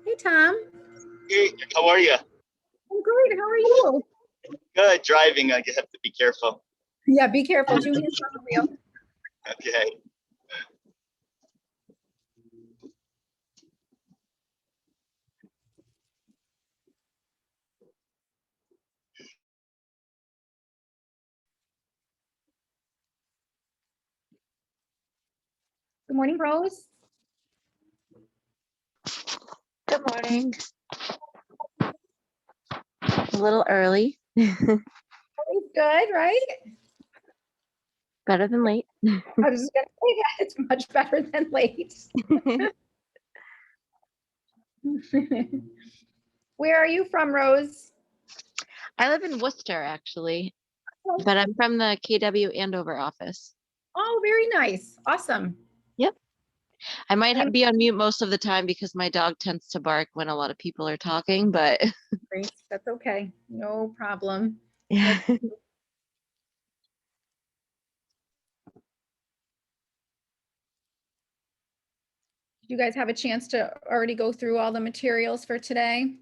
Hey, Tom. Hey, how are you? I'm great. How are you? Good. Driving. I have to be careful. Yeah, be careful. Julian's on the wheel. Okay. Good morning, Rose. Good morning. A little early. Good, right? Better than late. I was just going to say that. It's much better than late. Where are you from, Rose? I live in Worcester, actually, but I'm from the KW Andover office. Oh, very nice. Awesome. Yep. I might be on mute most of the time because my dog tends to bark when a lot of people are talking, but Great. That's okay. No problem. yeah. Did you guys have a chance to already go through all the materials for today?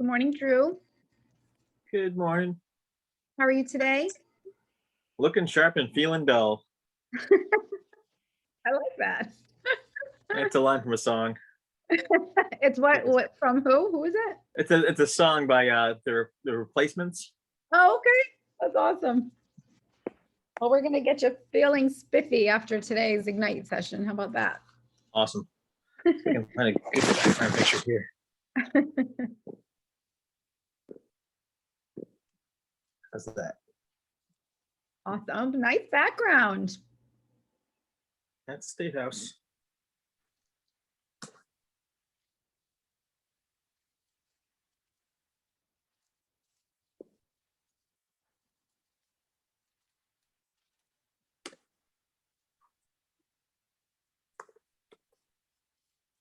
Good morning, Drew. Good morning. How are you today? Looking sharp and feeling dull. I like that. It's a line from a song. It's what from who? Who is it? It's a song by the Replacements. Oh, okay. That's awesome. Well, we're going to get you feeling spiffy after today's Ignite session. How about that? Awesome. I can find a good background picture here. How's that? Awesome. Nice background. That's State House.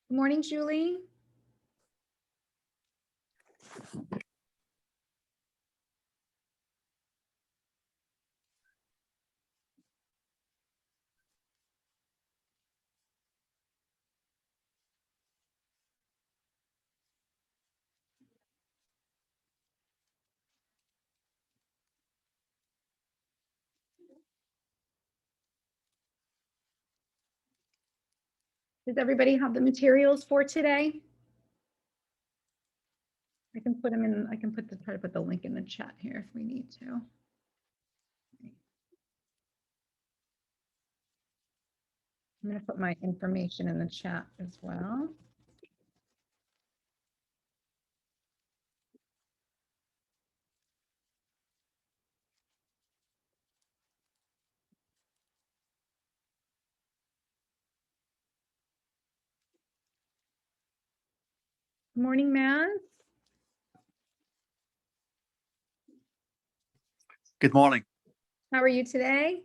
Good morning, Julie. Does everybody have the materials for today? I can put them in, I can try to put the link in the chat here if we need to. I'm going to put my information in the chat as well. Good morning, Matt. Good morning. How are you today?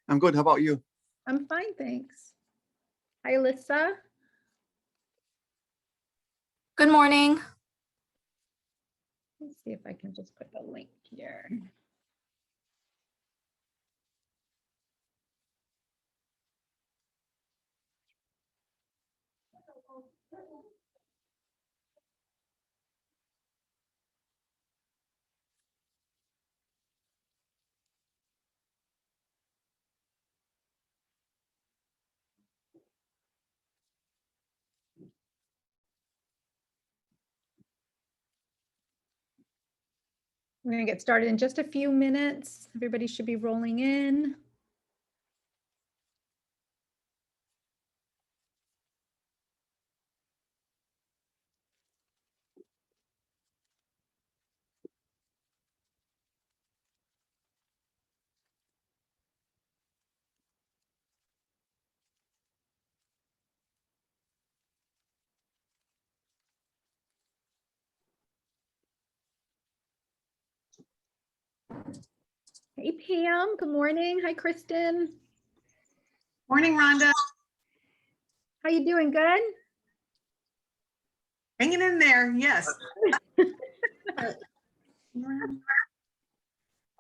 I'm good. How about you? I'm fine, thanks. Hi, Alyssa. Good morning. Let's see if I can just put the link here. We're going to get started in just a few minutes. Everybody should be rolling in. Hey, Pam. Good morning. Hi, Kristen. Morning, Rhonda. How you doing? Good? Hanging in there, yes. A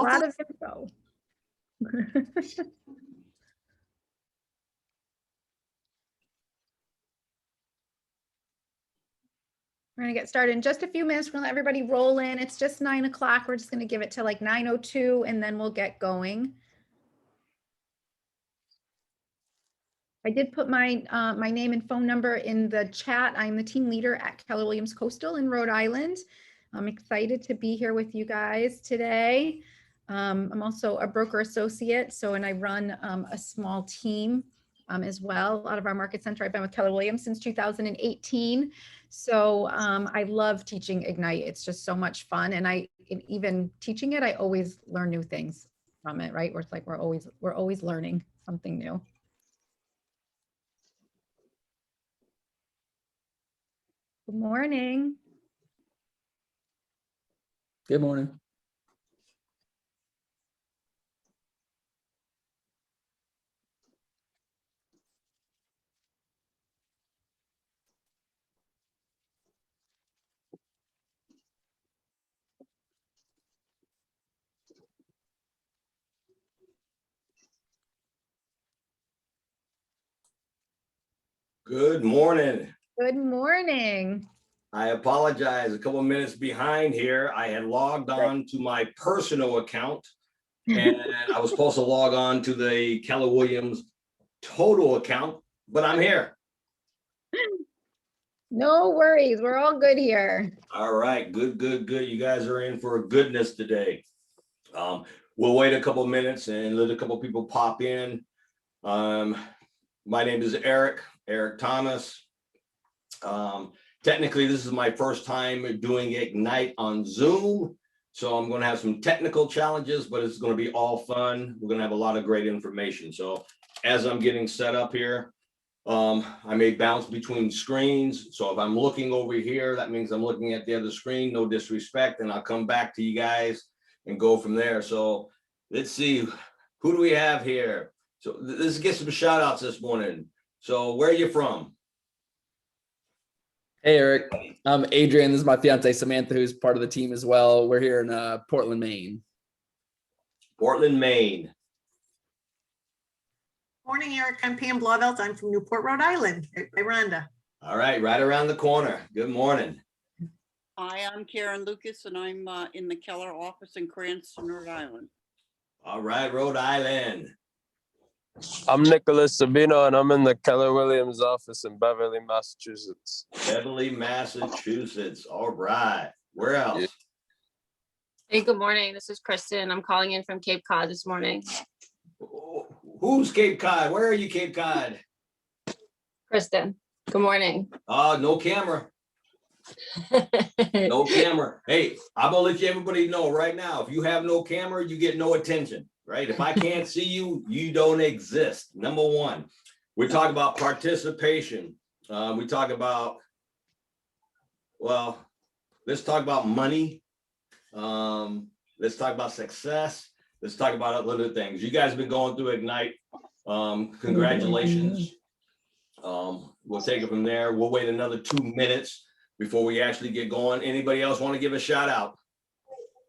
lot of info. We're going to get started in just a few minutes. We're going to let everybody roll in. It's just 9 o'clock. We're just going to give it to like 9:02 and then we'll get going. I did put my my name and phone number in the chat. I'm the team leader at Keller Williams Coastal in Rhode Island. I'm excited to be here with you guys today. I'm also a broker associate, and I run a small team as well out of our market center. I've been with Keller Williams since 2018. So I love teaching Ignite. It's just so much fun. And even teaching it, I always learn new things from it, right? Where it's like we're always learning something new. Good morning. Good morning. Good morning. Good morning. I apologize, a couple of minutes behind here. I had logged on to my personal account and I was supposed to log on to the Keller Williams total account, but I'm here. No worries. We're all good here. All right, good. You guys are in for a goodness today. We'll wait a couple of minutes and let a couple of people pop in. My name is Eric Thomas. Technically, this is my first time doing Ignite on Zoom. So I'm going to have some technical challenges, but it's going to be all fun. We're going to have a lot of great information. So as I'm getting set up here, I may bounce between screens. So if I'm looking over here, that means I'm looking at the other screen, no disrespect, and I'll come back to you guys and go from there. So let's see, who do we have here? So let's get some shout outs this morning. So where are you from? Hey, Eric. I'm Adrian. This is my fiance, Samantha, who's part of the team as well. We're here in Portland, Maine. Portland, Maine. Morning, Eric. I'm Pam Blauvelt. I'm from Newport, Rhode Island. Hi, Rhonda. All right, right around the corner. Good morning. Hi, I'm Karen Lucas, and I'm in the Keller office in Cranston, Rhode Island. All right, Rhode Island. I'm Nicholas Sabino, and I'm in the Keller Williams office in Beverly, Massachusetts. Beverly, Massachusetts. All right. Where else? Yeah. Hey, good morning. This is Kristen. I'm calling in from Cape Cod this morning. Who's Cape Cod? Where are you, Cape Cod? Kristen, good morning. No camera. No camera. Hey, I'm gonna let everybody know right now. If you have no camera, you get no attention, right? If I can't see you, you don't exist. Number one, we're talking about participation. We talk about well, let's talk about money. Let's talk about success. Let's talk about other things. You guys have been going through Ignite. Congratulations. We'll take it from there. We'll wait another 2 minutes before we actually get going. Anybody else want to give a shout out?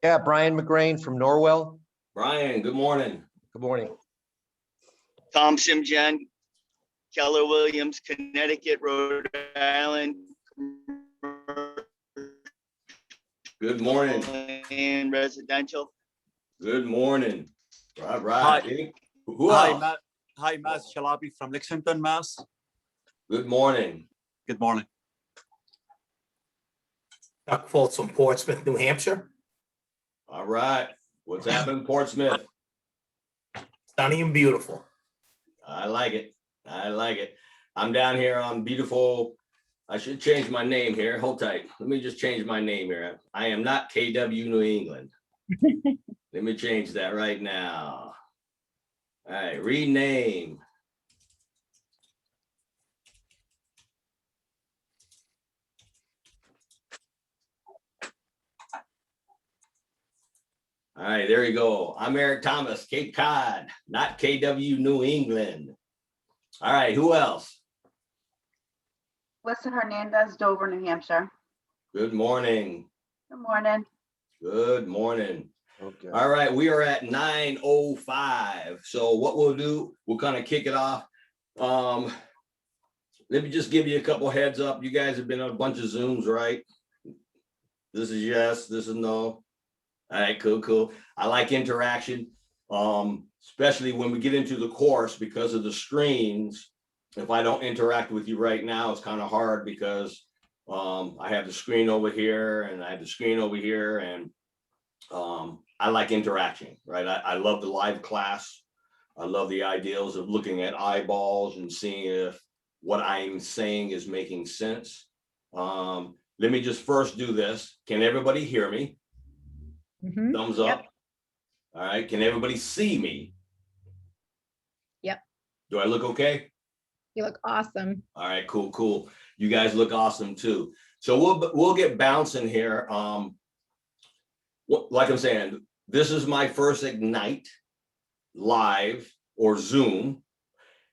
Yeah, Brian McGrain from Norwell. Brian, good morning. Good morning. Tom Simjan, Keller Williams, Connecticut, Rhode Island. Good morning. And residential. Good morning. All right. Hi. Who Hi, else? Hi, Mass Shalabi from Lexington, Mass. Good morning. Good morning. Doug Foltz from Portsmouth, New Hampshire. All right. What's happening in Portsmouth? Sunny and beautiful. I like it. I like it. I'm down here on beautiful. I should change my name here. Hold tight. Let me just change my name here. I am not KW New England. Let me change that right now. All right, rename. All right, there you go. I'm Eric Thomas, Cape Cod, not KW New England. All right, who else? Lisa Hernandez, Dover, New Hampshire. Good morning. Good morning. Good morning. Okay. All right, we are at 9:05. So what we'll do, we'll kind of kick it off. Let me just give you a couple heads up. You guys have been on a bunch of Zooms, right? This is yes, this is no. All right, cool. I like interaction, especially when we get into the course because of the screens. If I don't interact with you right now, it's kind of hard because I have the screen over here and I have the screen over here, and I like interaction, right? I love the live class. I love the ideals of looking at eyeballs and seeing if what I'm saying is making sense. Let me just first do this. Can everybody hear me? Mhm. Thumbs up. Yep. All right. Can everybody see me? Yep. Do I look okay? You look awesome. All right, cool. You guys look awesome too. So we'll get bouncing here. Like I'm saying, this is my first Ignite live or Zoom,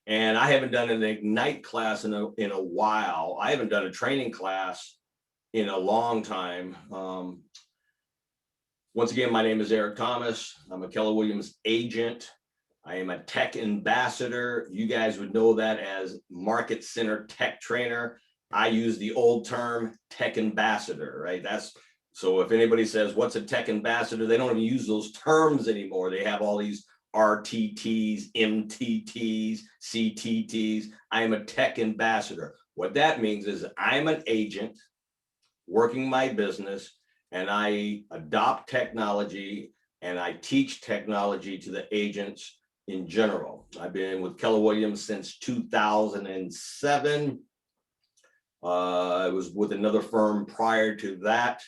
and I haven't done an Ignite class in a while. I haven't done a training class in a long time. Once again, my name is Eric Thomas. I'm a Keller Williams agent. I am a tech ambassador. You guys would know that as market center tech trainer. I use the old term tech ambassador, right? So if anybody says, what's a tech ambassador? They don't even use those terms anymore. They have all these RTTs, MTTs, CTTs. I am a tech ambassador. What that means is I'm an agent working my business, and I adopt technology and I teach technology to the agents in general. I've been with Keller Williams since 2007. I was with another firm prior to that.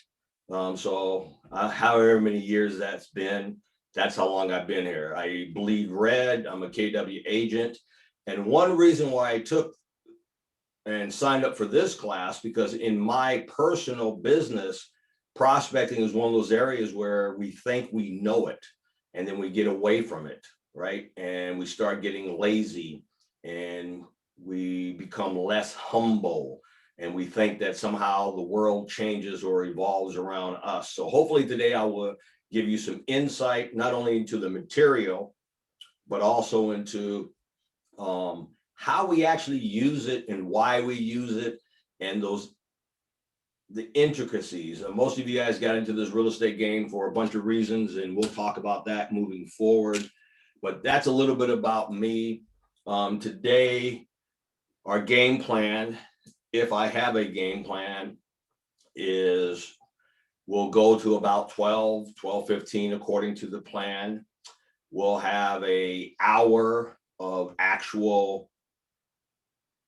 So however many years that's been, that's how long I've been here. I bleed red. I'm a KW agent. And one reason why I took and signed up for this class, because in my personal business, prospecting is one of those areas where we think we know it and then we get away from it, right? And we start getting lazy and we become less humble, and we think that somehow the world changes or evolves around us. So hopefully today I will give you some insight, not only into the material, but also into how we actually use it and why we use it, and the intricacies. Most of you guys got into this real estate game for a bunch of reasons, and we'll talk about that moving forward. But that's a little bit about me. Today, our game plan, if I have a game plan, is we'll go to about 12:15 according to the plan. We'll have an hour of actual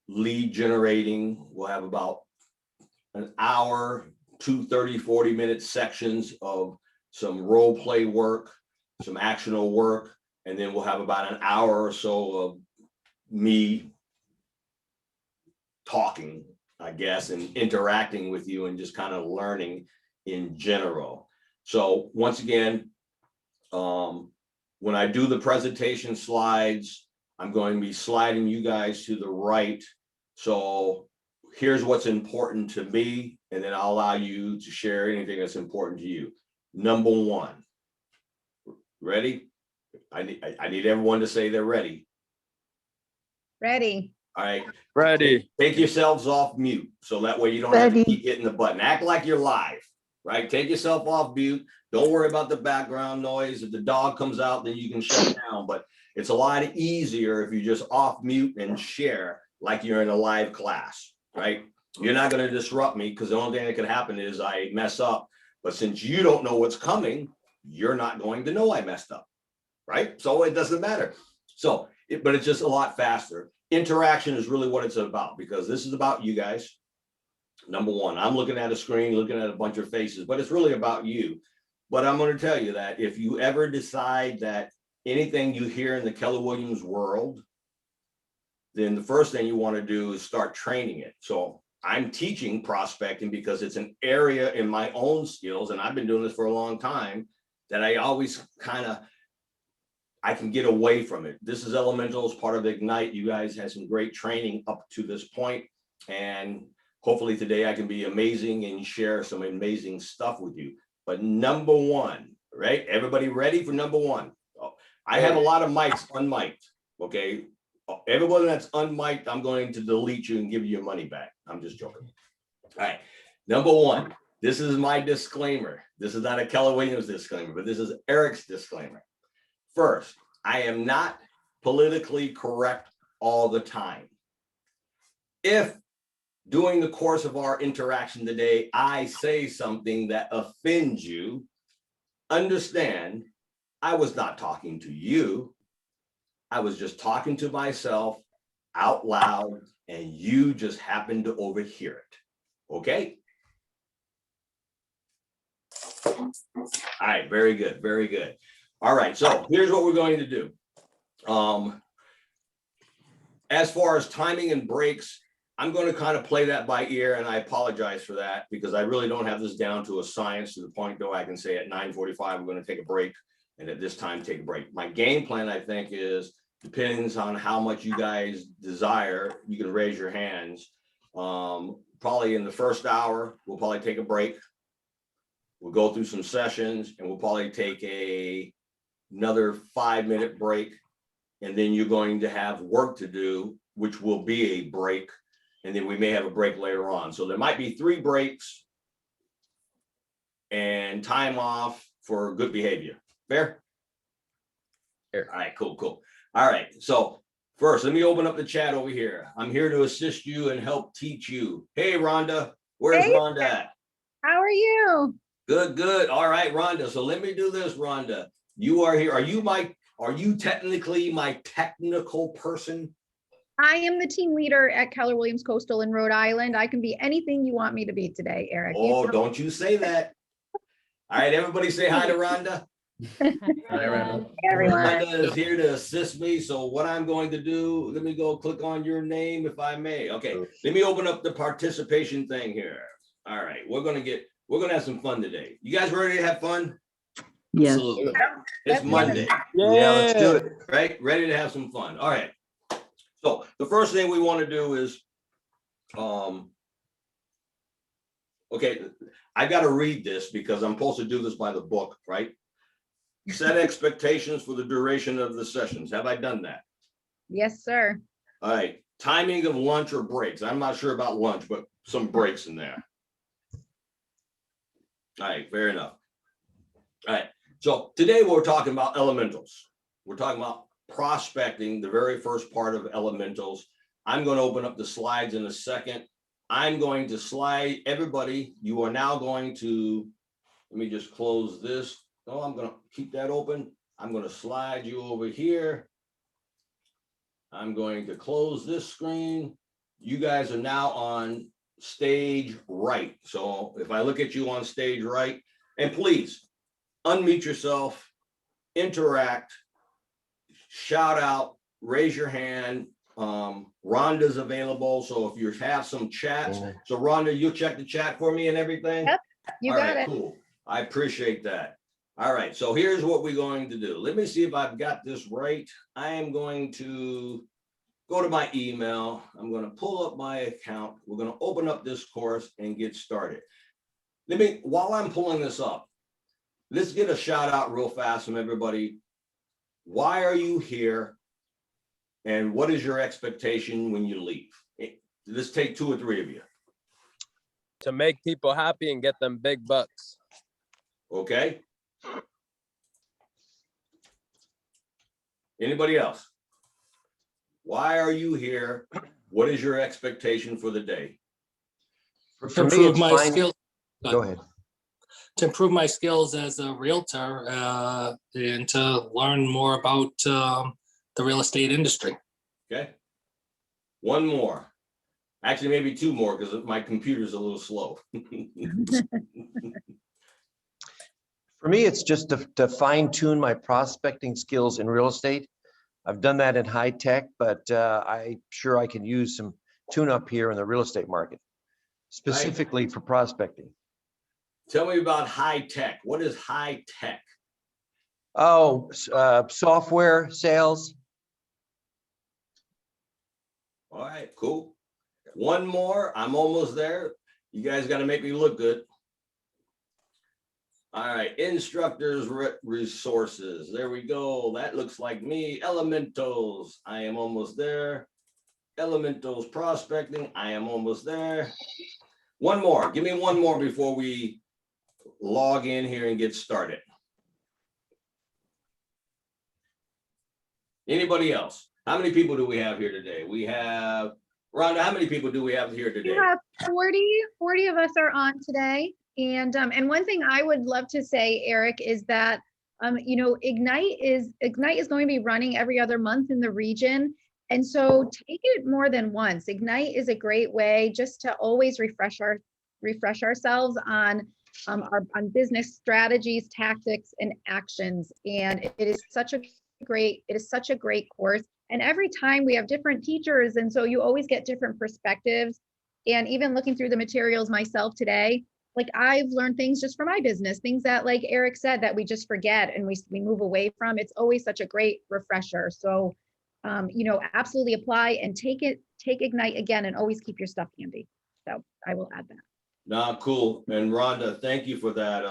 lead generating. We'll have about an hour, 40-minute sections of some role play work, some actionable work, and then we'll have about an hour or so of me talking I guess, and interacting with you and just kind of learning in general. So once again, when I do the presentation slides, I'm going to be sliding you guys to the right. So here's what's important to me, and then I'll allow you to share anything that's important to you. Number one, ready? I need everyone to say they're ready. Ready. All right. Ready. Take yourselves off mute, so that way you don't have to keep hitting the button. Act like you're live, right? Take yourself off mute. Don't worry about the background noise. If the dog comes out, then you can shut down. But it's a lot easier if you just off mute and share like you're in a live class, right? You're not going to disrupt me, because the only thing that could happen is I mess up. But since you don't know what's coming, you're not going to know I messed up, right? So it doesn't matter. So, but it's just a lot faster. Interaction is really what it's about, because this is about you guys. Number one, I'm looking at a screen, looking at a bunch of faces, but it's really about you. But I'm going to tell you that if you ever decide that anything you hear in the Keller Williams world, then the first thing you want to do is start training it. So I'm teaching prospecting because it's an area in my own skills, and I've been doing this for a long time, that I always I can get away from it. This is Elementals, part of Ignite. You guys had some great training up to this point, and hopefully today I can be amazing and share some amazing stuff with you. But number one, right? Everybody ready for number one? Oh, I have a lot of mics unmiked, okay? Everyone that's unmiked, I'm going to delete you and give you your money back. I'm just joking. All right, number one, this is my disclaimer. This is not a Keller Williams disclaimer, but this is Eric's disclaimer. First, I am not politically correct all the time. If during the course of our interaction today, I say something that offends you, understand I was not talking to you. I was just talking to myself out loud, and you just happened to overhear it. Okay? All right, very good, very good. All right, so here's what we're going to do. As far as timing and breaks, I'm going to kind of play that by ear, and I apologize for that, because I really don't have this down to a science, to the point though I can say at 9:45 we're going to take a break, and at this time take a break. My game plan, I think, is depends on how much you guys desire. You can raise your hands. Probably in the first hour, we'll probably take a break. We'll go through some sessions, and we'll probably take another 5-minute break. And then you're going to have work to do, which will be a break. And then we may have a break later on. So there might be 3 breaks and time off for good behavior. Fair? Fair. All right, cool, cool. All right, so first, let me open up the chat over here. I'm here to assist you and help teach you. Hey, Rhonda, where's Rhonda at? How are you? Good, good. All right, Rhonda. So let me do this, Rhonda. You are here. Are you technically my technical person? I am the team leader at Keller Williams Coastal in Rhode Island. I can be anything you want me to be today, Eric. Oh, don't you say that. All right, everybody say hi to Rhonda. Hi, Rhonda. Rhonda is here to assist me. So what I'm going to do, let me go click on your name if I may. Okay, let me open up the participation thing here. All right, we're gonna have some fun today. You guys ready to have fun? Yes. Absolutely. It's Monday. Yeah, let's do it. Right? Ready to have some fun. All right. So the first thing we want to do is, okay, I got to read this because I'm supposed to do this by the book, right? Set expectations for the duration of the sessions. Have I done that? Yes, sir. All right. Timing of lunch or breaks. I'm not sure about lunch, but some breaks in there. All right, fair enough. All right. So today we're talking about elementals. We're talking about prospecting, the very first part of elementals. I'm going to open up the slides in a second. I'm going to slide everybody. You are now going to, let me just close this. Oh, I'm going to keep that open. I'm going to slide you over here. I'm going to close this screen. You guys are now on stage right. So if I look at you on stage right, and please unmute yourself, interact, shout out, raise your hand, Rhonda's available, so if you have some chats, so Rhonda, you'll check the chat for me and everything? Yep, you All got right, it. cool. I appreciate that. All right, so here's what we're going to do. Let me see if I've got this right. I am going to go to my email. I'm going to pull up my account. We're going to open up this course and get started. While I'm pulling this up, let's get a shout out real fast from everybody. Why are you here? And what is your expectation when you leave? Let's take 2 or 3 of you. To make people happy and get them big bucks. Okay. Anybody else? Why are you here? What is your expectation for the day? For me, it's fine. skills. Go ahead. To improve my skills as a realtor and to learn more about the real estate industry. Okay. 1 more. Actually, maybe 2 more because my computer's a little slow. For me, it's just to fine tune my prospecting skills in real estate. I've done that in high tech, but I'm sure I can use some tune up here in the real estate market, specifically for prospecting. Tell me about high tech. What is high tech? Oh, software sales. All right, cool. 1 more. I'm almost there. You guys got to make me look good. All right, instructors resources. There we go. That looks like me. Elementals. I am almost there. Elementals prospecting. I am almost there. 1 more. Give me 1 more before we log in here and get started. Anybody else? How many people do we have here today? We have, Rhonda, how many people do we have here today? We have 40 of us are on today. And one thing I would love to say, Eric, is that, you know, Ignite is going to be running every other month in the region. And so take it more than once. Ignite is a great way just to always refresh ourselves on business strategies, tactics, and actions. And it is such a great course. And every time we have different teachers, and so you always get different perspectives. And even looking through the materials myself today, like I've learned things just for my business, things that, like Eric said, that we just forget and we move away from. It's always such a great refresher. So, you know, absolutely apply and take Ignite again, and always keep your stuff handy. So I will add that. Nah, cool. And Rhonda, thank you for that.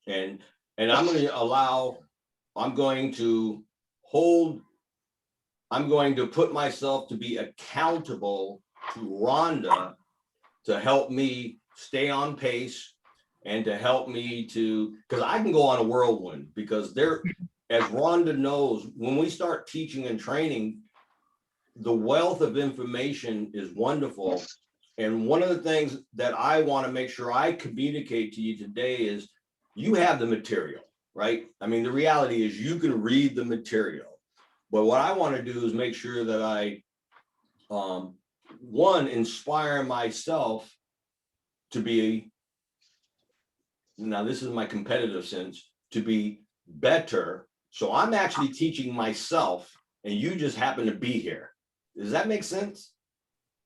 And I'm going to put myself to be accountable to Rhonda to help me stay on pace and to help me to, because I can go on a whirlwind, because there, as Rhonda knows, when we start teaching and training, the wealth of information is wonderful. And one of the things that I want to make sure I communicate to you today is you have the material, right? I mean, the reality is you can read the material, but what I want to do is make sure that I, one, inspire myself to be, now this is my competitive sense, to be better. So I'm actually teaching myself and you just happen to be here. Does that make sense?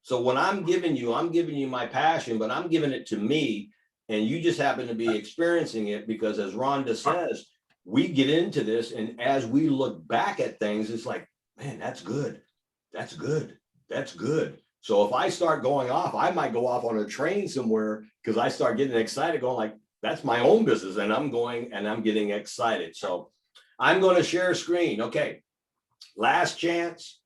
So when I'm giving you my passion, but I'm giving it to me and you just happen to be experiencing it because, as Rhonda says, we get into this and as we look back at things, it's like, man, that's good. That's good. That's good. So if I start going off, I might go off on a train somewhere because I start getting excited, going like, that's my own business. And I'm going and I'm getting excited. So I'm going to share a screen. Okay. Last chance.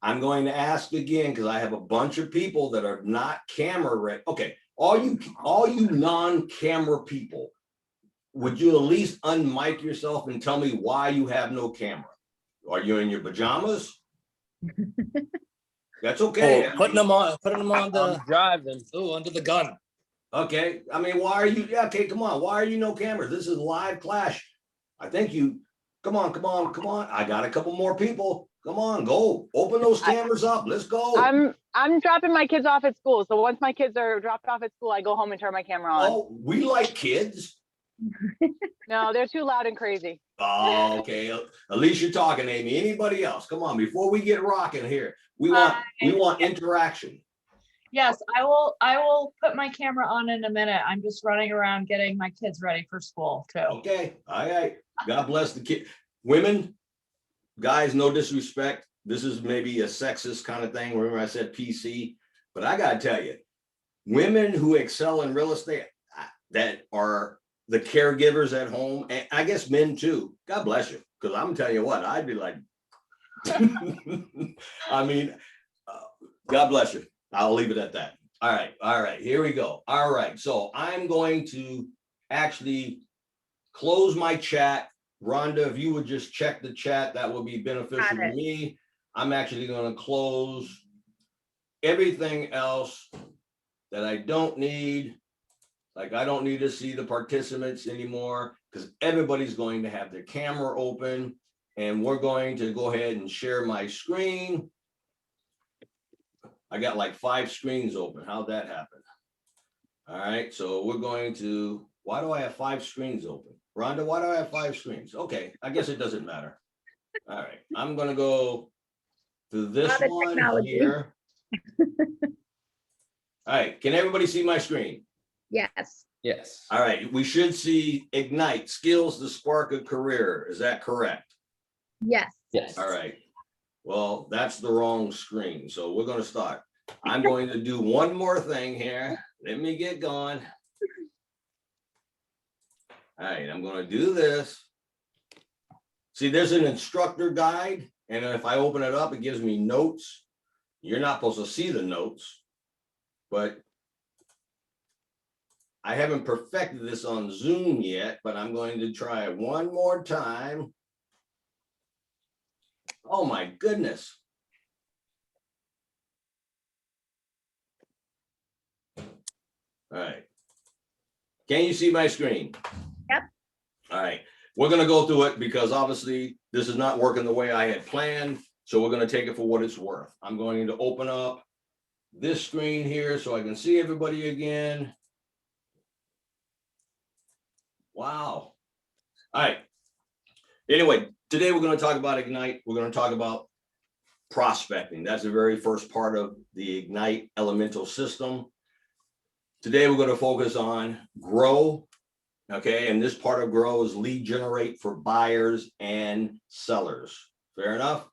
I'm going to ask again because I have a bunch of people that are not camera ready. Okay. All you non-camera people, would you at least unmic yourself and tell me why you have no camera? Are you in your pajamas? That's okay. Oh, putting them on the driving. Oh, under the gun. Okay. I mean, why are you? Yeah, okay, come on. Why are you no cameras? This is live clash. I think you. Come on. I got a couple more people. Come on, go. Open those cameras up. Let's go. I'm dropping my kids off at school. So once my kids are dropped off at school, I go home and turn my camera on. Oh, we like kids. No, they're too loud and crazy. Oh, okay. At least you're talking, Amy. Anybody else? Come on, before we get rocking here, we want interaction. Yes, I will put my camera on in a minute. I'm just running around getting my kids ready for school too. Okay, all right. God bless the kid. Women, guys, no disrespect. This is maybe a sexist kind of thing. Remember I said PC, but I gotta tell you, women who excel in real estate that are the caregivers at home, and I guess men too. God bless you, because I'm telling you what, I'd be like, I mean, God bless you. I'll leave it at that. All right, here we go. All right, so I'm going to actually close my chat. Rhonda, if you would just check the chat, that would be beneficial to me. I'm actually going to close everything else that I don't need. Like I don't need to see the participants anymore because everybody's going to have their camera open, and we're going to go ahead and share my screen. I got like 5 screens open. How'd that happen? All right, so we're going to, why do I have 5 screens open? Rhonda, why do I have 5 screens? Okay, I guess it doesn't matter. All right, I'm gonna go to this one here. All right, can everybody see my screen? Yes. Yes. All right, we should see Ignite, skills to spark a career. Is that correct? Yes. Yes. All right. Well, that's the wrong screen. So we're going to start. I'm going to do one more thing here. Let me get going. All right, I'm going to do this. See, there's an instructor guide. And if I open it up, it gives me notes. You're not supposed to see the notes, but I haven't perfected this on Zoom yet, but I'm going to try it one more time. Oh my goodness. All right. Can you see my screen? Yep. All right. We're going to go through it because obviously this is not working the way I had planned. So we're going to take it for what it's worth. I'm going to open up this screen here so I can see everybody again. Wow. All right. Anyway, today we're going to talk about Ignite. We're going to talk about prospecting. That's the very first part of the Ignite elemental system. Today we're going to focus on grow. Okay, and this part of grow is lead generate for buyers and sellers. Fair enough?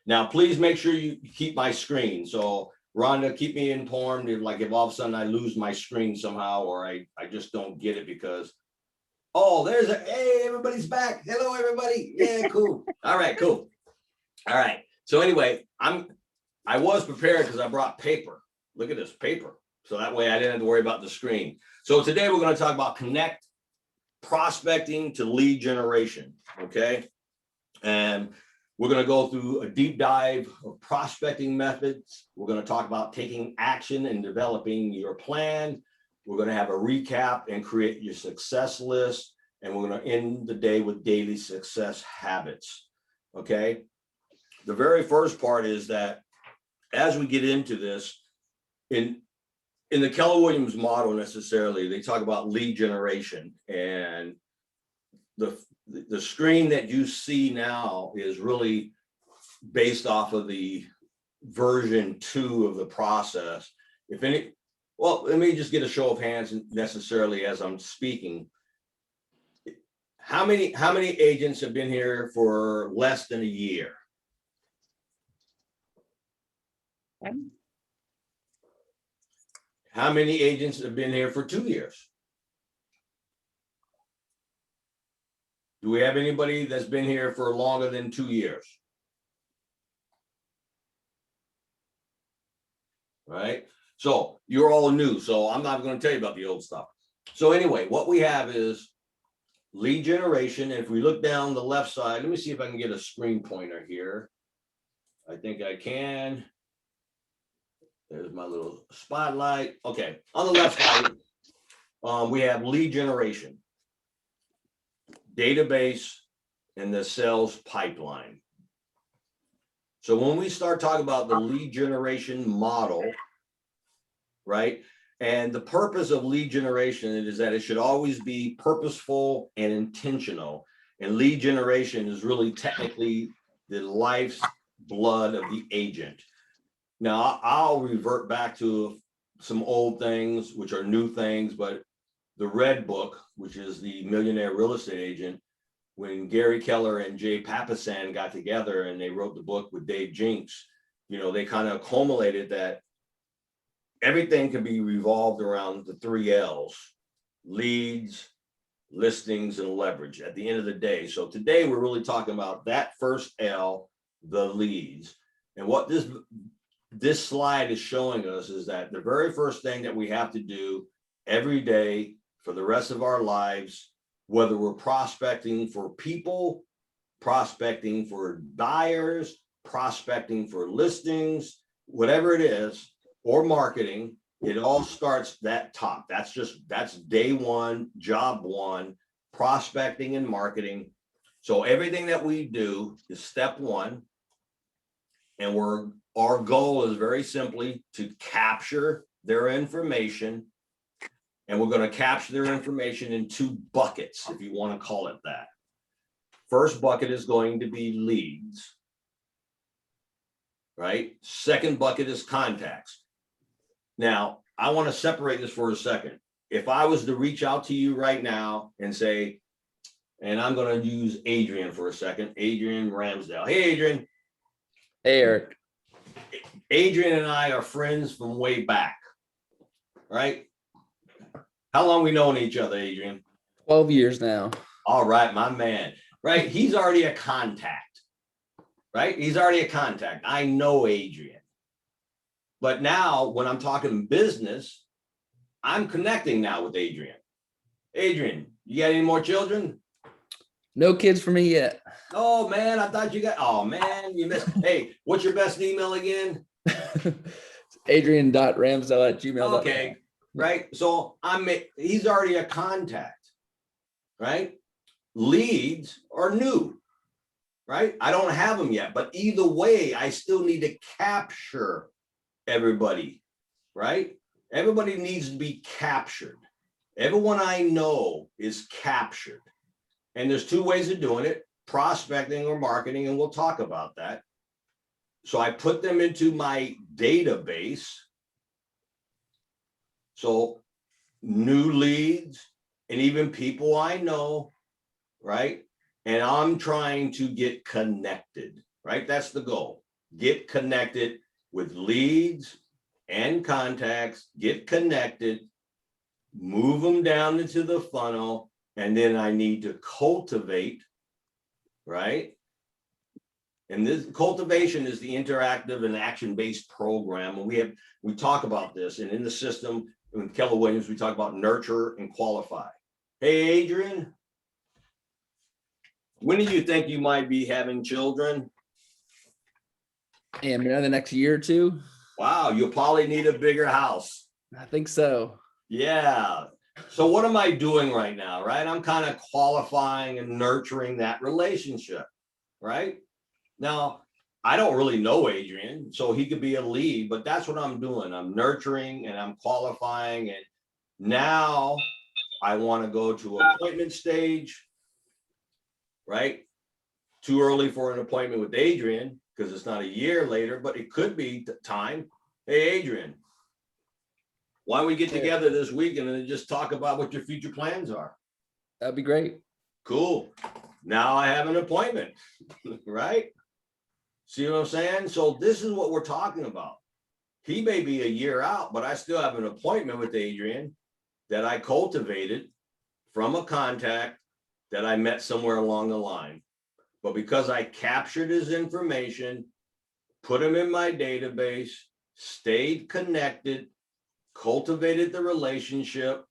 Now, please make sure you keep my screen. So Rhonda, keep me informed if all of a sudden I lose my screen somehow, or I just don't get it because, oh, hey, everybody's back. Hello, everybody. Yeah, cool. All right, cool. All right. So anyway, I was prepared because I brought paper. Look at this paper. So that way I didn't have to worry about the screen. So today we're going to talk about connect prospecting to lead generation. Okay. And we're going to go through a deep dive of prospecting methods. We're going to talk about taking action and developing your plan. We're going to have a recap and create your success list. And we're going to end the day with daily success habits. Okay. The very first part is that as we get into this, in the Keller Williams model necessarily, they talk about lead generation, and the screen that you see now is really based off of the version 2 of the process. Well, let me just get a show of hands necessarily as I'm speaking. How many agents have been here for less than a year? Okay. How many agents have been here for 2 years? Do we have anybody that's been here for longer than 2 years? Right? So you're all new. So I'm not going to tell you about the old stuff. So anyway, what we have is lead generation. If we look down the left side, let me see if I can get a screen pointer here. I think I can. There's my little spotlight. Okay, on the left side, we have lead generation, database, and the sales pipeline. So when we start talking about the lead generation model, right? And the purpose of lead generation is that it should always be purposeful and intentional. And lead generation is really technically the life's blood of the agent. Now, I'll revert back to some old things, which are new things, but the Red Book, which is the Millionaire Real Estate Agent, when Gary Keller and Jay Papasan got together and they wrote the book with Dave Jinks, you know, they kind of culminated that everything can be revolved around the 3 L's: leads, listings, and leverage at the end of the day. So today we're really talking about that first L, the leads. And what this slide is showing us is that the very first thing that we have to do every day for the rest of our lives, whether we're prospecting for people, prospecting for buyers, prospecting for listings, whatever it is, or marketing, it all starts that top. That's day one, job one, prospecting and marketing. So everything that we do is step one. And our goal is very simply to capture their information. And we're going to capture their information in 2 buckets, if you want to call it that. First bucket is going to be leads, right? Second bucket is contacts. Now, I want to separate this for a second. If I was to reach out to you right now and say, and I'm going to use Adrian for a second, Adrian Ramsdale. Hey, Adrian. Hey, Eric. Adrian and I are friends from way back, right? How long we known each other, Adrian? 12 years now. All right, my man, right? He's already a contact, right? He's already a contact. I know Adrian. But now when I'm talking business, I'm connecting now with Adrian. Adrian, you got any more children? No kids for me yet. Oh man, I thought you got, oh man, you missed. Hey, what's your best email again? Adrian.ramsdale@gmail.com. Okay, right? So he's already a contact, right? Leads are new, right? I don't have them yet, but either way, I still need to capture everybody, right? Everybody needs to be captured. Everyone I know is captured. And there's 2 ways of doing it: prospecting or marketing, and we'll talk about that. So I put them into my database. So new leads and even people I know, right? And I'm trying to get connected, right? That's the goal. Get connected with leads and contacts, get connected, move them down into the funnel, and then I need to cultivate, right? And this cultivation is the interactive and action-based program. And we talk about this, and in the system, with Keller Williams, we talk about nurture and qualify. Hey, Adrian, when do you think you might be having children? And the next year or 2. Wow, you'll probably need a bigger house. I think so. Yeah. So what am I doing right now, right? I'm kind of qualifying and nurturing that relationship, right? Now, I don't really know Adrian, so he could be a lead, but that's what I'm doing. I'm nurturing and I'm qualifying. And now I want to go to appointment stage, right? Too early for an appointment with Adrian because it's not a year later, but it could be time. Hey, Adrian, why don't we get together this weekend and just talk about what your future plans are? That'd be great. Cool. Now I have an appointment, right? See what I'm saying? So this is what we're talking about. He may be a year out, but I still have an appointment with Adrian that I cultivated from a contact that I met somewhere along the line. But because I captured his information, put him in my database, stayed connected, cultivated the relationship,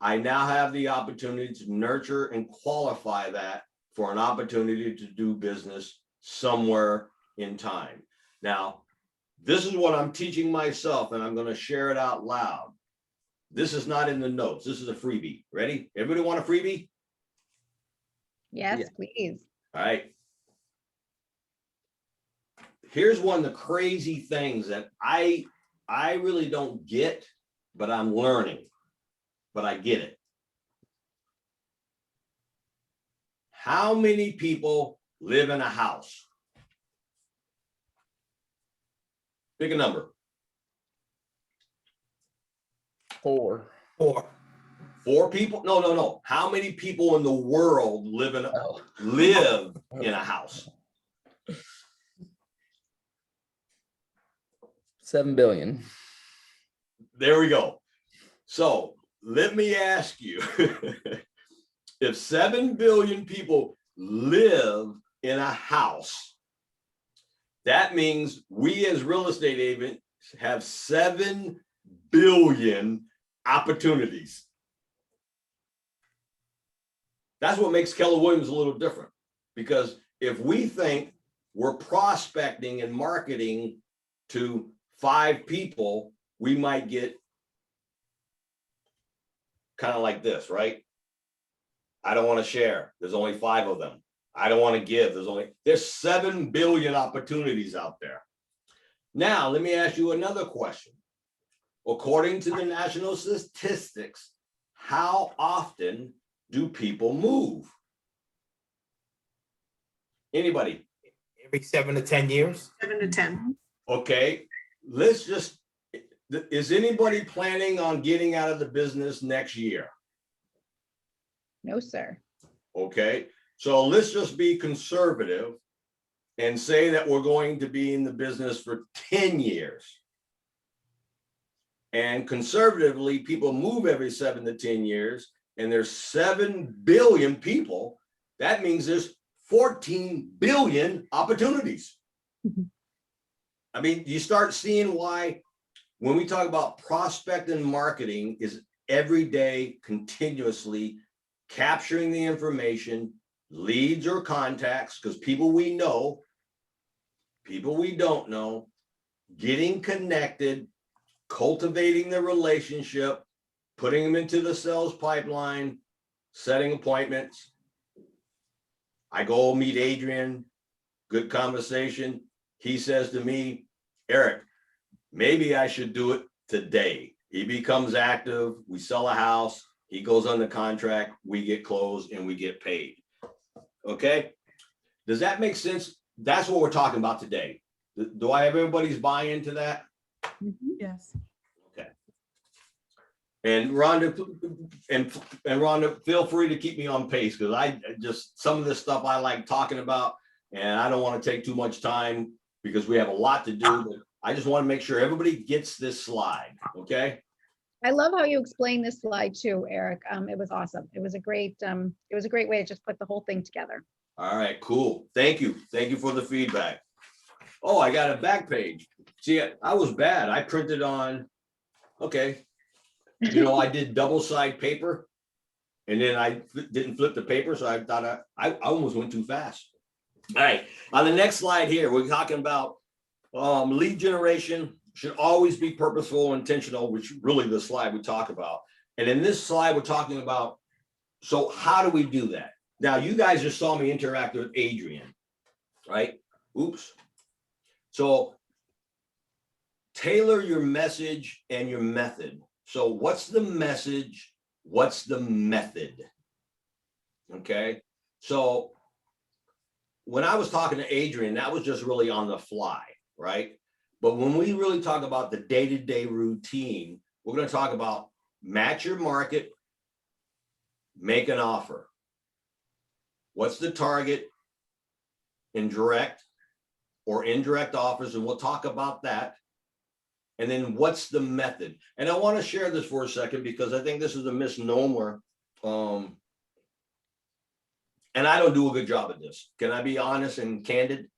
I now have the opportunity to nurture and qualify that for an opportunity to do business somewhere in time. Now, this is what I'm teaching myself, and I'm going to share it out loud. This is not in the notes. This is a freebie. Ready? Everybody want a freebie? Yes, please. All right. Here's one of the crazy things that I really don't get, but I'm learning, but I get it. how many people live in a house? Pick a number. 4. 4. 4 people? No. How many people in the world live in a house? 7 billion. There we go. So let me ask you, if 7 billion people live in a house, that means we as real estate agents have 7 billion opportunities. That's what makes Keller Williams a little different, because if we think we're prospecting and marketing to 5 people, we might get kind of like this, right? I don't want to share. There's only 5 of them. I don't want to give. There's 7 billion opportunities out there. Now, let me ask you another question. According to the national statistics, how often do people move? Anybody? Every 7 to 10 years. 7 to 10. Okay, is anybody planning on getting out of the business next year? No, sir. Okay, so let's just be conservative and say that we're going to be in the business for 10 years. And conservatively, people move every 7 to 10 years, and there's 7 billion people. That means there's 14 billion opportunities. I mean, you start seeing why when we talk about prospect and marketing is every day continuously capturing the information, leads or contacts, because people we know, people we don't know, getting connected, cultivating the relationship, putting them into the sales pipeline, setting appointments. I go meet Adrian, good conversation. He says to me, Eric, maybe I should do it today. He becomes active, we sell a house, he goes under contract, we get closed and we get paid. Okay? Does that make sense? That's what we're talking about today. Do I have everybody's buy into that? Yes. Okay. And Rhonda, and Rhonda, feel free to keep me on pace, because I just, some of this stuff I like talking about, and I don't want to take too much time because we have a lot to do, but I just want to make sure everybody gets this slide, okay? I love how you explained this slide too, Eric. It was awesome. It was a great way to just put the whole thing together. All right, cool. Thank you. Thank you for the feedback. Oh, I got a back page. See, I was bad. I printed on, okay. You know, I did double side paper and then I didn't flip the paper. So I thought I almost went too fast. All right, on the next slide here, we're talking about lead generation should always be purposeful and intentional, which really the slide we talk about. And in this slide, we're talking about, so how do we do that? Now, you guys just saw me interact with Adrian, right? Oops. So tailor your message and your method. So what's the message? What's the method? Okay. So when I was talking to Adrian, that was just really on the fly, right? But when we really talk about the day-to-day routine, we're going to talk about match your market, make an offer. What's the target in direct or indirect offers? And we'll talk about that. And then what's the method? And I want to share this for a second because I think this is a misnomer. And I don't do a good job at this. Can I be honest and candid?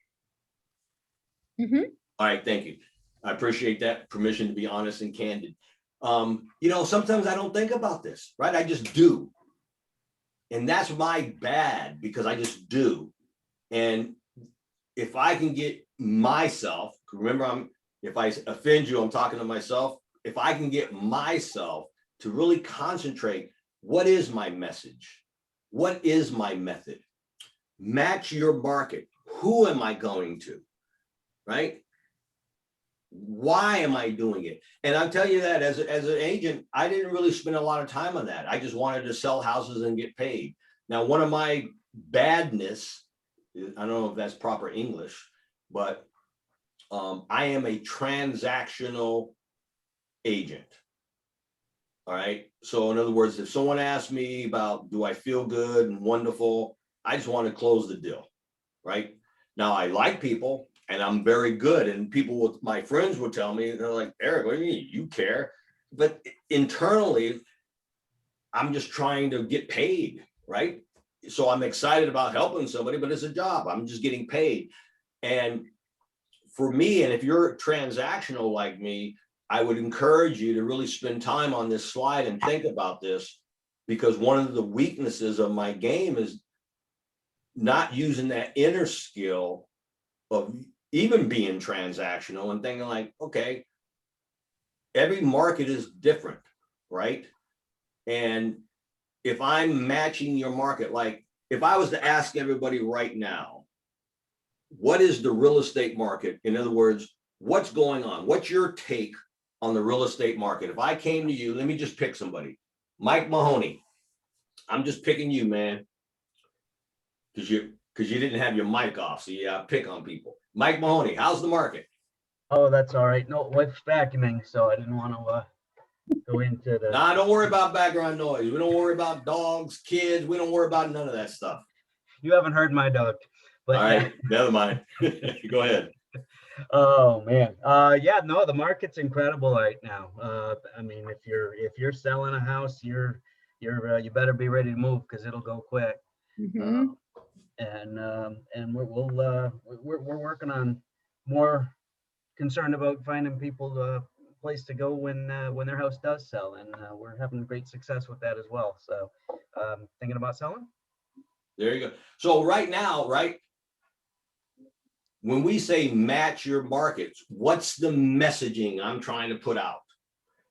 Mm-hmm. All right, thank you. I appreciate that permission to be honest and candid. You know, sometimes I don't think about this, right? I just do. And that's my bad because I just do. And if I can get myself, remember, if I offend you, I'm talking to myself. If I can get myself to really concentrate, what is my message? What is my method? Match your market. Who am I going to? Right? Why am I doing it? And I'll tell you that as an agent, I didn't really spend a lot of time on that. I just wanted to sell houses and get paid. Now, one of my badness, I don't know if that's proper English, but I am a transactional agent. All right. So in other words, if someone asks me about, do I feel good and wonderful? I just want to close the deal. Right. Now, I like people and I'm very good. And people, my friends would tell me, they're like, Eric, what do you mean? You care? But internally, I'm just trying to get paid. Right. So I'm excited about helping somebody, but it's a job. I'm just getting paid. And for me, and if you're transactional like me, I would encourage you to really spend time on this slide and think about this, because one of the weaknesses of my game is not using that inner skill of even being transactional and thinking like, okay, every market is different, right? And if I'm matching your market, like if I was to ask everybody right now, what is the real estate market? In other words, what's going on? What's your take on the real estate market? If I came to you, let me just pick somebody. Mike Mahoney. I'm just picking you, man. Because you didn't have your mic off. So yeah, pick on people. Mike Mahoney, how's the market? Oh, that's all right. No, wife's vacuuming, so I didn't want to go into the. Nah, don't worry about background noise. We don't worry about dogs, kids. We don't worry about none of that stuff. You haven't heard my dog. But all right, never mind. Go ahead. Oh man. Yeah, no, the market's incredible right now. I mean, if you're selling a house, you better be ready to move because it'll go quick. Mhm. And we're working on more concerned about finding people a place to go when their house does sell, and we're having great success with that as well. So thinking about selling. There you go. So right now, right, when we say match your markets, what's the messaging I'm trying to put out?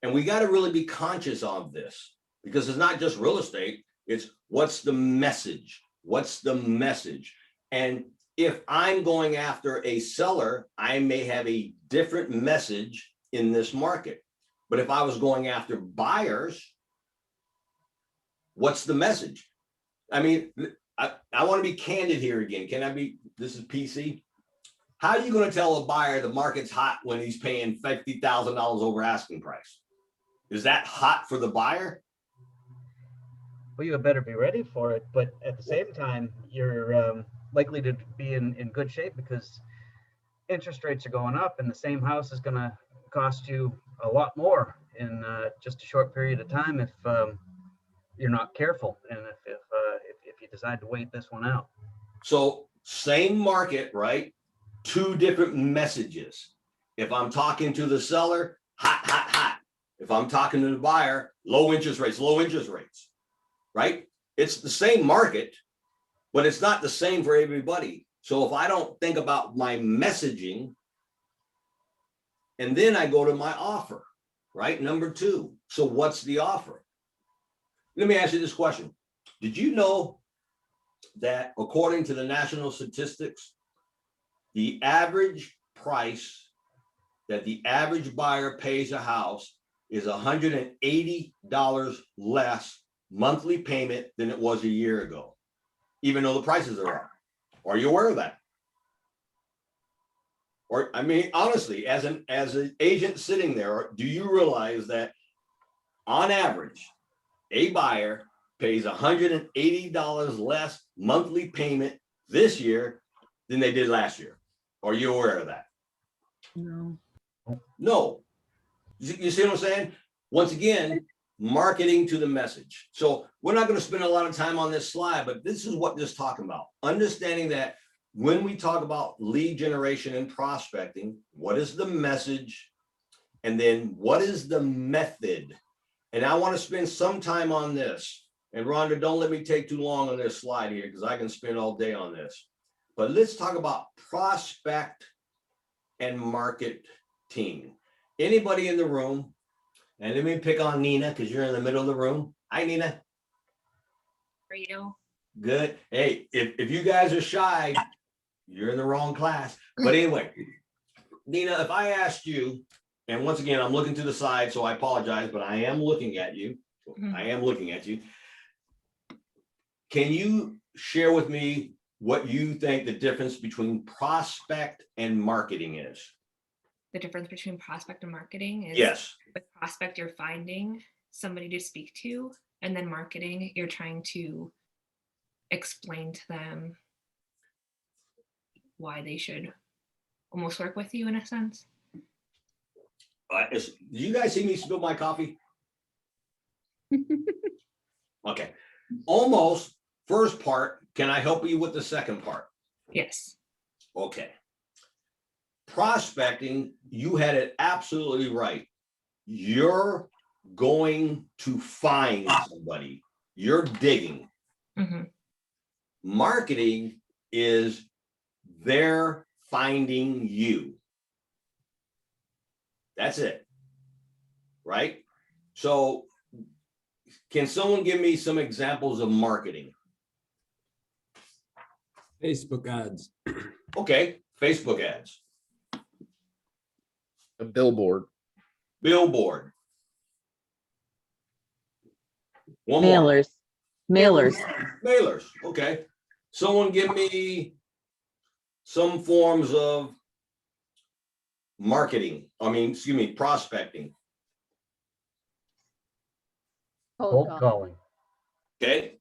And we got to really be conscious of this, because it's not just real estate. It's what's the message? What's the message? And if I'm going after a seller, I may have a different message in this market. But if I was going after buyers, what's the message? I mean, I want to be candid here again. Can I be? This is PC. How are you going to tell a buyer the market's hot when he's paying $50,000 over asking price? Is that hot for the buyer? Well, you better be ready for it, but at the same time, you're likely to be in good shape because interest rates are going up, and the same house is going to cost you a lot more in just a short period of time if you're not careful, and if you decide to wait this one out. So same market, right? Two different messages. If I'm talking to the seller, hot, hot, hot. If I'm talking to the buyer, low interest rates, right? It's the same market, but it's not the same for everybody. So if I don't think about my messaging, and then I go to my offer, right? Number two. So what's the offer? Let me ask you this question. Did you know that according to the national statistics, the average price that the average buyer pays a house is $180 less monthly payment than it was a year ago, even though the prices are up? Are you aware of that? Or, I mean, honestly, as an agent sitting there, do you realize that on average, a buyer pays $180 less monthly payment this year than they did last year? Are you aware of that? No. No. You see what I'm saying? Once again, marketing to the message. So we're not going to spend a lot of time on this slide, but this is what this is talking about. Understanding that when we talk about lead generation and prospecting, what is the message? And then what is the method? And I want to spend some time on this. And Rhonda, don't let me take too long on this slide here because I can spend all day on this. But let's talk about prospect and market team. Anybody in the room? And let me pick on Nina because you're in the middle of the room. Hi, Nina. How are you? Good. Hey, if you guys are shy, you're in the wrong class. But anyway, Nina, if I asked you, and once again, I'm looking to the side, so I apologize, but I am looking at you. I am looking at you. can you share with me what you think the difference between prospect and marketing is? The difference between prospect and marketing is Yes. with prospect, you're finding somebody to speak to, and then marketing, you're trying to explain to them why they should almost work with you in a sense. Do you guys see me spill my coffee? Okay. Almost. First part. Can I help you with the second part? Yes. Okay. Prospecting, you had it absolutely right. You're going to find somebody. You're digging. Mm-hmm. Marketing is they're finding you. That's it. Right? So can someone give me some examples of marketing? Facebook ads. Okay, Facebook ads. A billboard. Billboard. One more. Mailers. Mailers. Mailers. Okay. Someone give me some forms of marketing. Excuse me, prospecting. Cold calling. Okay.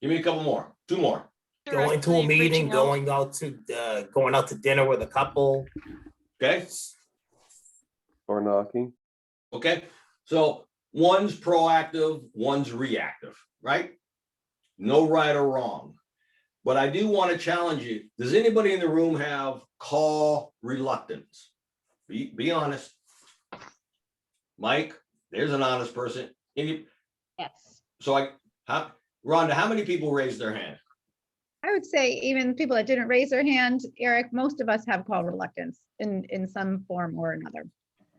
Give me a couple more. Two more. Going to a meeting, going out to dinner with a couple. Okay. Or knocking. Okay. So one's proactive, one's reactive, right? No right or wrong. But I do want to challenge you. Does anybody in the room have call reluctance? Be honest. Mike, there's an honest person. Yes. So Rhonda, how many people raised their hand? I would say even people that didn't raise their hand, Eric, most of us have call reluctance in some form or another.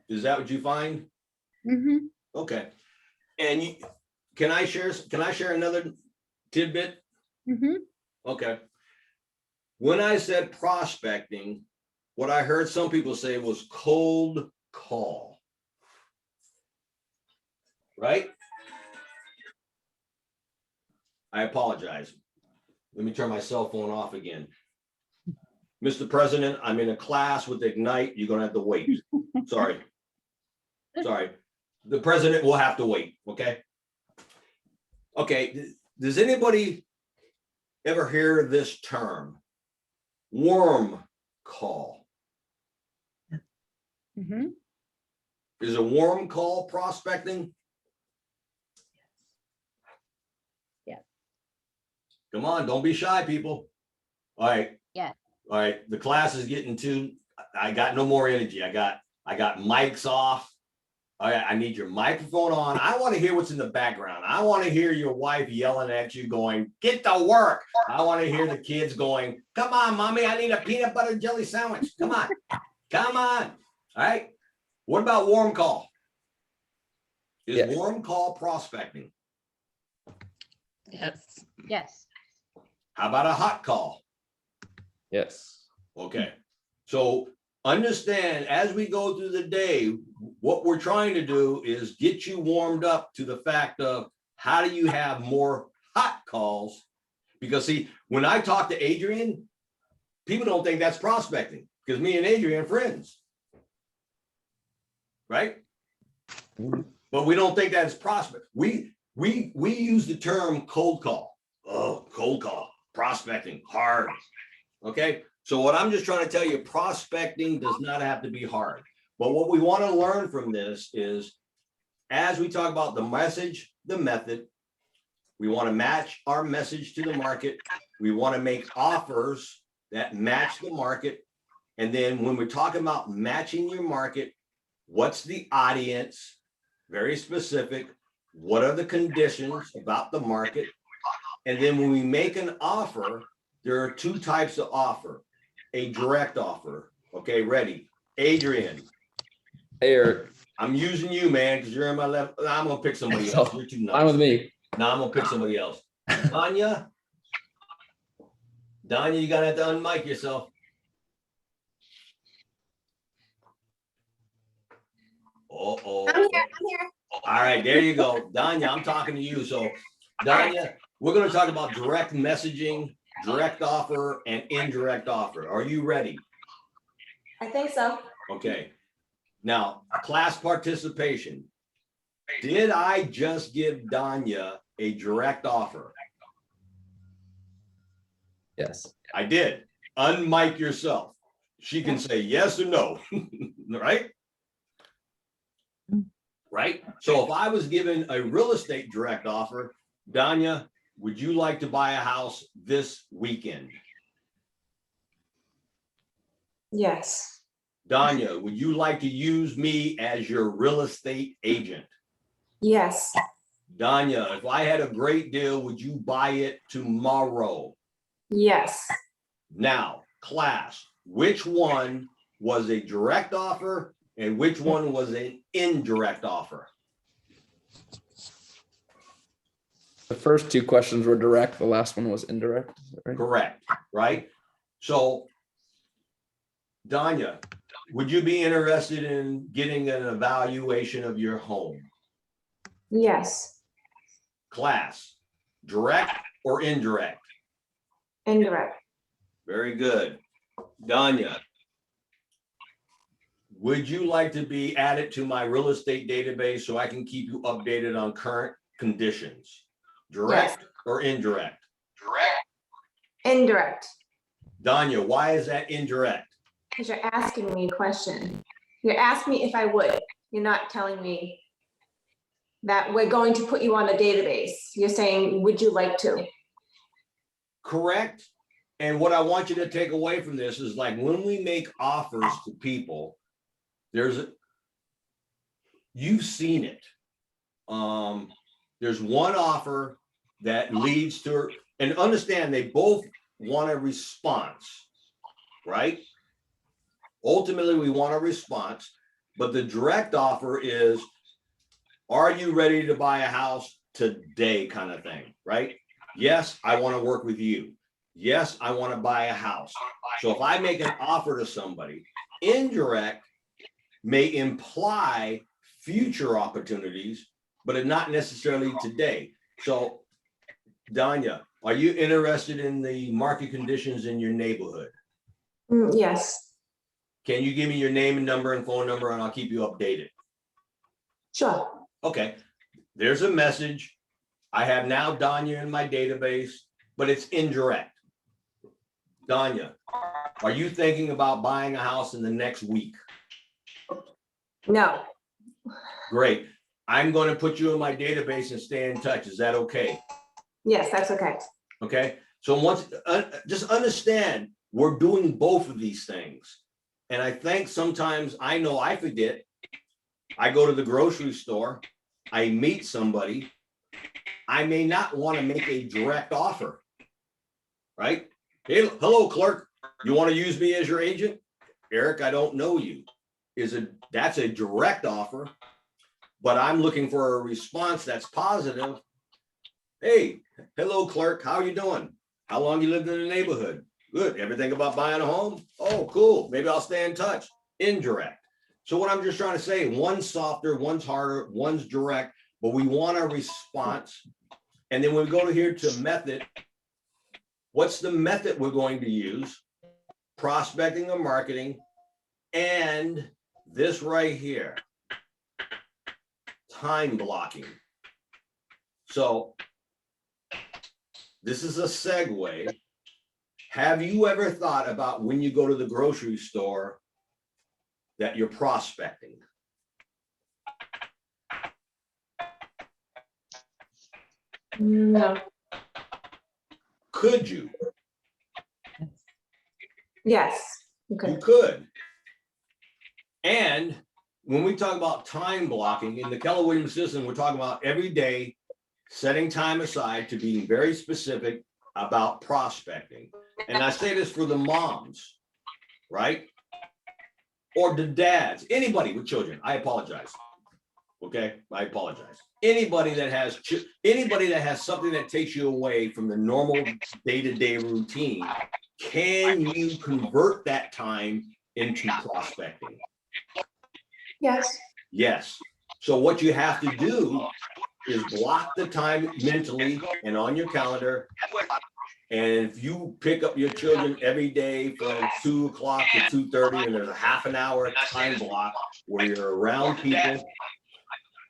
Is that what you find? Mm-hmm. Okay. And can I share another tidbit? Mm-hmm. Okay. When I said prospecting, what I heard some people say was cold call. Right? I apologize. Let me turn my cell phone off again. Mr. President, I'm in a class with Ignite. You're going to have to wait. Sorry. Sorry. The president will have to wait. Okay. Okay. Does anybody ever hear this term? Warm call. Mm-hmm. Is a warm call prospecting? Yes. Come on, don't be shy, people. All right. Yeah. All right. The class is getting I got no more energy. I got mics off. All right, I need your microphone on. I want to hear what's in the background. I want to hear your wife yelling at you going, get to work. I want to hear the kids going, come on, mommy, I need a peanut butter jelly sandwich. Come on. Come on. All right. What about warm call? Is warm call prospecting? Yes. Yes. How about a hot call? Yes. Okay. So understand, as we go through the day, what we're trying to do is get you warmed up to the fact of how do you have more hot calls? Because see, when I talk to Adrian, people don't think that's prospecting because me and Adrian are friends. Right? But we don't think that's prospect. We use the term cold call. Oh, cold call, prospecting, hard. Okay. So what I'm just trying to tell you, prospecting does not have to be hard. But what we want to learn from this is, as we talk about the message, the method, we want to match our message to the market. We want to make offers that match the market. And then when we're talking about matching your market, what's the audience? Very specific. What are the conditions about the market? And then when we make an offer, there are two types of offer. A direct offer. Okay, ready. Adrian. Hey, Eric. I'm using you, man, because you're in my left. I'm going to pick somebody else. You're too nice. Fine with me. No, I'm going to pick somebody else. Danya, you got to have to unmic yourself. Uh-oh. I'm here. All right, there you go. Danya, I'm talking to you. So Danya, we're going to talk about direct messaging, direct offer, and indirect offer. Are you ready? I think so. Okay. Now, class participation. Did I just give Danya a direct offer? Yes. I did. Unmic yourself. She can say yes or no, right? Right? So if I was given a real estate direct offer, Danya, would you like to buy a house this weekend? Yes. Danya, would you like to use me as your real estate agent? Yes. Danya, if I had a great deal, would you buy it tomorrow? Yes. Now, class, which one was a direct offer and which one was an indirect offer? The first two questions were direct. The last one was indirect. Right? Correct, right? So, Danya, would you be interested in getting an evaluation of your home? Yes. Class, direct or indirect? Indirect. Very good. Danya, would you like to be added to my real estate database so I can keep you updated on current conditions? Direct or indirect? Indirect. Danya, why is that indirect? Because you're asking me a question. You're asking me if I would. You're not telling me that we're going to put you on the database. You're saying, would you like to? Correct. And what I want you to take away from this is like when we make offers to people, you've seen it. There's one offer that leads to, and understand they both want a response, right? Ultimately, we want a response, but the direct offer is, are you ready to buy a house today kind of thing, right? Yes, I want to work with you. Yes, I want to buy a house. So if I make an offer to somebody, indirect may imply future opportunities, but it not necessarily today. So Danya, are you interested in the market conditions in your neighborhood? Yes. Can you give me your name and number and phone number and I'll keep you updated? Sure. Okay, there's a message. I have now Danya in my database, but it's indirect. Danya, are you thinking about buying a house in the next week? No. Great. I'm going to put you in my database and stay in touch. Is that okay? Yes, that's okay. Okay. So once, just understand, we're doing both of these things. And I think sometimes I know I forget. I go to the grocery store, I meet somebody. I may not want to make a direct offer, right? Hey, hello, clerk. You want to use me as your agent? Eric, I don't know you. That's a direct offer, but I'm looking for a response that's positive. Hey, hello, clerk. How are you doing? How long you lived in the neighborhood? Good. Ever think about buying a home? Oh, cool. Maybe I'll stay in touch. Indirect. So what I'm just trying to say, one's softer, one's harder, one's direct, but we want a response. And then when we go to here to method, what's the method we're going to use? Prospecting or marketing, and this right here, time blocking. So this is a segue. Have you ever thought about when you go to the grocery store that you're prospecting? No. Could you? Yes. Okay. You could. And when we talk about time blocking in the Keller Williams system, we're talking about every day setting time aside to being very specific about prospecting. And I say this for the moms, right? Or the dads, anybody with children. I apologize. Okay, I apologize. Anybody that has something that takes you away from the normal day-to-day routine, can you convert that time into prospecting? Yes. Yes. So what you have to do is block the time mentally and on your calendar. And if you pick up your children every day from 2 o'clock to 2:30, and there's a half an hour time block where you're around people,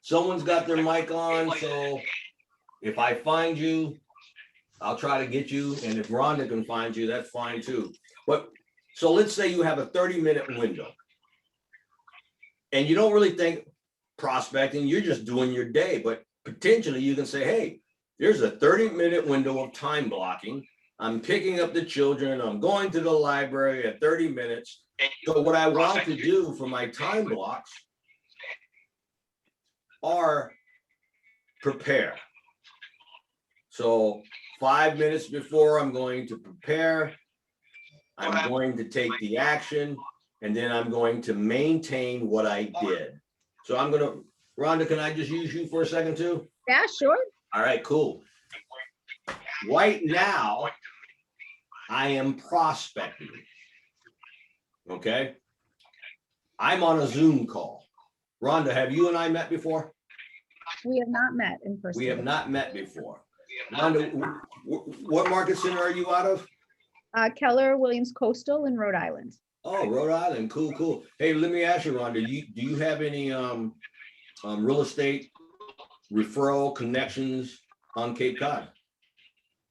someone's got their mic on. So if I find you, I'll try to get you. And if Rhonda can find you, that's fine too. But so let's say you have a 30-minute window and you don't really think prospecting, you're just doing your day, but potentially you can say, hey, there's a 30-minute window of time blocking. I'm picking up the children. I'm going to the library at 30 minutes. So what I want to do for my time blocks are prepare. So 5 minutes before I'm going to prepare, I'm going to take the action, and then I'm going to maintain what I did. So I'm gonna, Rhonda, can I just use you for a second too? Yeah, sure. All right, cool. Right now, I am prospecting. Okay. I'm on a Zoom call. Rhonda, have you and I met before? We have not met in person. We have not met before. Rhonda, what market center are you out of? Keller Williams Coastal in Rhode Island. Oh, Rhode Island. Cool, cool. Hey, let me ask you, Rhonda, do you have any real estate referral connections on Cape Cod?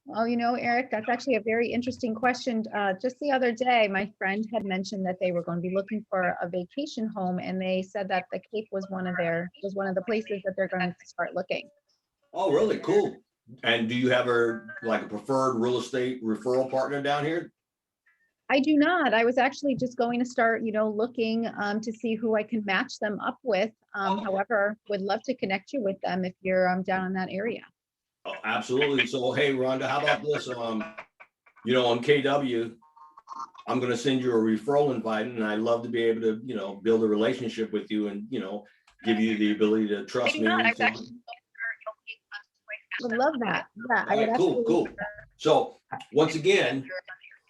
Well, you know, Eric, that's actually a very interesting question. Just the other day, my friend had mentioned that they were going to be looking for a vacation home, and they said that the Cape was one of the places that they're going to start looking. Oh, really? Cool. And do you have a preferred real estate referral partner down here? I do not. I was actually just going to start, looking to see who I can match them up with. However, would love to connect you with them if you're down in that area. Oh, absolutely. So, hey, Rhonda, how about this? On KW, I'm going to send you a referral invite, and I'd love to be able to, build a relationship with you and, give you the ability to trust me. Would love that. Yeah, I would Cool, cool. absolutely. So once again,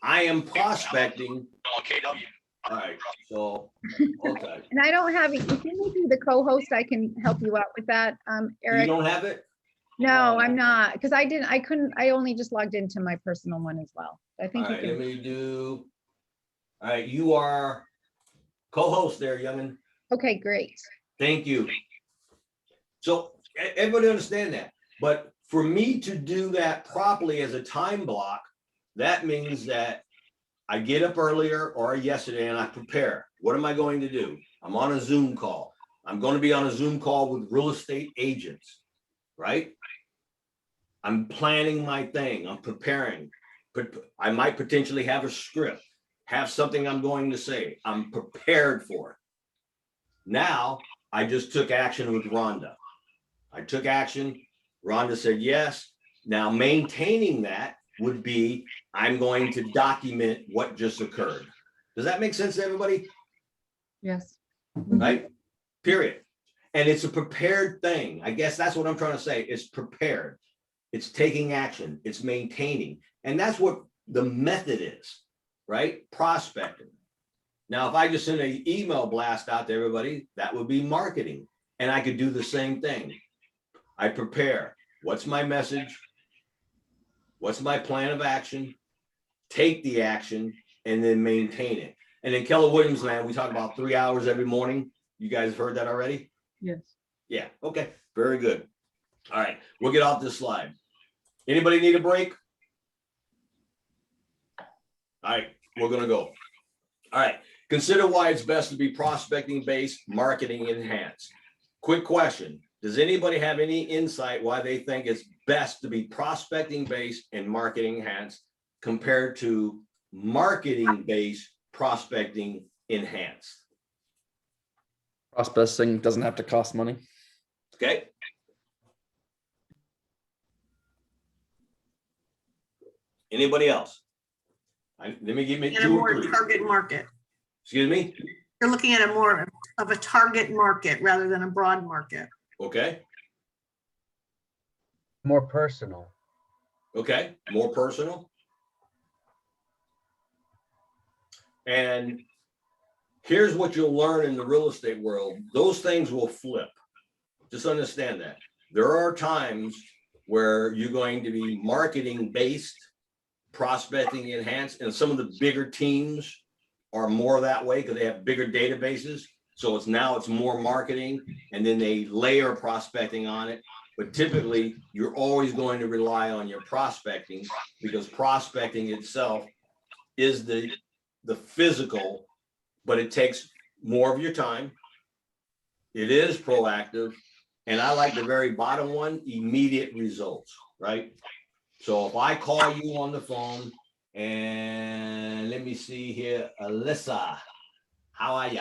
I am prospecting. All right, so, okay. And I don't have, if you make me the co-host, I can help you out with that, Eric. You don't have it? No, I'm not, because I only just logged into my personal one as well. I think All you right, can. let me do. All right, you are co-host there, youngin. Okay, great. Thank you. So everybody understand that, but for me to do that properly as a time block, that means that I get up earlier or yesterday and I prepare. What am I going to do? I'm on a Zoom call. I'm going to be on a Zoom call with real estate agents, right? I'm planning my thing. I'm preparing. I might potentially have a script, have something I'm going to say. I'm prepared for it. Now, I just took action with Rhonda. I took action. Rhonda said yes. Now, maintaining that would be, I'm going to document what just occurred. Does that make sense to everybody? Yes. Right? Period. And it's a prepared thing. I guess that's what I'm trying to say. It's prepared. It's taking action. It's maintaining. And that's what the method is, right? Prospecting. Now, if I just send an email blast out to everybody, that would be marketing. And I could do the same thing. I prepare. What's my message? What's my plan of action? Take the action and then maintain it. And in Keller Williams land, we talk about 3 hours every morning. You guys have heard that already? Yes. Yeah. Okay. Very good. All right. We'll get off this slide. Anybody need a break? All right. We're going to go. All right. Consider why it's best to be prospecting based, marketing enhanced. Quick question. Does anybody have any insight why they think it's best to be prospecting based and marketing enhanced compared to marketing based prospecting enhanced? Prospecting doesn't have to cost money. Okay. Anybody else? Let me give me In a 2 or more 3. target market. Excuse me? You're looking at a more of a target market rather than a broad market. Okay. More personal. Okay. More personal. And here's what you'll learn in the real estate world. Those things will flip. just understand that. There are times where you're going to be marketing based, prospecting enhanced, and some of the bigger teams are more that way because they have bigger databases. So it's more marketing, and then they layer prospecting on it. But typically, you're always going to rely on your prospecting because prospecting itself is the physical, but it takes more of your time. It is proactive. And I like the very bottom one, immediate results, right? So if I call you on the phone and let me see here, Alyssa, how are you?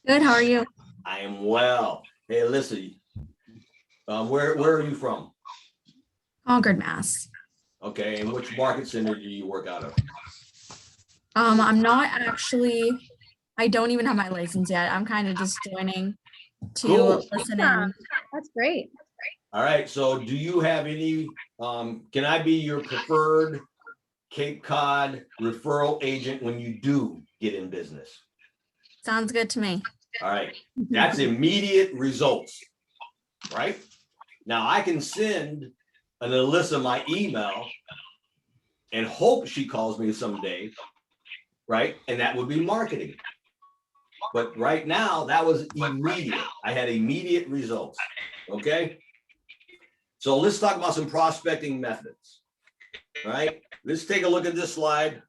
Good, how are you? I am well. Hey, Alyssa, where are you from? Concord, Mass. Okay, and which market center do you work out of? I'm not actually, I don't even have my license yet. I'm kind of just joining to Cool. listen Yeah, in. that's great. All right, so do you have any, can I be your preferred Cape Cod referral agent when you do get in business? Sounds good to me. All right, that's immediate results, right? Now I can send an Alyssa my email and hope she calls me someday, right? And that would be marketing. But right now, that was immediate. I had immediate results, okay? So let's talk about some prospecting methods, right? Let's take a look at this slide.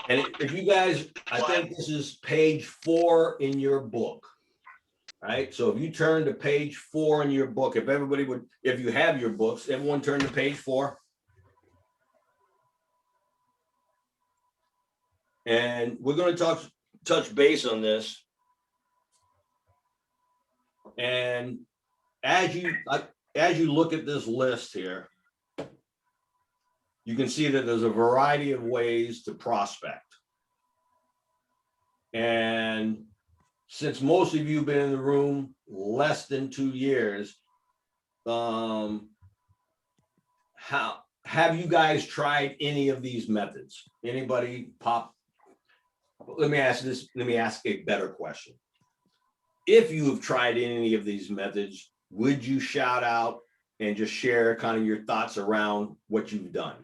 And if you guys, I think this is page 4 in your book, right? So if you turn to page 4 in your book, if everybody would, if you have your books, everyone turn to page 4. And we're going to touch base on this. And as you look at this list here, you can see that there's a variety of ways to prospect. And since most of you have been in the room less than 2 years, how have you guys tried any of these methods? Anybody pop? Let me ask a better question. If you have tried any of these methods, would you shout out and just share kind of your thoughts around what you've done?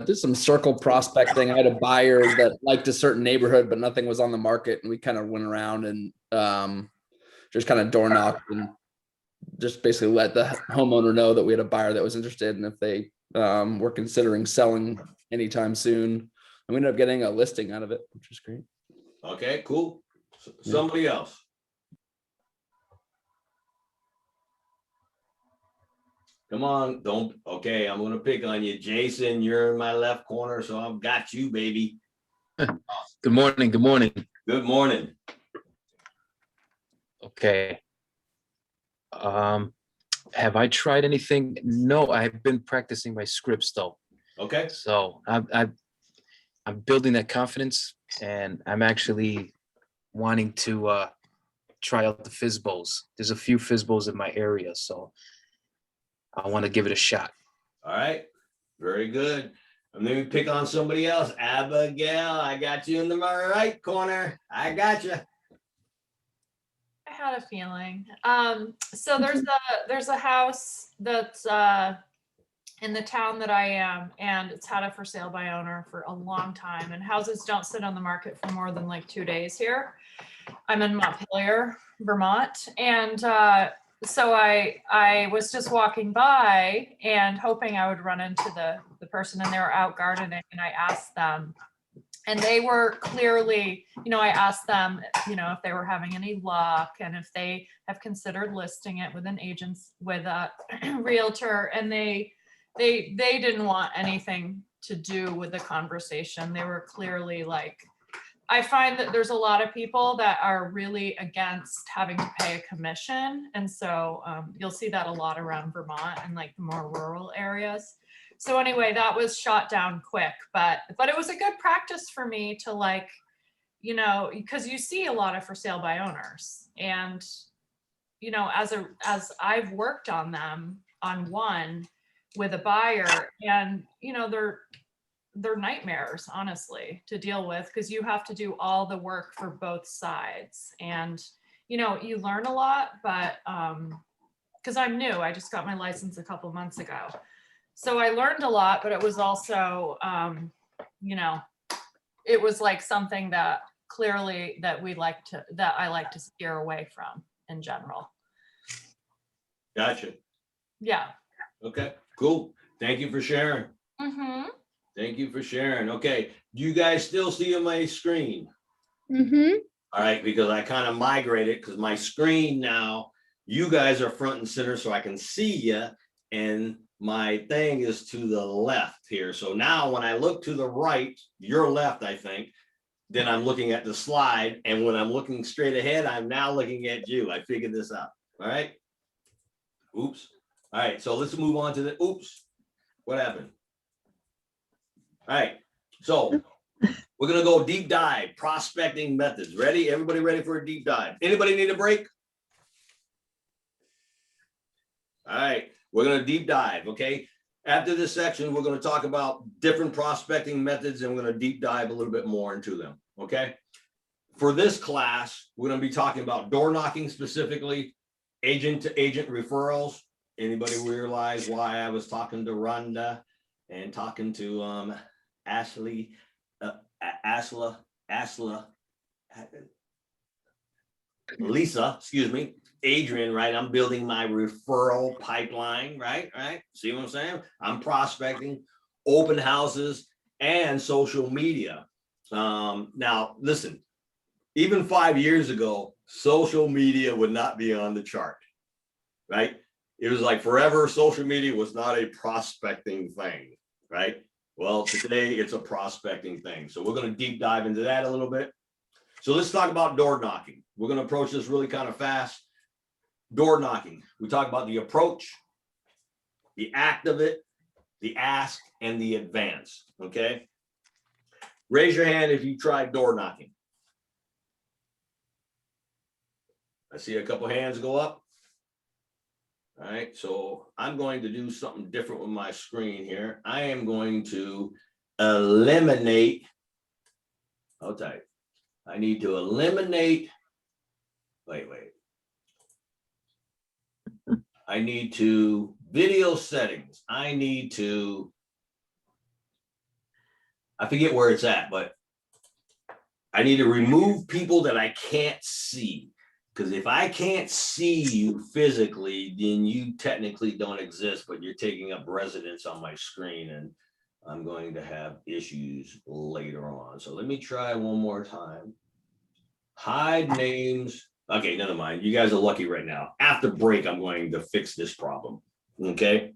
Did some circle prospecting. I had a buyer that liked a certain neighborhood, but nothing was on the market. And we kind of went around and just kind of door knocked and just basically let the homeowner know that we had a buyer that was interested. And if they were considering selling anytime soon, and we ended up getting a listing out of it, which is great. Okay, cool. Somebody else. Come on, don't. Okay, I'm gonna pick on you, Jason. You're in my left corner, so I've got you, baby. Good morning. Good morning. Good morning. Okay. Have I tried anything? No, I've been practicing my scripts though. Okay. So I'm building that confidence, and I'm actually wanting to try out the FISBOs. There's a few FISBOs in my area, so I want to give it a shot. All right, very good. And then we pick on somebody else. Abigail, I got you in the right corner. I got you. I had a feeling. So there's a house that's in the town that I am, and it's had a for sale by owner for a long time. And houses don't sit on the market for more than like 2 days here. I'm in Montpelier, Vermont, and so I was just walking by and hoping I would run into the person, and they were out gardening, and I asked them, and they were clearly, I asked them, if they were having any luck and if they have considered listing it with an agent, with a realtor, and they didn't want anything to do with the conversation. They were clearly like, I find that there's a lot of people that are really against having to pay a commission. And so you'll see that a lot around Vermont and like the more rural areas. So anyway, that was shot down quick, but it was a good practice for me to because you see a lot of for sale by owners, and as I've worked on them on one, with a buyer, and they're nightmares, honestly, to deal with, because you have to do all the work for both sides. And you learn a lot, but because I'm new, I just got my license a couple months ago, so I learned a lot, but it was also it was like something that clearly that I like to steer away from in general. Gotcha. Yeah. Okay, cool. Thank you for sharing. Mm-hmm. Thank you for sharing. Okay, do you guys still see my screen? Mm-hmm. All right, because I kind of migrated because my screen now, you guys are front and center so I can see you, and my thing is to the left here. So now when I look to the right, your left, I think, then I'm looking at the slide, and when I'm looking straight ahead, I'm now looking at you. I figured this out. All right. Oops. All right, so let's move on to the, oops, what happened? All right, so we're gonna go deep dive, prospecting methods. Ready? Everybody ready for a deep dive? Anybody need a break? All right, we're gonna deep dive, okay? After this section, we're gonna talk about different prospecting methods, and we're gonna deep dive a little bit more into them, okay? For this class, we're gonna be talking about door knocking specifically, agent to agent referrals. Anybody realize why I was talking to Rhonda and talking to Ashley, Lisa, excuse me, Adrian, right? I'm building my referral pipeline, right? See what I'm saying? I'm prospecting, open houses, and social media. Now, listen, even 5 years ago, social media would not be on the chart, right? It was like forever, social media was not a prospecting thing, right? Well, today it's a prospecting thing. So we're going to deep dive into that a little bit. So let's talk about door knocking. We're going to approach this really kind of fast. Door knocking. We talk about the approach, the act of it, the ask, and the advance, okay? Raise your hand if you tried door knocking. I see a couple hands go up. All right, so I'm going to do something different with my screen here. I am going to eliminate, hold tight. I need to eliminate, wait. I need to, video settings. I forget where it's at, but I need to remove people that I can't see. Because if I can't see you physically, then you technically don't exist, but you're taking up residence on my screen, and I'm going to have issues later on. So let me try one more time. Hide names. Okay, never mind. You guys are lucky right now. After break, I'm going to fix this problem. Okay.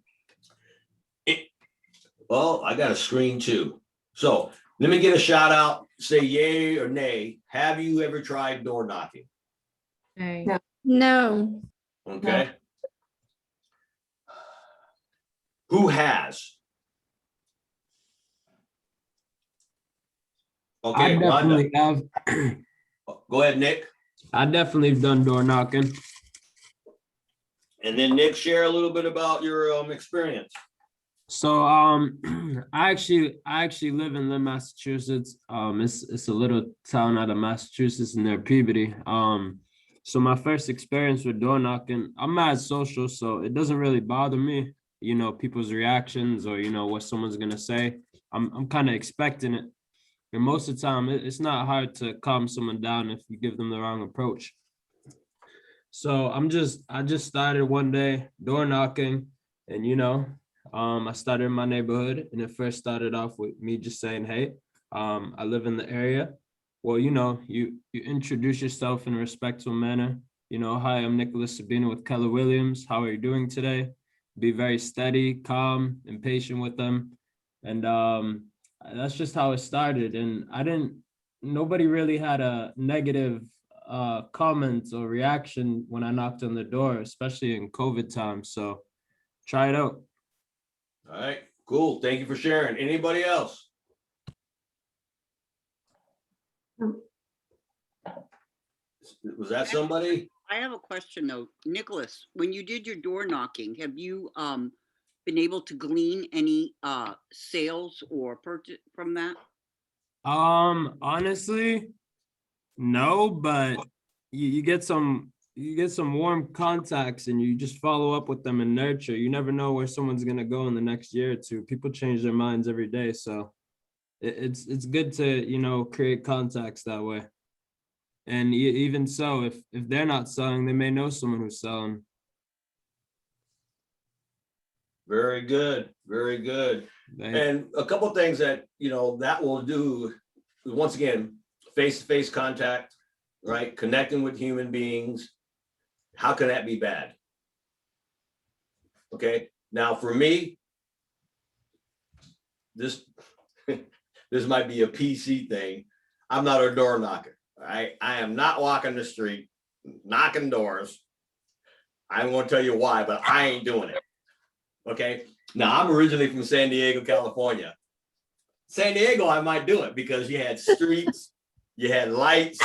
Well, I got a screen too. So let me get a shout out. Say yay or nay. Have you ever tried door knocking? No. Okay. No. Who has? Okay, I definitely Rhonda. have. Go ahead, Nick. I definitely have done door knocking. And then Nick, share a little bit about your experience. So I actually live in Lynn, Massachusetts. It's a little town out of Massachusetts near Peabody. So my first experience with door knocking, I'm mad social, so it doesn't really bother me, people's reactions or what someone's gonna say. I'm kind of expecting it. And most of the time, it's not hard to calm someone down if you give them the wrong approach. So I just started one day door knocking, and I started in my neighborhood, and it first started off with me just saying, hey, I live in the area. Well, you introduce yourself in a respectful manner. Hi, I'm Nicholas Sabino with Keller Williams. How are you doing today? Be very steady, calm, and patient with them. And that's just how it started. And nobody really had a negative comment or reaction when I knocked on the door, especially in COVID time. So try it out. All right, cool. Thank you for sharing. Anybody else? Was that somebody? I have a question though. Nicholas, when you did your door knocking, have you been able to glean any sales or purchase from that? Honestly, no, but you get some warm contacts and you just follow up with them and nurture. You never know where someone's gonna go in the next year or two. People change their minds every day, so it's good to create contacts that way. And even so, if they're not selling, they may know someone who's selling. Very good, very good. And a couple things that, that will do, once again, face-to-face contact, right? Connecting with human beings. How can that be bad? Okay, now for me, this might be a PC thing. I'm not a door knocker. I am not walking the street, knocking doors. I'm going to tell you why, but I ain't doing it. Okay. Now I'm originally from San Diego, California. San Diego, I might do it because you had streets, you had lights,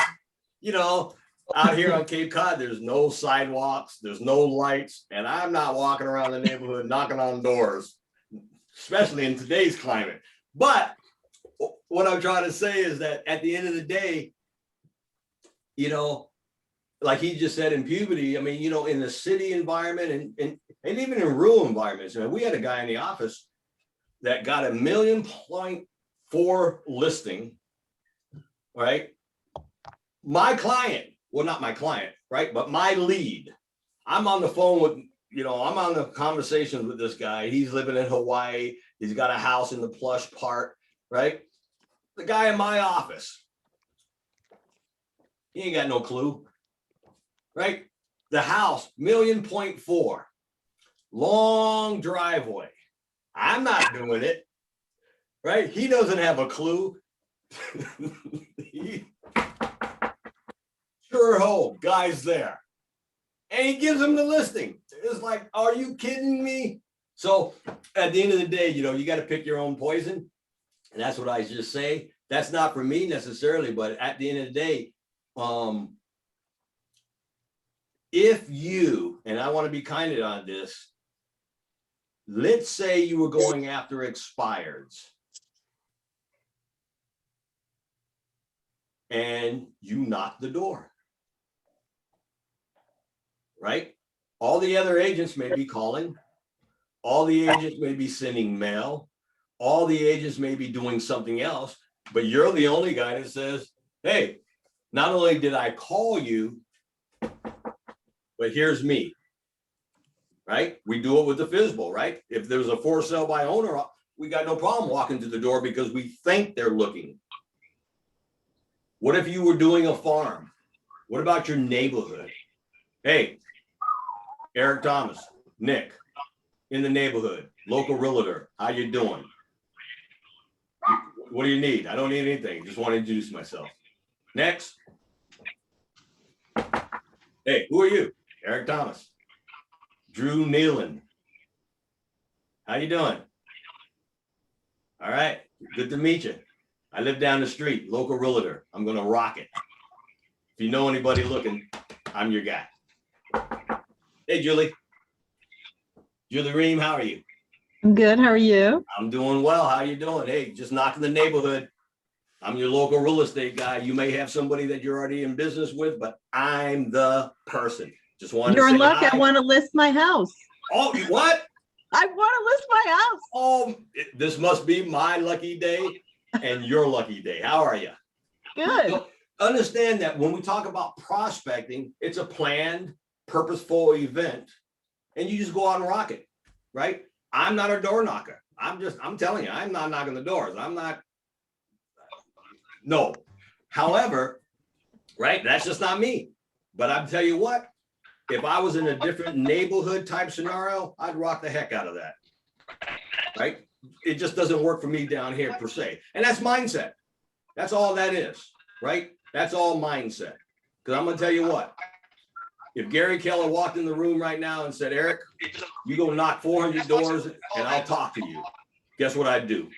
out here on Cape Cod, there's no sidewalks, there's no lights, and I'm not walking around the neighborhood knocking on doors, especially in today's climate. But what I'm trying to say is that at the end of the day, like he just said in puberty, I mean, in the city environment and even in rural environments, we had a guy in the office that got $1.4 million listing, right? My client, well, not my client, right? But my lead, I'm on the phone with, I'm on the conversations with this guy. He's living in Hawaii. He's got a house in the plush part, right? The guy in my office, he ain't got no clue, right? The house, $1.4 million, long driveway. I'm not doing it, right? He doesn't have a clue. Sure hope, guy's there. And he gives him the listing. It's like, are you kidding me? So at the end of the day, you got to pick your own poison. And that's what I just say. That's not for me necessarily, but at the end of the day, if you, and I want to be candid on this, let's say you were going after expireds and you knocked the door, right? All the other agents may be calling. All the agents may be sending mail. All the agents may be doing something else, but you're the only guy that says, hey, not only did I call you, but here's me, right? We do it with the FSBO, right? If there's a for sale by owner, we got no problem walking to the door because we think they're looking. What if you were doing a farm? What about your neighborhood? Hey, Eric Thomas, Nick, in the neighborhood, local realtor, how you doing? What do you need? I don't need anything. Just want to introduce myself. Next. Hey, who are you? Eric Thomas. Drew Nealon. How you doing? All right. Good to meet you. I live down the street, local realtor. I'm going to rock it. If you know anybody looking, I'm your guy. Hey, Julie. Julie Ream, how are you? I'm good. How are you? I'm doing well. How you doing? Hey, just knocking the neighborhood. I'm your local real estate guy. You may have somebody that you're already in business with, but I'm the person. Just wanted You're to in say luck. hi. I want to list my house. Oh, what? I want to list my house. Oh, this must be my lucky day and your lucky day. How are you? Good. So understand that when we talk about prospecting, it's a planned, purposeful event, and you just go out and rock it, right? I'm not a door knocker. I'm telling you, I'm not knocking the doors. No. However, right, that's just not me. But I'll tell you what, if I was in a different neighborhood type scenario, I'd rock the heck out of that, right? It just doesn't work for me down here per se. And that's mindset. That's all that is, right? That's all mindset. Because I'm going to tell you what, if Gary Keller walked in the room right now and said, Eric, you go knock 400 doors and I'll talk to you, guess what I'd do?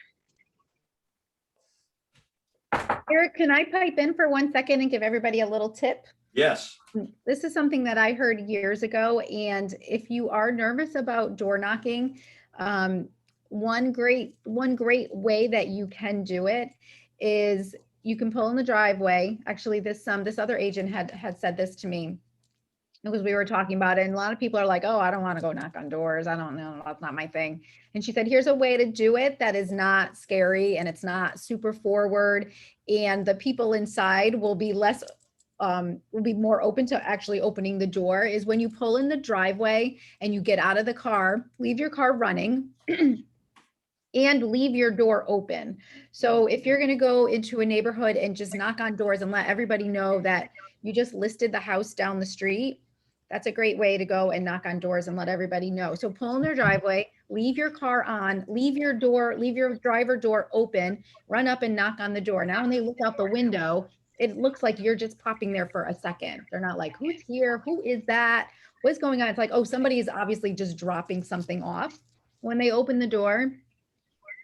Eric, can I pipe in for 1 second and give everybody a little tip? Yes. This is something that I heard years ago. And if you are nervous about door knocking, One great way that you can do it is you can pull in the driveway. Actually, this other agent had said this to me because we were talking about it, and a lot of people are like, oh, I don't want to go knock on doors. I don't know, that's not my thing. And she said, here's a way to do it that is not scary and it's not super forward, and the people inside will be more open to actually opening the door. Is when you pull in the driveway and you get out of the car, leave your car running and leave your door open. So if you're going to go into a neighborhood and just knock on doors and let everybody know that you just listed the house down the street, that's a great way to go and knock on doors and let everybody know. So pull in their driveway, leave your car on, leave your driver door open, run up and knock on the door. Now, when they look out the window, it looks like you're just popping there for a second. They're not like, who's here? Who is that? What's going on? It's like, oh, somebody is obviously just dropping something off. When they open the door,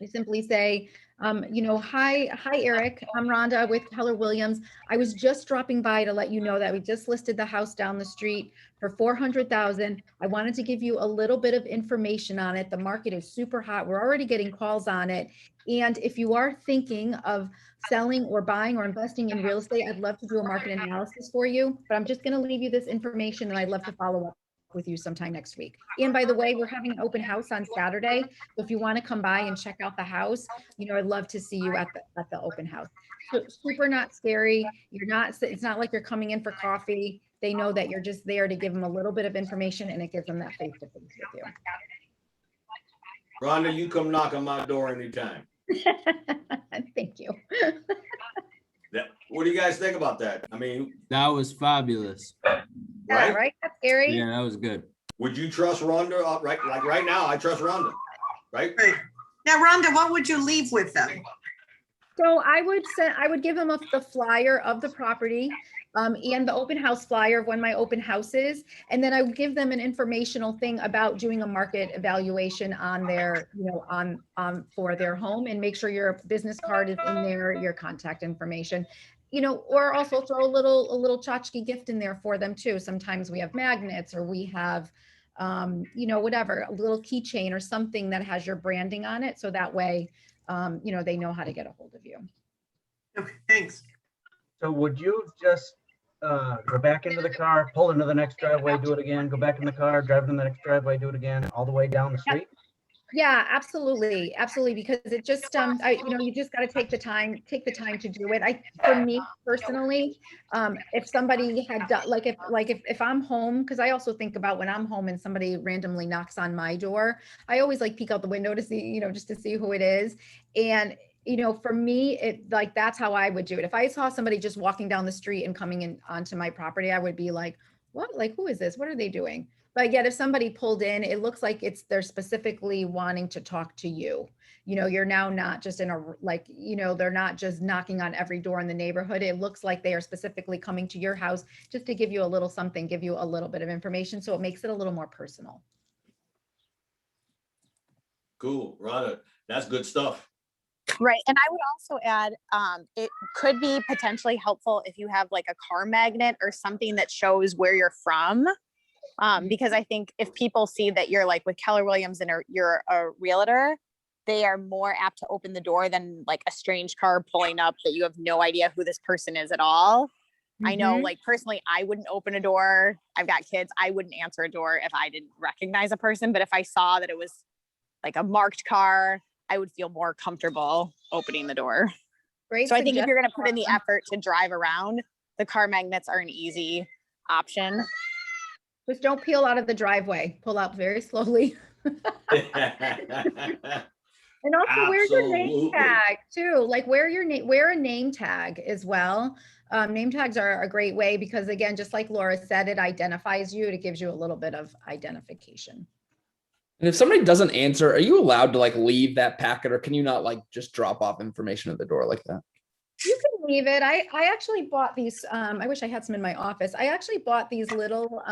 you simply say, hi, Eric, I'm Rhonda with Keller Williams. I was just dropping by to let you know that we just listed the house down the street for $400,000. I wanted to give you a little bit of information on it. The market is super hot. We're already getting calls on it. And if you are thinking of selling or buying or investing in real estate, I'd love to do a market analysis for you, but I'm just going to leave you this information and I'd love to follow up with you sometime next week. And by the way, we're having an open house on Saturday. So if you want to come by and check out the house, I'd love to see you at the open house. So super not scary. It's not like you're coming in for coffee. They know that you're just there to give them a little bit of information, and it gives them that face-to-face with you. Rhonda, you come knock on my door anytime. Thank you. What do you guys think about that? I mean, That was fabulous. Yeah, right? That's scary. Yeah, that was good. Would you trust Rhonda? Right, like right now, I trust Rhonda, right? Right. Now, Rhonda, what would you leave with them? So I would give them the flyer of the property and the open house flyer of when my open house is. And then I would give them an informational thing about doing a market evaluation on their, for their home, and make sure your business card is in there, your contact information, or also throw a little tchotchke gift in there for them too. Sometimes we have magnets, or we have, whatever, a little keychain or something that has your branding on it. So that way, they know how to get a hold of you. Okay, thanks. So would you just go back into the car, pull into the next driveway, do it again, go back in the car, drive in the next driveway, do it again, all the way down the street? Yeah, absolutely. Absolutely. Because it just, you just got to take the time to do it. For me personally, if somebody had done, if I'm home, because I also think about when I'm home and somebody randomly knocks on my door, I always peek out the window to see, just to see who it is. And, for me, that's how I would do it. If I saw somebody just walking down the street and coming in onto my property, I would be like, what, who is this? What are they doing? But yet if somebody pulled in, it looks like they're specifically wanting to talk to you. You're now not just they're not just knocking on every door in the neighborhood. It looks like they are specifically coming to your house just to give you a little something, give you a little bit of information. So it makes it a little more personal. Cool, Rhonda, that's good stuff. Right. And I would also add, it could be potentially helpful if you have a car magnet or something that shows where you're from. Because I think if people see that you're with Keller Williams and you're a realtor, they are more apt to open the door than a strange car pulling up that you have no idea who this person is at all. Mm-hmm. I know, personally, I wouldn't open a door. I've got kids. I wouldn't answer a door if I didn't recognize a person. But if I saw that it was a marked car, I would feel more comfortable opening the door. Great. So I think if you're going to put in the effort to drive around, the car magnets are an easy option. Just don't peel out of the driveway. Pull out very slowly. And also wear your name tag too. Wear a name tag as well. Name tags are a great way because, again, just like Laura said, it identifies you. It gives you a little bit of identification. And if somebody doesn't answer, are you allowed to leave that packet, or can you not just drop off information at the door like that? You can leave it. I actually bought these. I wish I had some in my office. I actually bought these little,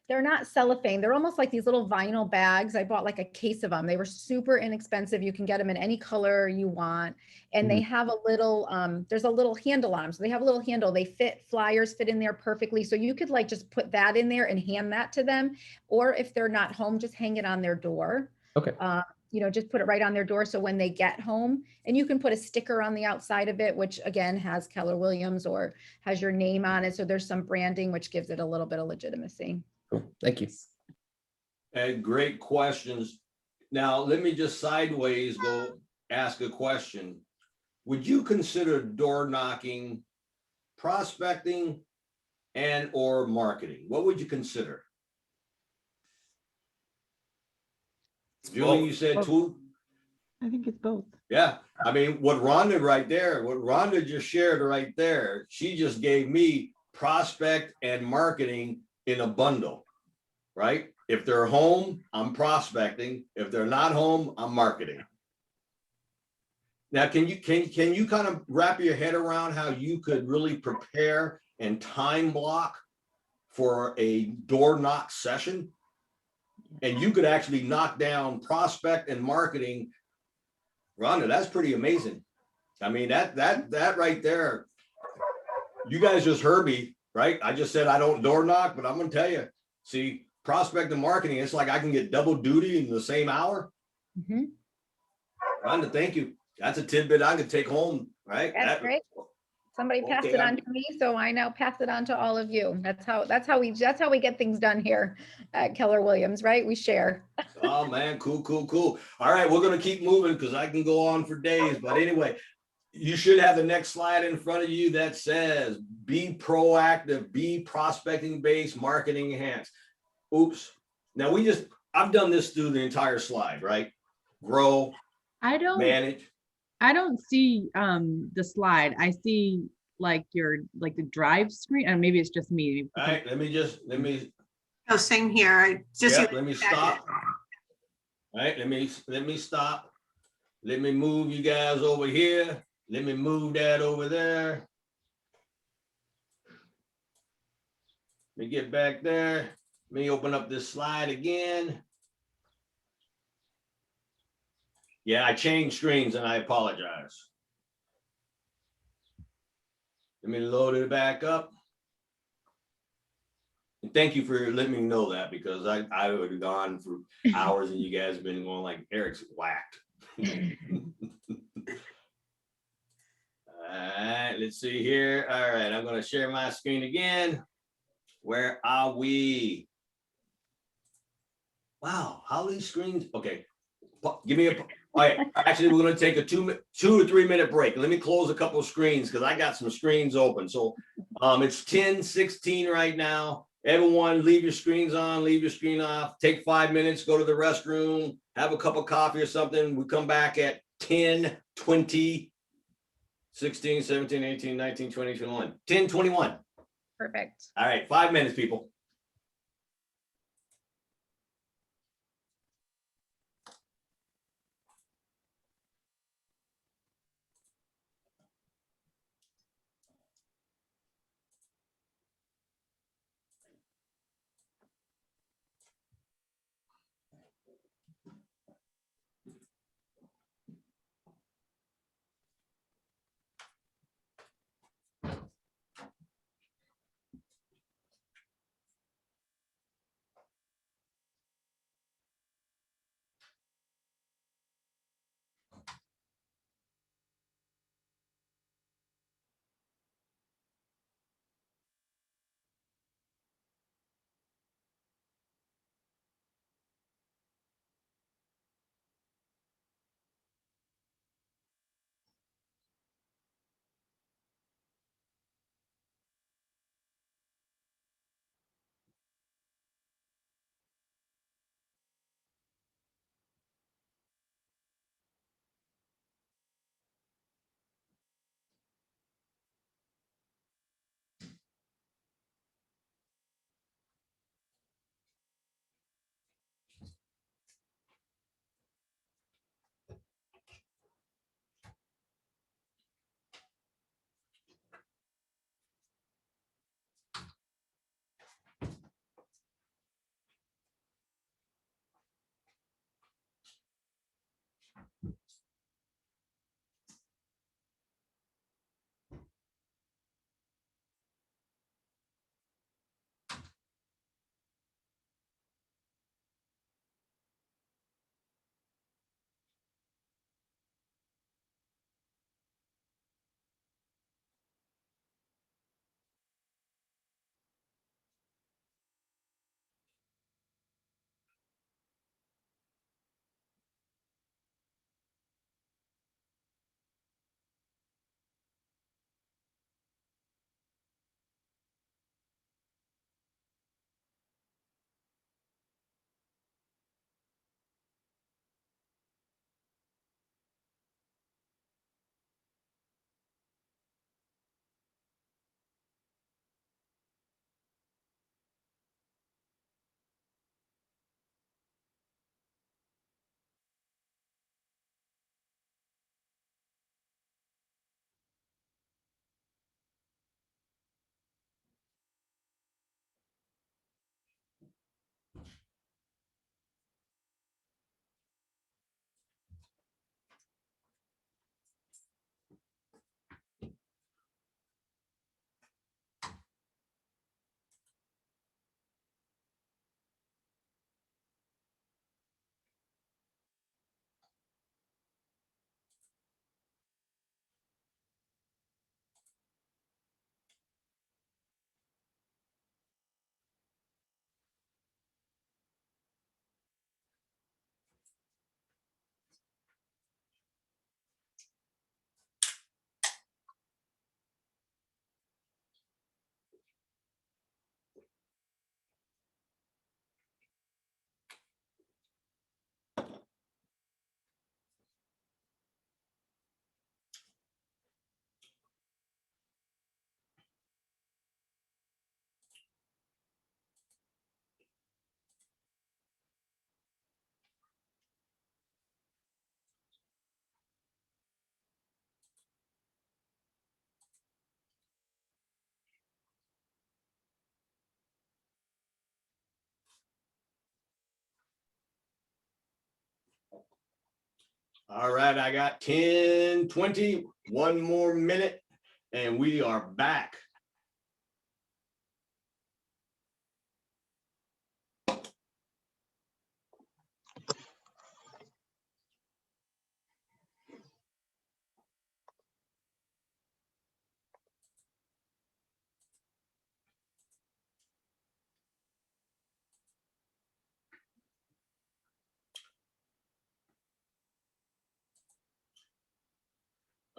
they're not cellophane. They're almost like these little vinyl bags. I bought a case of them. They were super inexpensive. You can get them in any color you want. And they have a little, there's a little handle on them. So they have a little handle. They flyers fit in there perfectly. So you could just put that in there and hand that to them. Or if they're not home, just hang it on their door. Okay. You know, just put it right on their door. So when they get home, and you can put a sticker on the outside of it, which again has Keller Williams or has your name on it. So there's some branding, which gives it a little bit of legitimacy. Cool. Thank you. And great questions. Now, let me just sideways go ask a question. Would you consider door knocking, prospecting, and or marketing? What would you consider? Julie, you said two? I think it's both. Yeah, I mean, what Rhonda just shared right there, she just gave me prospect and marketing in a bundle, right? If they're home, I'm prospecting. If they're not home, I'm marketing. Now, can you kind of wrap your head around how you could really prepare and time block for a door knock session? And you could actually knock down prospect and marketing. Rhonda, that's pretty amazing. I mean, that right there, you guys just heard me, right? I just said I don't door knock, but I'm gonna tell you, see, prospect and marketing, it's like I can get double duty in the same hour. Mm-hmm. Rhonda, thank you. That's a tidbit I could take home, right? That's great. Somebody passed it on to me, so I now pass it on to all of you. That's how we get things done here at Keller Williams, right? We share. Oh man, cool. All right, we're gonna keep moving because I can go on for days. But anyway, you should have the next slide in front of you that says be proactive, be prospecting based, marketing enhanced. Oops. Now I've done this through the entire slide, right? Grow, manage. I don't see the slide. I see like the drive screen, and maybe it's just me. All right, let me. Oh, same here. Let me stop. All right, let me stop. Let me move you guys over here. Let me move that over there. Let me get back there. Let me open up this slide again. Yeah, I changed screens and I apologize. Let me load it back up. And thank you for letting me know that, because I would have gone for hours and you guys have been going like, Eric's whacked. All right, let's see here. All right, I'm going to share my screen again. Where are we? Wow, how these screens? Okay, give me a. All right, actually, we're going to take a 2 to 3 minute break. Let me close a couple of screens because I got some screens open. So it's 10:16 right now. Everyone, leave your screens on, leave your screen off. Take 5 minutes, go to the restroom, have a cup of coffee or something. We come back at 10, 20, 16, 17, 18, 19, 20, 21. 10, 21. Perfect. All right, 5 minutes, people. All right, I got 10:20, one more minute, and we are back.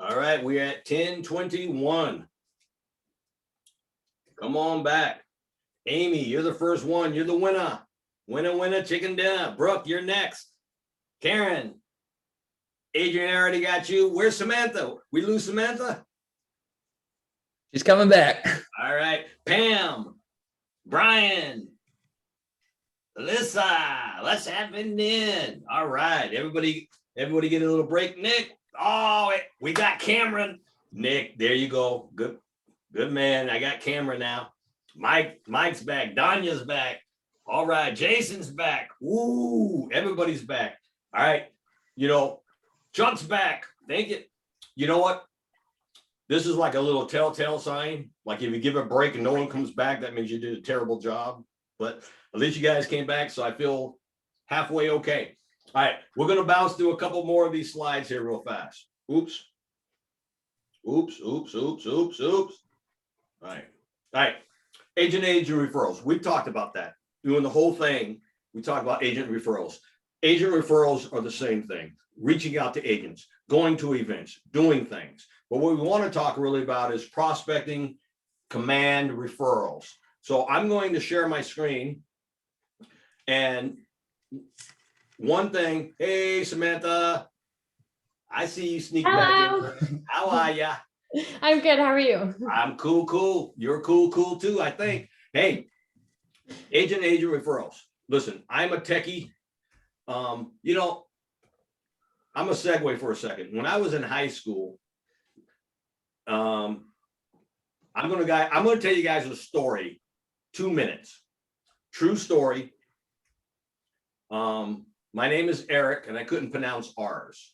All right, we're at 10:21. Come on back. Amy, you're the first one. You're the winner. Winner, winner, chicken dinner. Brooke, you're next. Karen. Adrian already got you. Where's Samantha? We lose Samantha? She's coming back. All right. Pam. Brian. Alyssa. Let's have it in. All right. Everybody get a little break. Nick. Oh, we got Cameron. Nick, there you go. Good man. I got Cameron now. Mike's back. Danya's back. All right. Jason's back. Ooh, everybody's back. All right. You know, Chuck's back. Thank you. You know what? This is like a little telltale sign. Like if you give a break and no one comes back, that means you did a terrible job. But at least you guys came back, so I feel halfway okay. All right, we're going to bounce through a couple more of these slides here real fast. Oops. Oops. All right. Agent referrals. We've talked about that. Doing the whole thing, we talked about agent referrals. Agent referrals are the same thing. Reaching out to agents, going to events, doing things. But what we want to talk really about is prospecting, command referrals. So I'm going to share my screen. And one thing, hey, Samantha, I see you sneak back in. How are ya? I'm good. How are you? I'm cool. You're cool too, I think. Hey, agent referrals. Listen, I'm a techie. You know, I'm a segue for a second. When I was in high school, I'm going to tell you guys a story, 2 minutes. True story. My name is Eric, and I couldn't pronounce R's.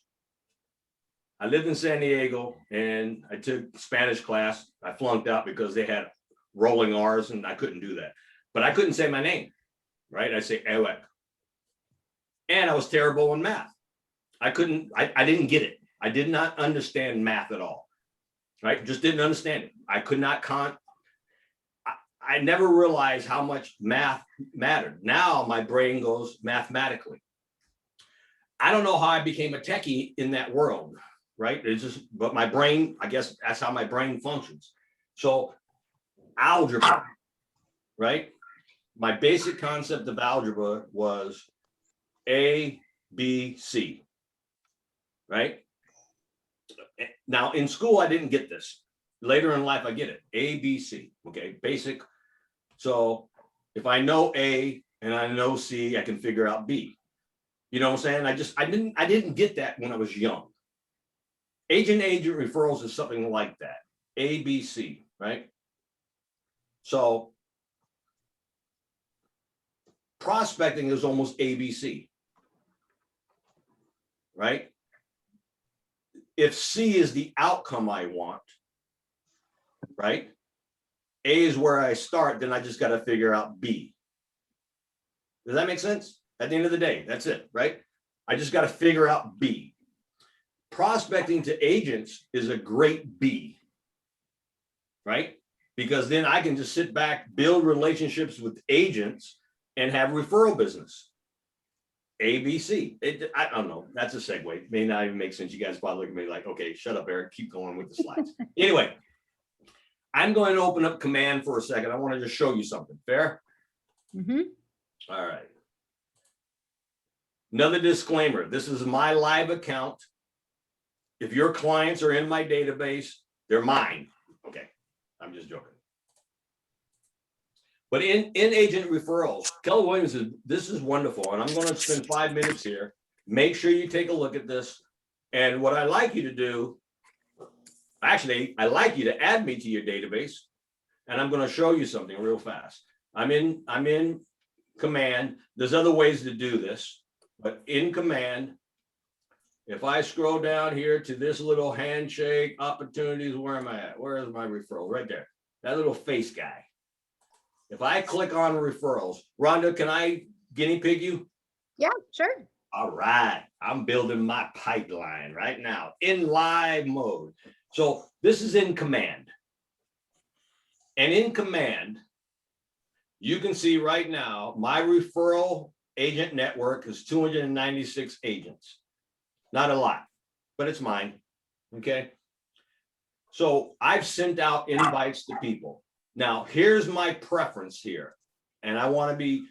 I lived in San Diego, and I took Spanish class. I flunked out because they had rolling R's, and I couldn't do that. But I couldn't say my name, right? I say Eric. And I was terrible in math. I didn't get it. I did not understand math at all, right? Just didn't understand it. I could not I never realized how much math mattered. Now my brain goes mathematically. I don't know how I became a techie in that world, right? It's just, but my brain, I guess that's how my brain functions. So algebra, right? My basic concept of algebra was A, B, C, right? Now in school, I didn't get this. Later in life, I get it. A, B, C, okay, basic. So if I know A and I know C, I can figure out B. You know what I'm saying? I didn't get that when I was young. Agent referrals is something like that. A, B, C, right? So prospecting is almost ABC, right? If C is the outcome I want, right? A is where I start, then I just got to figure out B. Does that make sense? At the end of the day, that's it, right? I just got to figure out B. Prospecting to agents is a great B, right? Because then I can just sit back, build relationships with agents, and have referral business. ABC. I don't know. That's a segue. It may not even make sense. You guys probably look at me like, okay, shut up, Eric. Keep going with the slides. Anyway, I'm going to open up Command for a second. I want to just show you something. Fair? Mm-hmm. All right. Another disclaimer. This is my live account. If your clients are in my database, they're mine. Okay. I'm just joking. But in agent referrals, Keller Williams says, this is wonderful. And I'm going to spend 5 minutes here. Make sure you take a look at this. And what I like you to do, actually, I like you to add me to your database. And I'm going to show you something real fast. I'm in Command. There's other ways to do this, but in Command, if I scroll down here to this little handshake opportunities, where am I at? Where is my referral? Right there. That little face guy. If I click on referrals, Rhonda, can I guinea pig you? Yeah, sure. All right, I'm building my pipeline right now in live mode. So this is in command. And in command, you can see right now, my referral agent network is 296 agents. Not a lot, but it's mine, okay? So I've sent out invites to people. Now, here's my preference here. And I wanna be,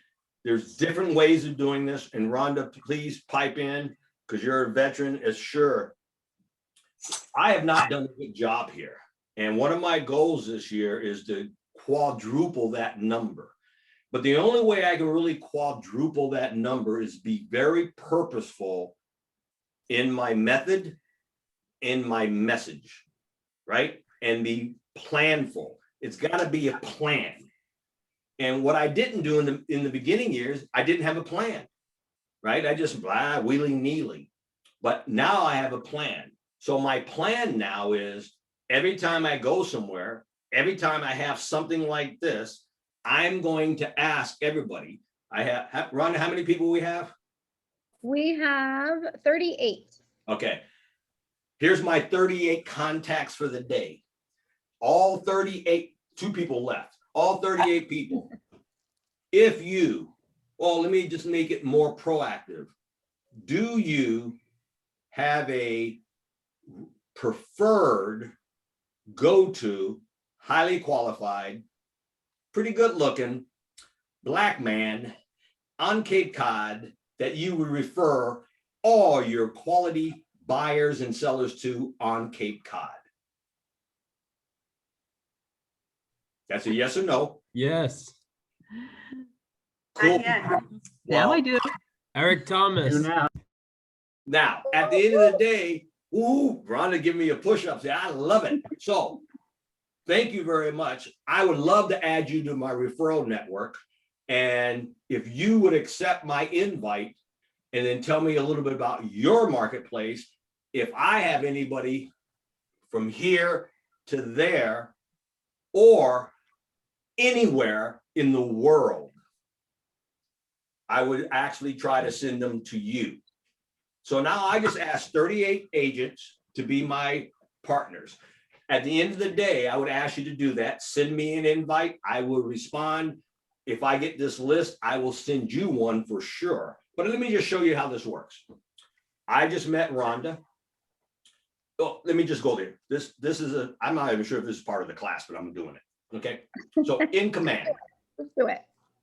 there's different ways of doing this. And Rhonda, please pipe in, because you're a veteran, as sure. I have not done a good job here. And one of my goals this year is to quadruple that number. But the only way I can really quadruple that number is be very purposeful in my method, in my message, right? And be planful. It's got to be a plan. And what I didn't do in the beginning years, I didn't have a plan, right? I just willy-nilly. But now I have a plan. So my plan now is every time I go somewhere, every time I have something like this, I'm going to ask everybody. I have, Rhonda, how many people we have? We have 38. Okay. Here's my 38 contacts for the day. All 38, 2 people left. All 38 people. If you, well, let me just make it more proactive. Do you have a preferred go-to, highly qualified, pretty good looking Black man on Cape Cod that you would refer all your quality buyers and sellers to on Cape Cod? That's a yes or no. Yes. Cool. Now I do. Eric Thomas. Now, at the end of the day, ooh, Rhonda, give me a push-up. See, I love it. So thank you very much. I would love to add you to my referral network. And if you would accept my invite and then tell me a little bit about your marketplace, if I have anybody from here to there or anywhere in the world, I would actually try to send them to you. So now I just asked 38 agents to be my partners. At the end of the day, I would ask you to do that. Send me an invite. I will respond. If I get this list, I will send you one for sure. But let me just show you how this works. I just met Rhonda. Oh, let me just go there. This is a, I'm not even sure if this is part of the class, but I'm doing it. Okay. So in command. Let's do it.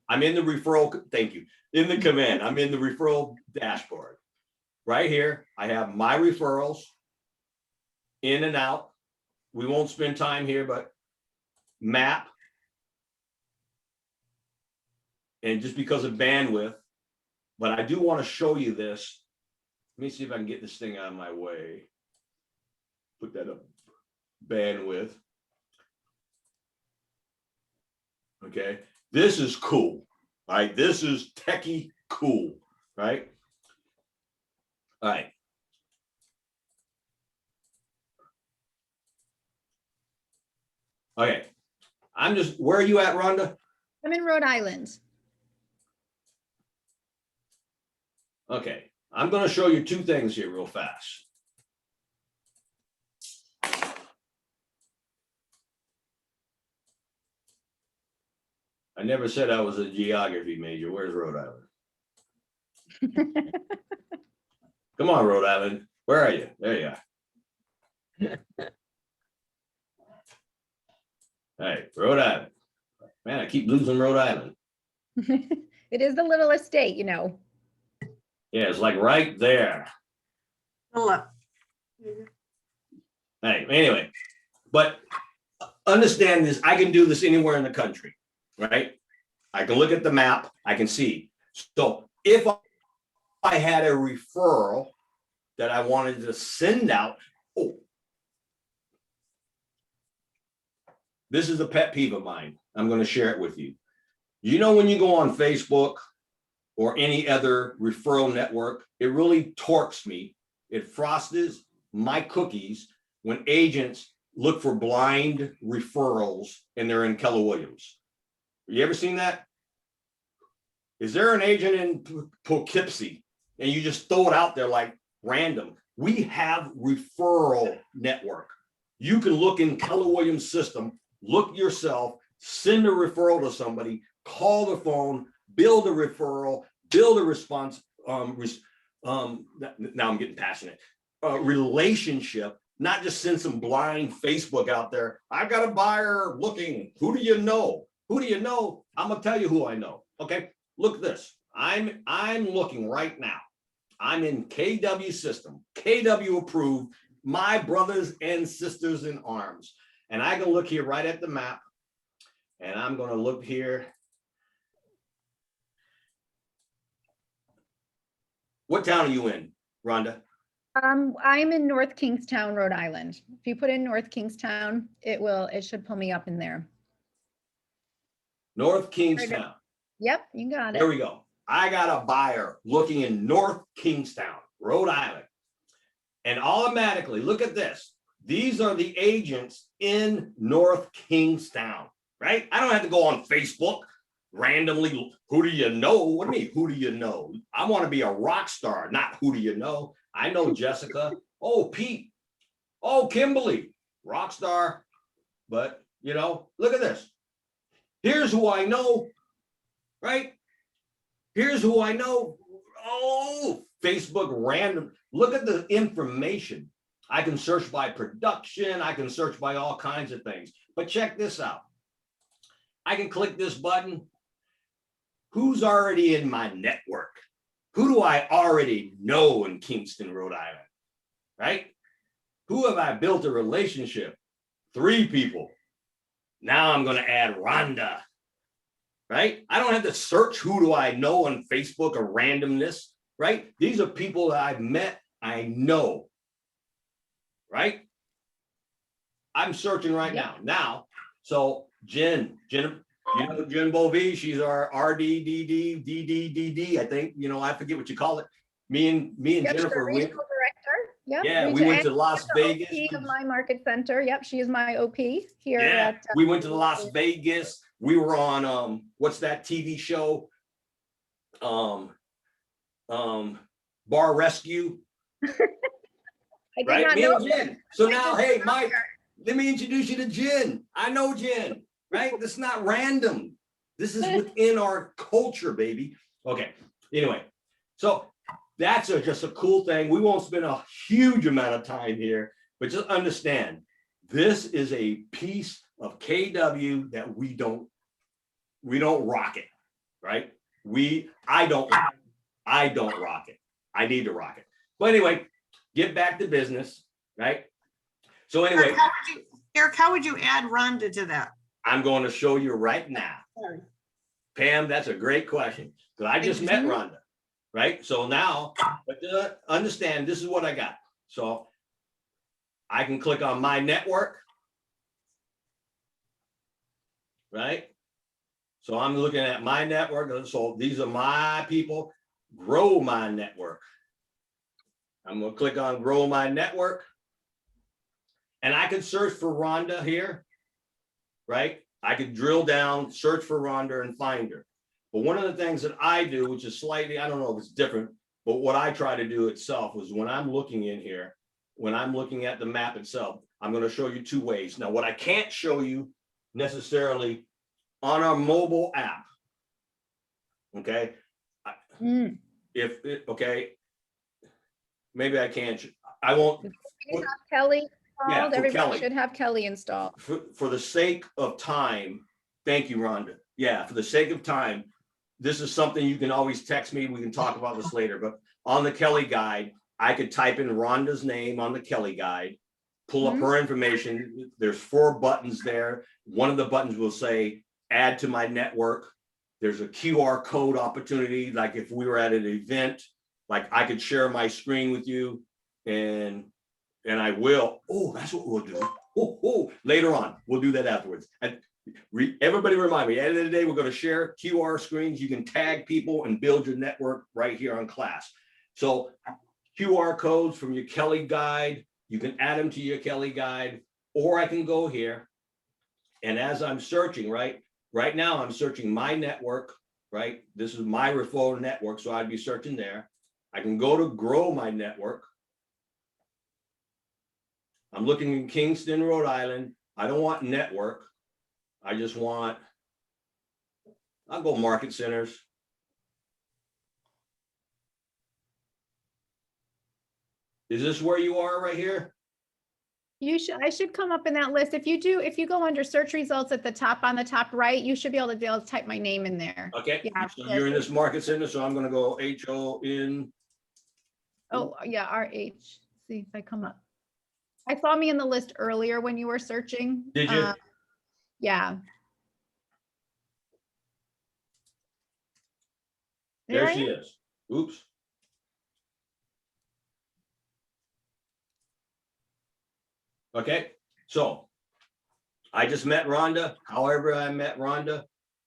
I'm in the referral. Thank you. In the command, I'm in the referral dashboard. Right here, I have my referrals in and out. We won't spend time here, but map. And just because of bandwidth, but I do want to show you this. Let me see if I can get this thing out of my way. Put that up, bandwidth. Okay, this is cool, right? This is techie cool, right? All right. Okay, I'm just, where are you at, Rhonda? I'm in Rhode Island. Okay, I'm going to show you 2 things here real fast. I never said I was a geography major. Where's Rhode Island? Come on, Rhode Island. Where are you? There you are. Hey, Rhode Island. Man, I keep losing Rhode Island. It is the littlest state, you know. Yeah, it's like right there. Hello. Hey, anyway, but understand this, I can do this anywhere in the country, right? I can look at the map, I can see. So if I had a referral that I wanted to send out, oh, this is a pet peeve of mine. I'm going to share it with you. You know, when you go on Facebook or any other referral network, it really torques me it frosts my cookies when agents look for blind referrals and they're in Keller Williams. You ever seen that? Is there an agent in Poughkeepsie and you just throw it out there like random? We have referral network. You can look in Keller Williams system, look yourself, send a referral to somebody, call the phone, build a referral, build a response. Now I'm getting passionate. Relationship, not just send some blind Facebook out there. I've got a buyer looking. Who do you know? Who do you know? I'm gonna tell you who I know. Okay, look at this. I'm looking right now. I'm in KW system, KW approved, my brothers and sisters in arms. And I can look here right at the map. And I'm gonna look here. What town are you in, Rhonda? I'm in North Kingstown, Rhode Island. If you put in North Kingstown, it should pull me up in there. North Kingstown. Yep, you got it. There we go. I got a buyer looking in North Kingstown, Rhode Island. And automatically, look at this. These are the agents in North Kingstown, right? I don't have to go on Facebook randomly. Who do you know? What do you mean, who do you know? I want to be a rock star, not who do you know? I know Jessica. Oh, Pete. Oh, Kimberly, rock star. But, you know, look at this. Here's who I know, right? Here's who I know. Oh, Facebook random. Look at the information. I can search by production. I can search by all kinds of things. But check this out. I can click this button. Who's already in my network? Who do I already know in Kingston, Rhode Island? Right? Who have I built a relationship? 3 people. Now I'm going to add Rhonda. Right? I don't have to search who do I know on Facebook or randomness, right? These are people that I've met, I know, right? I'm searching right now. So Jen, you know Jen Bovee, she's our RDDD, I think, you know, I forget what you call it. Me and Jennifer, regional director. Yep. Yeah, we went to Las Vegas. OP of my market center. Yep, she is my OP here. Yeah, at, we went to Las Vegas. We were on what's that TV show? Bar Rescue. I did Right? not Me know and that. Jen. So I now, just hey, got Mike, here. let me introduce you to Jen. I know Jen, right? This is not random. This is within our culture, baby. Okay. Anyway, so that's just a cool thing. We won't spend a huge amount of time here, but just understand this is a piece of KW that we don't rock it, right? I don't rock it. I need to rock it. But anyway, get back to business, right? So anyway, Eric, how would you add Rhonda to that? I'm going to show you right now. Sorry. Pam, that's a great question because I just met Rhonda, right? So now, but understand this is what I got. So I can click on my network, right? So I'm looking at my network. So these are my people. Grow my network. I'm going to click on grow my network. And I can search for Rhonda here, right? I could drill down, search for Rhonda and find her. But one of the things that I do, which is slightly, I don't know if it's different, but what I try to do itself was when I'm looking in here, when I'm looking at the map itself, I'm going to show you 2 ways. Now, what I can't show you necessarily on our mobile app, okay? Okay, maybe I can't, I won't. You have Kelly Yeah, installed. for Everybody Kelly. should have Kelly installed. For the sake of time, thank you, Rhonda. Yeah, for the sake of time, this is something you can always text me. We can talk about this later, but on the Kelly guide, I could type in Rhonda's name on the Kelly guide, pull up her information. There's 4 buttons there. One of the buttons will say, add to my network. There's a QR code opportunity. Like if we were at an event, like I could share my screen with you and I will. Oh, that's what we'll do. Later on, we'll do that afterwards. And everybody remind me, at the end of the day, we're going to share QR screens. You can tag people and build your network right here on class. So QR codes from your Kelly guide. You can add them to your Kelly guide, or I can go here. And as I'm searching, right now I'm searching my network, right? This is my referral network, so I'd be searching there. I can go to grow my network. I'm looking in Kingston, Rhode Island. I don't want network. I just want, I'll go market centers. Is this where you are right here? I should come up in that list. If you go under search results at the top, on the top right, you should be able to type my name in there. Okay, Yeah, so you're in this market center, so I'm gonna go HON. Oh, yeah, RH. See if I come up. I saw me in the list earlier when you were searching. Did you? Yeah. There I she am. is. Oops. Okay, so I just met Rhonda. However, I met Rhonda.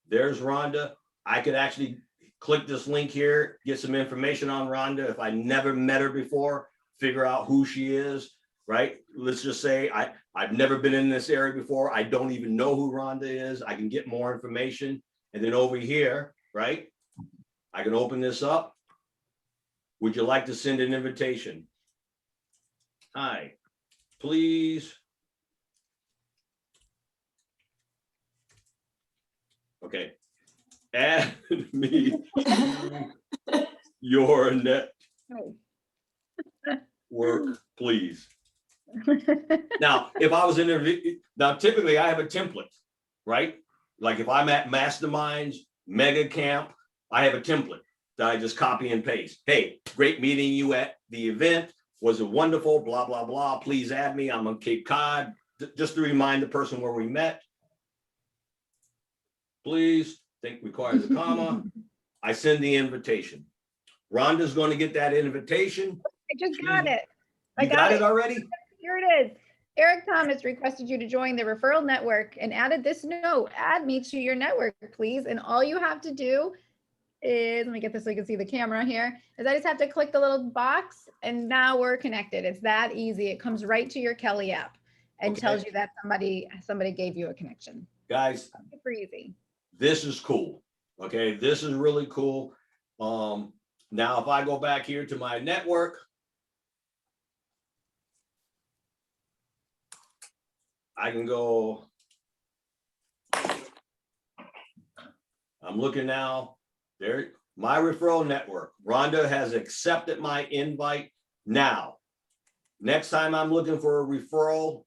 There's Rhonda. I could actually click this link here, get some information on Rhonda. If I never met her before, figure out who she is, right? Let's just say I've never been in this area before. I don't even know who Rhonda is. I can get more information. And then over here, right? I can open this up. Would you like to send an invitation? Hi, please. Okay. Add me to your network, please. Now, if I was in there, now typically I have a template, right? Like if I'm at Masterminds, Mega Camp, I have a template that I just copy and paste. Hey, great meeting you at the event. Was it wonderful? Blah, blah, blah. Please add me. I'm on Cape Cod. Just to remind the person where we met. Please, think requires a comma. I send the invitation. Rhonda's going to get that invitation. I just got it. You got it already? Here it is. Eric Thomas requested you to join the referral network and added this note: add me to your network, please. And all you have to do is, let me get this so you can see the camera here, is I just have to click the little box and now we're connected. It's that easy. It comes right to your Kelly app and tells you that somebody gave you a connection. Guys, super easy. This is cool. Okay, this is really cool. Now, if I go back here to my network, I can go. I'm looking now. There, my referral network. Rhonda has accepted my invite. Now, next time I'm looking for a referral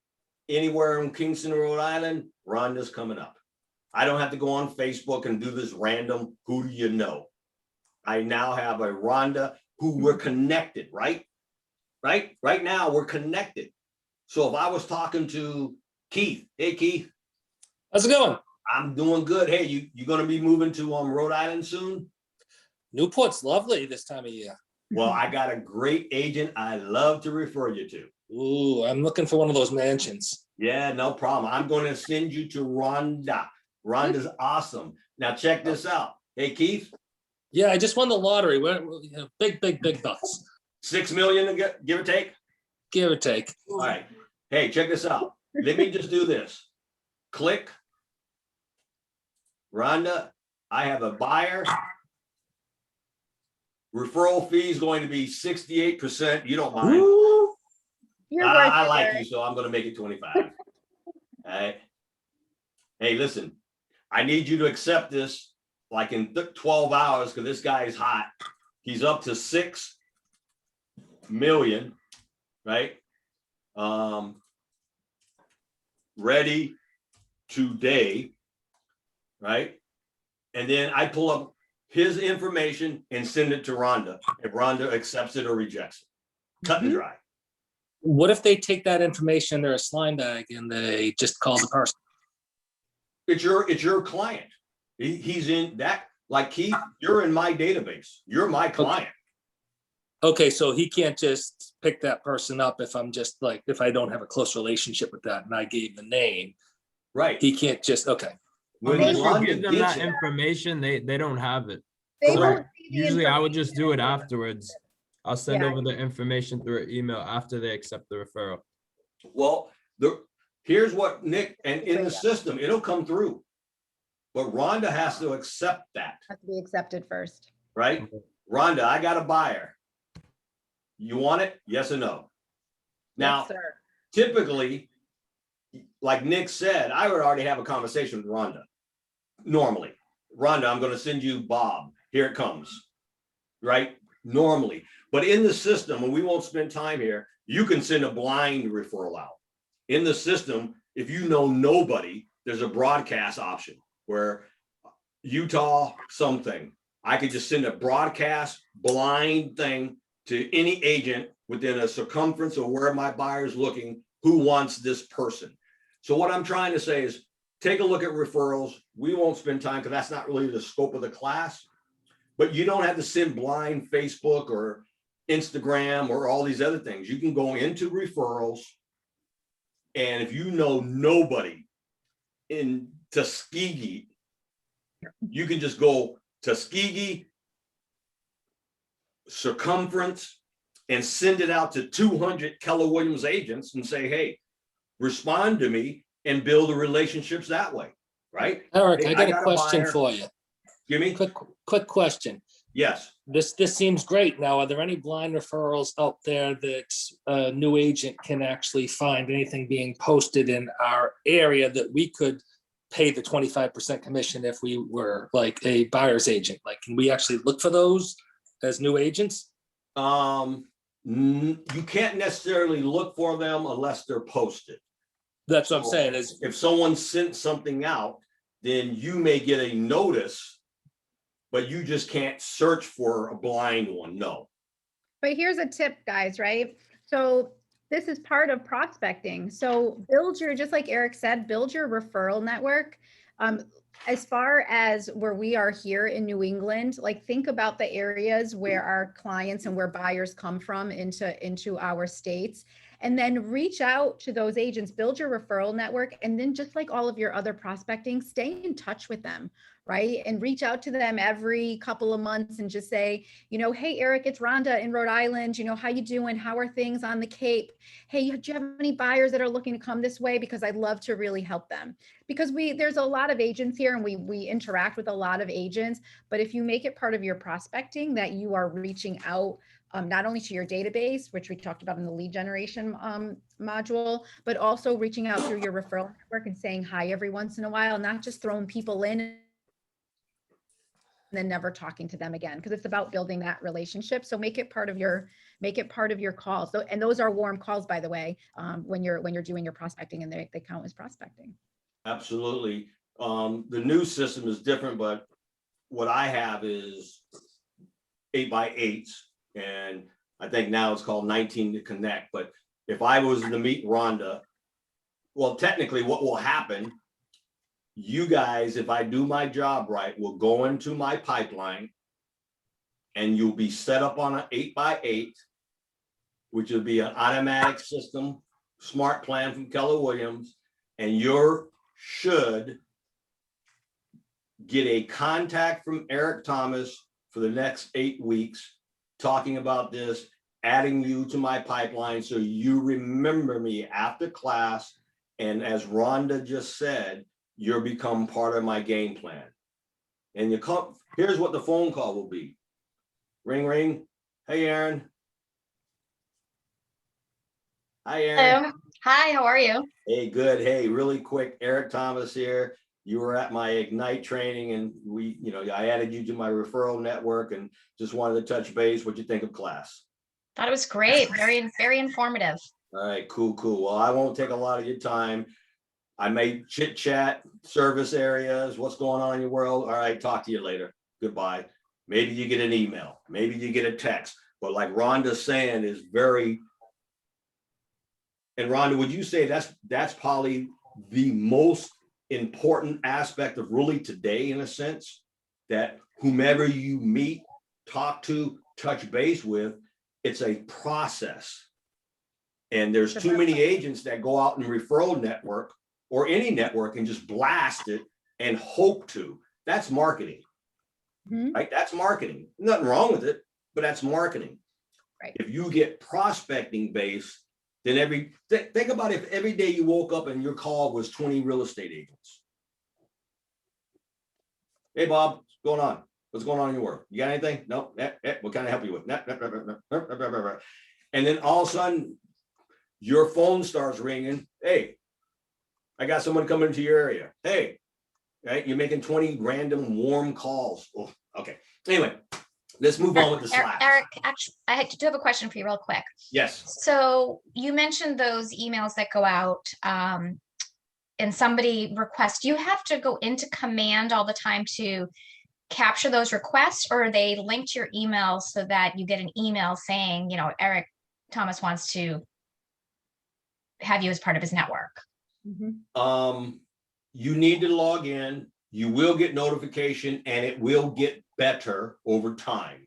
anywhere in Kingston, Rhode Island, Rhonda's coming up. I don't have to go on Facebook and do this random, who do you know? I now have a Rhonda who we're connected, right? Right now we're connected. So if I was talking to Keith, hey Keith. How's it going? I'm doing good. Hey, you gonna be moving to Rhode Island soon? Newport's lovely this time of year. Well, I got a great agent I love to refer you to. Ooh, I'm looking for one of those mansions. Yeah, no problem. I'm going to send you to Rhonda. Rhonda's awesome. Now check this out. Hey, Keith. Yeah, I just won the lottery. We're big bucks. 6 million, give or take? Give or take. All right. Hey, check this out. Let me just do this. Click. Rhonda, I have a buyer. Referral fee is going to be 68%. You don't mind. I like you, so I'm going to make it 25. All right. Hey, listen, I need you to accept this like in 12 hours because this guy is hot. He's up to 6 million, right? Ready today, right? And then I pull up his information and send it to Rhonda. If Rhonda accepts it or rejects it, cut and dry. What if they take that information, they're a slime bag, and they just call the person? It's your client. He's in that, like Keith, you're in my database. You're my client. Okay, so he can't just pick that person up if I'm just like, if I don't have a close relationship with that and I gave the name. Right. He can't just, okay. When you give them that information, they don't have it. They won't Usually I would just do it afterwards. I'll send Yeah. over the information through an email after they accept the referral. Well, here's what Nick, and in the system, it'll come through. But Rhonda has to accept that, Has to be accepted first. right? Rhonda, I got a buyer. You want it? Yes or no? Now, Yes, sir. typically, like Nick said, I would already have a conversation with Rhonda. Normally, Rhonda, I'm going to send you Bob. Here it comes, right? Normally, but in the system, and we won't spend time here, you can send a blind referral out. In the system, if you know nobody, there's a broadcast option where Utah something, I could just send a broadcast blind thing to any agent within a circumference of where my buyer's looking, who wants this person. So what I'm trying to say is take a look at referrals. We won't spend time because that's not really the scope of the class, but you don't have to send blind Facebook or Instagram or all these other things. You can go into referrals, and if you know nobody in Tuskegee, you can just go Tuskegee circumference and send it out to 200 Keller Williams agents and say, hey, respond to me and build the relationships that way, right? Eric, Hey, I got a got question buyer. for you. Give me Quick question. Yes. This seems great. Now, are there any blind referrals out there that a new agent can actually find anything being posted in our area that we could pay the 25% commission if we were like a buyer's agent? Like, can we actually look for those as new agents? You can't necessarily look for them unless they're posted. That's what I'm saying is if someone sent something out, then you may get a notice, but you just can't search for a blind one. No. But here's a tip, guys, right? So this is part of prospecting. So just like Eric said, build your referral network. As far as where we are here in New England, like think about the areas where our clients and where buyers come from into our states, and then reach out to those agents, build your referral network, and then just like all of your other prospecting, stay in touch with them, right? And reach out to them every couple of months and just say, hey, Eric, it's Rhonda in Rhode Island. How you doing? How are things on the Cape? Hey, do you have any buyers that are looking to come this way? Because I'd love to really help them. Because there's a lot of agents here and we interact with a lot of agents, but if you make it part of your prospecting that you are reaching out not only to your database, which we talked about in the lead generation module, but also reaching out through your referral network and saying hi every once in a while, not just throwing people in and then never talking to them again, because it's about building that relationship. So make it part of your calls. So, and those are warm calls, by the way, when you're doing your prospecting, and they count as prospecting. Absolutely. The new system is different, but what I have is 8x8s, and I think now it's called 19 to connect. But if I was to meet Rhonda, well, technically what will happen, you guys, if I do my job right, will go into my pipeline and you'll be set up on an 8x8, which will be an automatic system, smart plan from Keller Williams, and you should get a contact from Eric Thomas for the next 8 weeks, talking about this, adding you to my pipeline so you remember me after class. And as Rhonda just said, you'll become part of my game plan. And here's what the phone call will be. Ring, ring. Hey, Aaron. Hi, Aaron. Hello. Hi, how are you? Hey, good. Hey, really quick, Eric Thomas here. You were at my Ignite training, and I added you to my referral network, and just wanted to touch base. What you think of class? Thought it was great. Very informative. All right, cool. Well, I won't take a lot of your time. I may chit chat, service areas, what's going on in your world. All right, talk to you later. Goodbye. Maybe you get an email, maybe you get a text, but like Rhonda's saying is very, and Rhonda, would you say that's probably the most important aspect of really today, in a sense, that whomever you meet, talk to, touch base with, it's a process. And there's too many agents that go out and referral network or any network and just blast it and hope to. That's marketing, right? That's marketing. Nothing wrong with it, but that's marketing. Right. If you get prospecting based, then think about if every day you woke up and your call was 20 real estate agents. Hey, Bob, what's going on? What's going on in your work? You got anything? Nope. What can I help you with? And then all of a sudden, your phone starts ringing. Hey, I got someone coming into your area. Hey, right? You're making 20 random warm calls. Oh, okay. Anyway, let's move on with the slides. Eric, actually, I do have a question for you real quick. Yes. So you mentioned those emails that go out and somebody requests, you have to go into command all the time to capture those requests, or are they linked to your email so that you get an email saying, you know, Eric Thomas wants to have you as part of his network? You need to log in. You will get notification, and it will get better over time.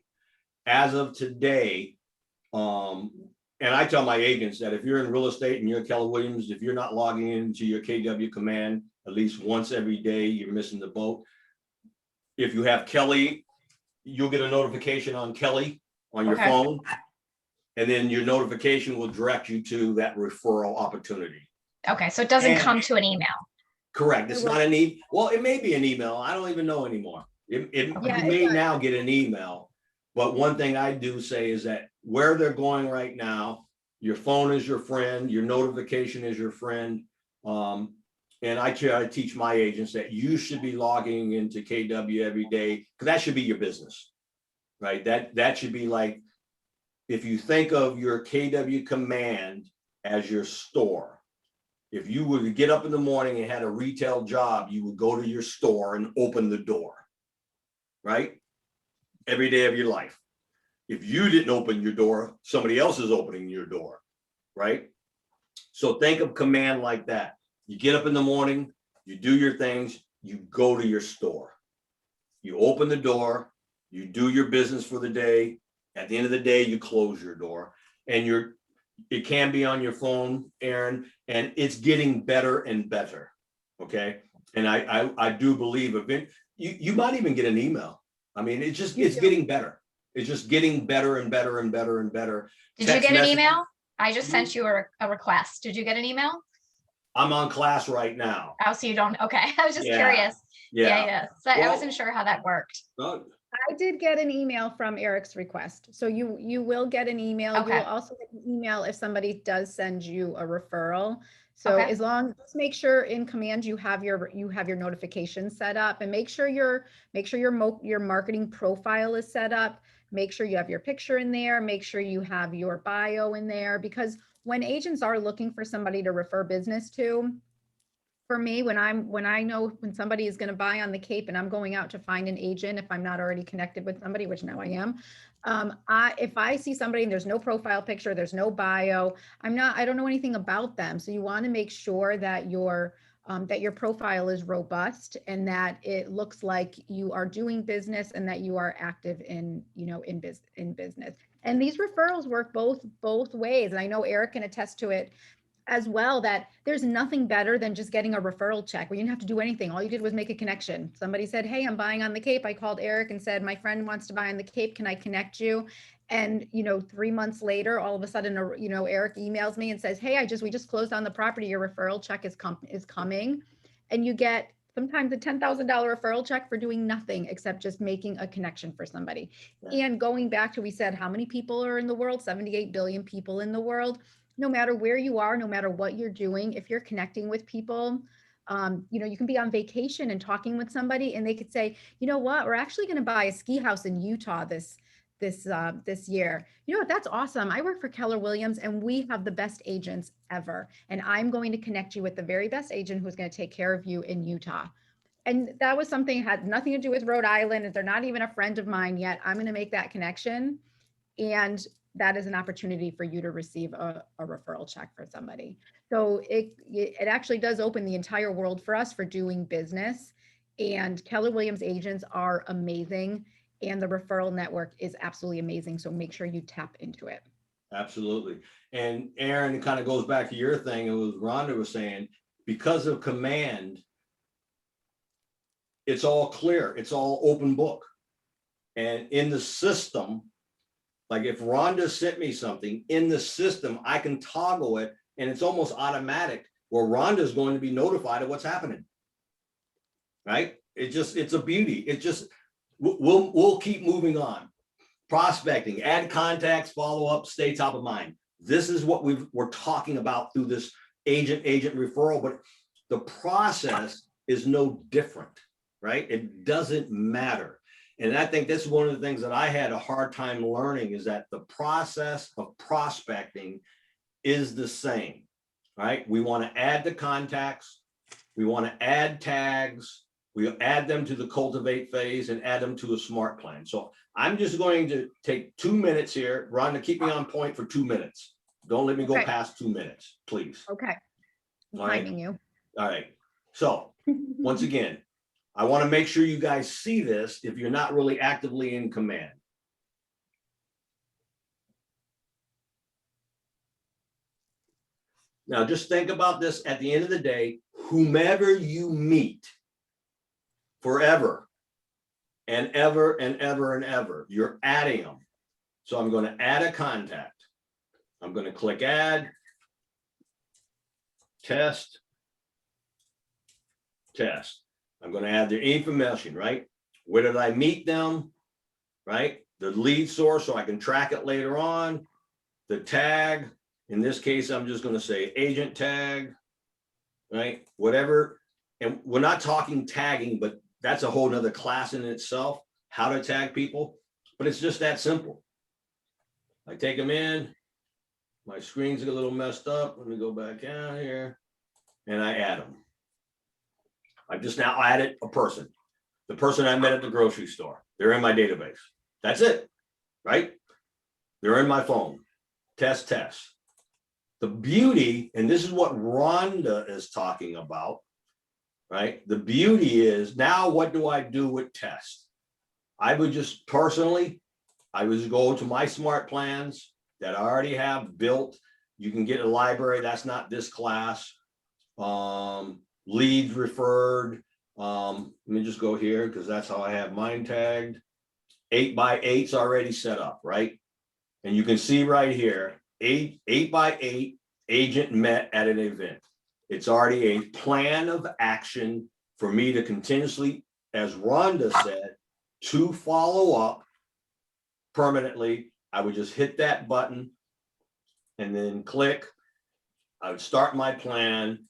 As of today, and I tell my agents that if you're in real estate and you're Keller Williams, if you're not logging into your KW command at least once every day, you're missing the boat. If you have Kelly, you'll get a notification on Kelly on your phone, and then your notification will direct you to that referral opportunity. Okay, so it doesn't come to an email. Correct. It's not an email. Well, it may be an email. I don't even know anymore. You may now get an email. But one thing I do say is that where they're going right now, your phone is your friend, your notification is your friend. And I try to teach my agents that you should be logging into KW every day, because that should be your business, right? That should be like, if you think of your KW command as your store, if you were to get up in the morning and had a retail job, you would go to your store and open the door, right? Every day of your life. If you didn't open your door, somebody else is opening your door, right? So think of command like that. You get up in the morning, you do your things, you go to your store. You open the door, you do your business for the day. At the end of the day, you close your door, and it can be on your phone, Aaron, and it's getting better and better. Okay. And I do believe you might even get an email. I mean, it's getting better. It's just getting better and better and better and better. Did you get an email? I just sent you a request. Did you get an email? I'm on class right now. Oh, so you don't, okay. I was just curious. Yeah. So I wasn't sure how that worked. I did get an email from Eric's request. So you will get an email. You will also get an email if somebody does send you a referral. So as long, just make sure in command you have your notifications set up, and make sure your marketing profile is set up. Make sure you have your picture in there. Make sure you have your bio in there, because when agents are looking for somebody to refer business to, for me, when I know when somebody is going to buy on the Cape and I'm going out to find an agent, if I'm not already connected with somebody, which now I am, if I see somebody and there's no profile picture, there's no bio, I don't know anything about them. So you want to make sure that your profile is robust and that it looks like you are doing business and that you are active in business. And these referrals work both ways. And I know Eric can attest to it as well, that there's nothing better than just getting a referral check where you didn't have to do anything. All you did was make a connection. Somebody said, hey, I'm buying on the Cape. I called Eric and said, my friend wants to buy on the Cape. Can I connect you? And, 3 months later, all of a sudden, Eric emails me and says, hey, we just closed on the property. Your referral check is coming. And you get sometimes a $10,000 referral check for doing nothing except just making a connection for somebody. Yeah. And going back to, we said, how many people are in the world? 78 billion people in the world. No matter where you are, no matter what you're doing, if you're connecting with people, you can be on vacation and talking with somebody and they could say, you know what, we're actually going to buy a ski house in Utah this year. You know what, that's awesome. I work for Keller Williams and we have the best agents ever. And I'm going to connect you with the very best agent who's going to take care of you in Utah. And that was something had nothing to do with Rhode Island. They're not even a friend of mine yet. I'm going to make that connection. And that is an opportunity for you to receive a referral check for somebody. So it actually does open the entire world for us for doing business. And Keller Williams agents are amazing. And the referral network is absolutely amazing. So make sure you tap into it. Absolutely. And Aaron, it kind of goes back to your thing. It was Rhonda was saying, because of command, it's all clear. It's all open book. And in the system, Like if Rhonda sent me something in the system, I can toggle it and it's almost automatic where Rhonda's going to be notified of what's happening. Right? It's a beauty. It just, we'll keep moving on. Prospecting, add contacts, follow up, stay top of mind. This is what we're talking about through this agent referral, but the process is no different, right? It doesn't matter. And I think this is one of the things that I had a hard time learning is that the process of prospecting is the same, right? We want to add the contacts, we want to add tags, we add them to the cultivate phase and add them to a smart plan. So I'm just going to take 2 minutes here. Rhonda, keep me on point for 2 minutes. Don't let me go past 2 minutes, please. Okay. I'm All right. timing you. All right. So once again, I want to make sure you guys see this if you're not really actively in command. Now, just think about this at the end of the day, whomever you meet forever and ever and ever and ever, you're adding them. So I'm going to add a contact. I'm going to click add, test. I'm going to add their information, right? Where did I meet them, right? The lead source, so I can track it later on. The tag, in this case, I'm just going to say agent tag, right? Whatever. And we're not talking tagging, but that's a whole nother class in itself, how to tag people. But it's just that simple. I take them in. My screen's a little messed up. Let me go back out here. And I add them. I've just now added a person. The person I met at the grocery store. They're in my database. That's it, right? They're in my phone. Test. The beauty, and this is what Rhonda is talking about, right? The beauty is now what do I do with test? I would just personally, I would go to my smart plans that I already have built. You can get a library. That's not this class. Leads referred. Let me just go here because that's how I have mine tagged. 8x8's already set up, right? And you can see right here, 8x8 agent met at an event. It's already a plan of action for me to continuously, as Rhonda said, to follow up permanently. I would just hit that button and then click. I would start my plan.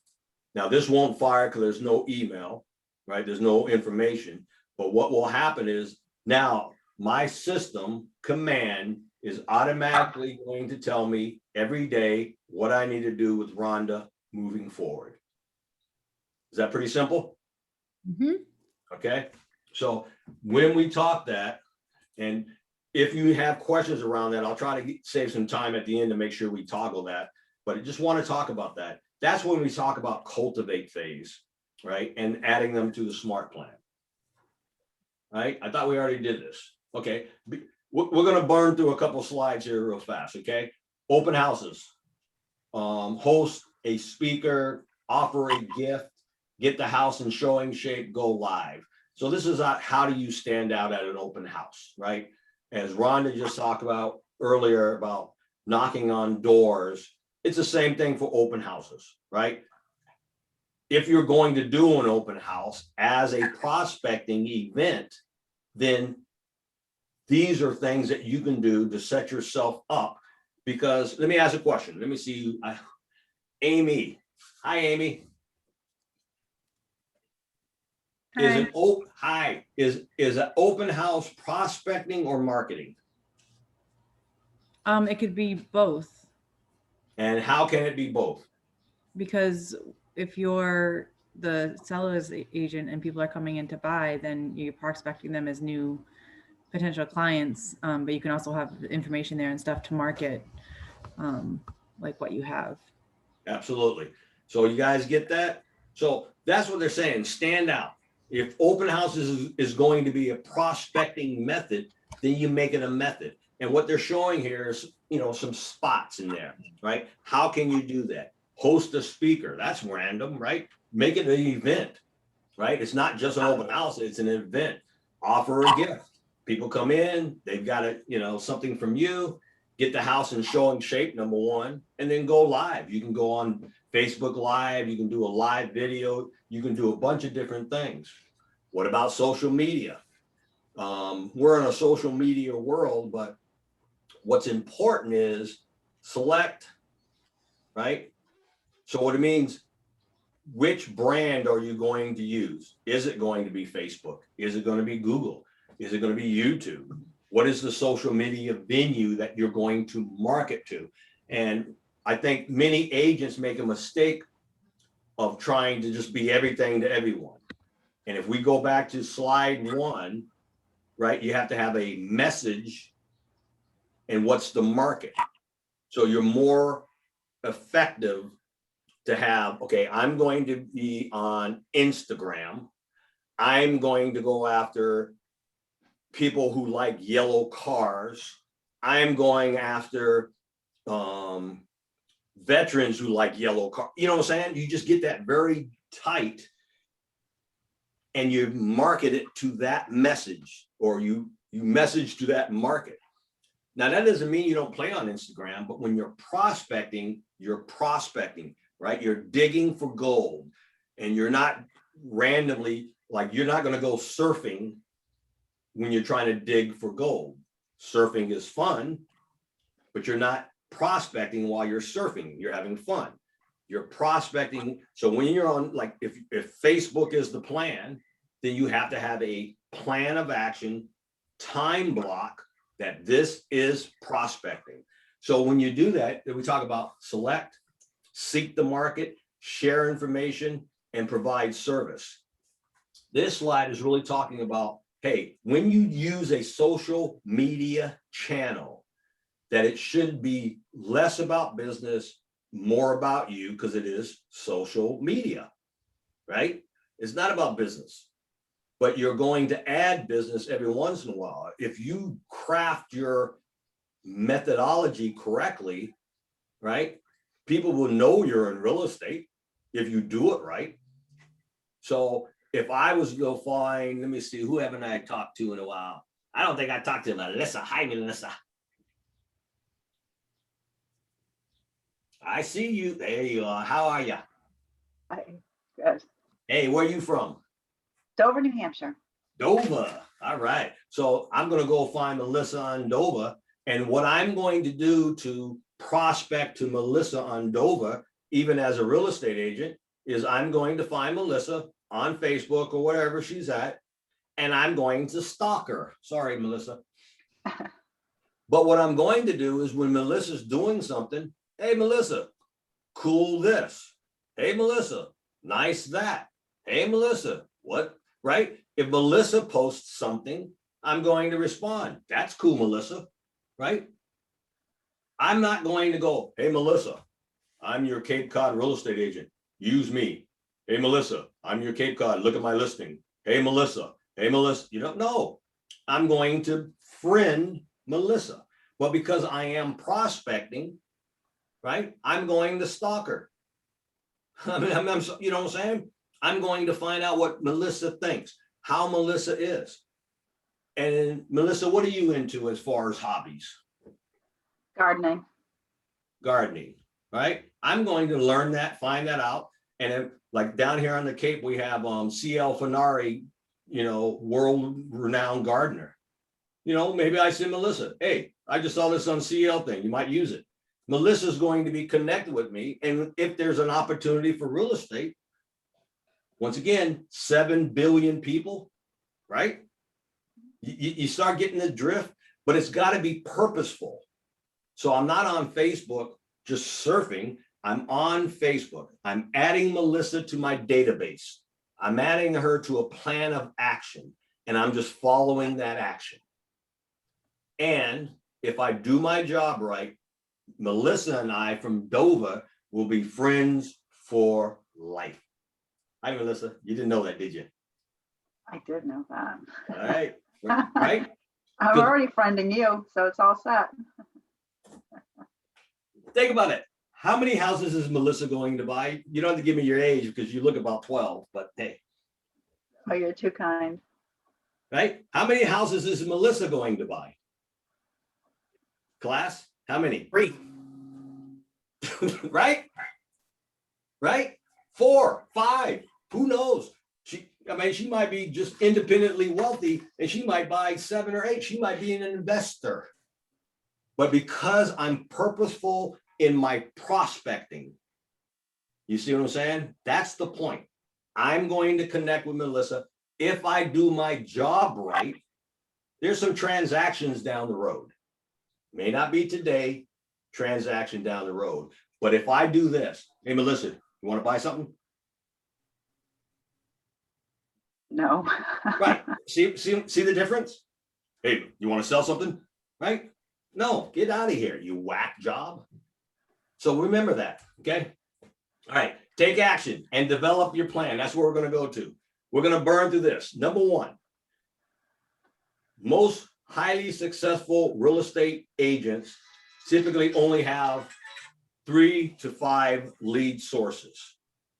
Now this won't fire because there's no email, right? There's no information. But what will happen is now my system command is automatically going to tell me every day what I need to do with Rhonda moving forward. Is that pretty simple? Mm-hmm. Okay. So when we talk that, and if you have questions around that, I'll try to save some time at the end to make sure we toggle that. But I just want to talk about that. That's when we talk about cultivate phase, right? And adding them to the smart plan. Right? I thought we already did this. Okay. We're going to burn through a couple slides here real fast. Okay. Open houses, host a speaker, offer a gift, get the house in showing shape, go live. So this is how do you stand out at an open house, right? As Rhonda just talked about earlier about knocking on doors, it's the same thing for open houses, right? If you're going to do an open house as a prospecting event, then these are things that you can do to set yourself up. Because let me ask a question. Let me see you. Amy. Hi, Amy. Hi. Is an open house prospecting or marketing? It could be both. And how can it be both? Because if you're the seller's agent and people are coming in to buy, then you're prospecting them as new potential clients. But you can also have information there and stuff to market, like what you have. Absolutely. So you guys get that? So that's what they're saying. Stand out. If open houses is going to be a prospecting method, then you make it a method. And what they're showing here is, some spots in there, right? How can you do that? Host a speaker. That's random, right? Make it an event, right? It's not just an open house. It's an event. Offer a gift. People come in, they've got it, you know, something from you, get the house in showing shape, number one, and then go live. You can go on Facebook Live, you can do a live video, you can do a bunch of different things. What about social media? We're in a social media world, but what's important is select, right? So what it means, which brand are you going to use? Is it going to be Facebook? Is it going to be Google? Is it going to be YouTube? What is the social media venue that you're going to market to? And I think many agents make a mistake of trying to just be everything to everyone. And if we go back to slide 1, right, you have to have a message and what's the market. So you're more effective to have, okay, I'm going to be on Instagram. I'm going to go after people who like yellow cars. I'm going after veterans who like yellow cars. You know what I'm saying? You just get that very tight and you market it to that message, or you message to that market. Now, that doesn't mean you don't play on Instagram, but when you're prospecting, right? You're digging for gold, and you're not randomly, like, you're not going to go surfing when you're trying to dig for gold. Surfing is fun, but you're not prospecting while you're surfing. You're having fun. You're prospecting. So when you're on, like, if Facebook is the plan, then you have to have a plan of action, time block, that this is prospecting. So when you do that, we talk about select, seek the market, share information, and provide service. This slide is really talking about, hey, when you use a social media channel, that it should be less about business, more about you, because it is social media, right? It's not about business, but you're going to add business every once in a while. If you craft your methodology correctly, right? People will know you're in real estate if you do it right. So if I was to go find, let me see, who haven't I talked to in a while? I don't think I talked to Melissa. Hi, Melissa. I see you. There you are. How are you? Hi, good. Hey, where are you from? Dover, New Hampshire. Dover. All right. So I'm going to go find Melissa on Dover. And what I'm going to do to prospect to Melissa on Dover, even as a real estate agent, is I'm going to find Melissa on Facebook or wherever she's at, and I'm going to stalk her. Sorry, Melissa. But what I'm going to do is when Melissa's doing something, hey, Melissa, cool this. Hey, Melissa, nice that. Hey, Melissa, what, right? If Melissa posts something, I'm going to respond. That's cool, Melissa, right? I'm not going to go, hey, Melissa, I'm your Cape Cod real estate agent. Use me. Hey, Melissa, I'm your Cape Cod. Look at my listing. Hey, Melissa. Hey, Melissa. You don't know. I'm going to friend Melissa. But because I am prospecting, right, I'm going to stalk her. I mean, you know what I'm saying? I'm going to find out what Melissa thinks, how Melissa is. And Melissa, what are you into as far as hobbies? Gardening. Gardening, right? I'm going to learn that, find that out. And if, like down here on the Cape, we have CL Finari, you know, world-renowned gardener. You know, maybe I say, Melissa, hey, I just saw this on CL thing. You might use it. Melissa's going to be connected with me. And if there's an opportunity for real estate, once again, 7 billion people, right? You start getting the drift, but it's got to be purposeful. So I'm not on Facebook just surfing. I'm on Facebook. I'm adding Melissa to my database. I'm adding her to a plan of action, and I'm just following that action. And if I do my job right, Melissa and I from Dover will be friends for life. Hi, Melissa. You didn't know that, did you? I did know that. All right. Right? I'm Good. already friending you, so it's all set. Think about it. How many houses is Melissa going to buy? You don't have to give me your age because you look about 12, but hey. Oh, you're too kind. right? How many houses is Melissa going to buy? Class, how many? 3. Right? Right? 4, 5, who knows? She might be just independently wealthy and she might buy 7 or 8. She might be an investor. But because I'm purposeful in my prospecting, you see what I'm saying? That's the point. I'm going to connect with Melissa. If I do my job right, there's some transactions down the road. May not be today, transaction down the road. But if I do this, hey, Melissa, you want to buy something? No. Right. See the difference? Hey, you want to sell something? Right? No, get out of here, you whack job. So remember that, okay? All right, take action and develop your plan. That's where we're going to go to. We're going to burn through this. Number 1, most highly successful real estate agents typically only have 3 to 5 lead sources,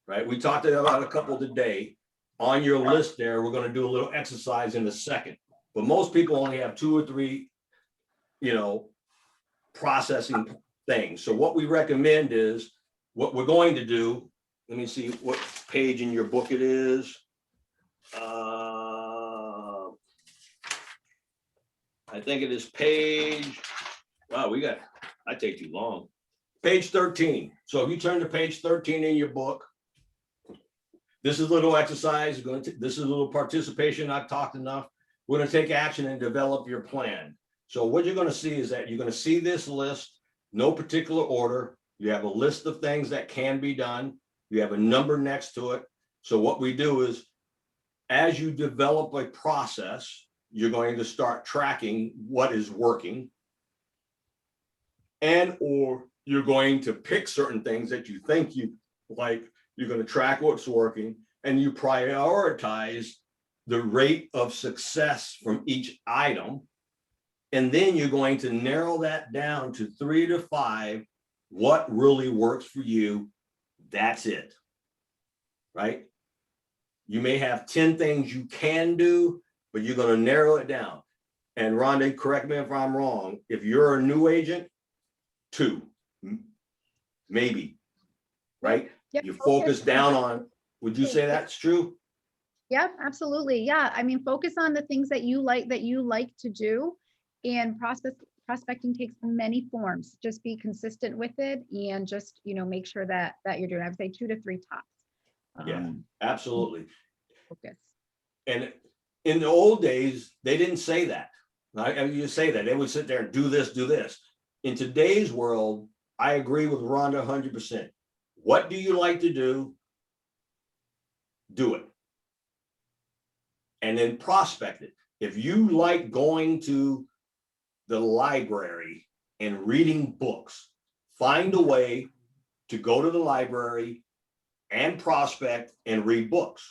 right? We talked about a couple today. On your list there, we're going to do a little exercise in a second, but most people only have 2 or 3, processing things. So what we recommend is what we're going to do. Let me see what page in your book it is. I think it is page, wow, I take too long. Page 13. So if you turn to page 13 in your book, this is a little exercise. This is a little participation. I've talked enough. We're going to take action and develop your plan. So what you're going to see is that you're going to see this list, no particular order. You have a list of things that can be done. You have a number next to it. So what we do is, as you develop a process, you're going to start tracking what is working, and or you're going to pick certain things that you think you like. You're going to track what's working, and you prioritize the rate of success from each item. And then you're going to narrow that down to 3 to 5, what really works for you. That's it, right? You may have 10 things you can do, but you're going to narrow it down. And Rhonda, correct me if I'm wrong. If you're a new agent, 2, maybe, right? Yep. You focus down on, would you say that's true? Yeah, absolutely. Yeah. I mean, focus on the things that you like to do, and prospecting takes many forms. Just be consistent with it, and just, make sure that you're doing, I would say 2 to 3 tops. Yeah, absolutely. Focus. And in the old days, they didn't say that. Right? I mean, you say that, they would sit there and do this, do this. In today's world, I agree with Rhonda 100%. What do you like to do? Do it. And then prospect it. If you like going to the library and reading books, find a way to go to the library and prospect and read books.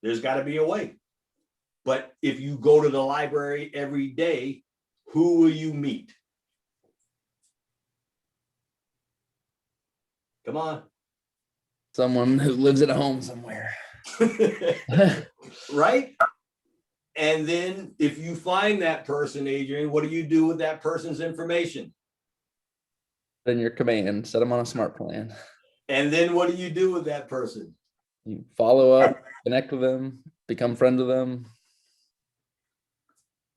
There's got to be a way. But if you go to the library every day, who will you meet? Come on. Someone who lives at home somewhere. Right? And then if you find that person, Adrian, what do you do with that person's information? In your command, set them on a smart plan. And then what do you do with that person? You follow up, connect with them, become friends with them.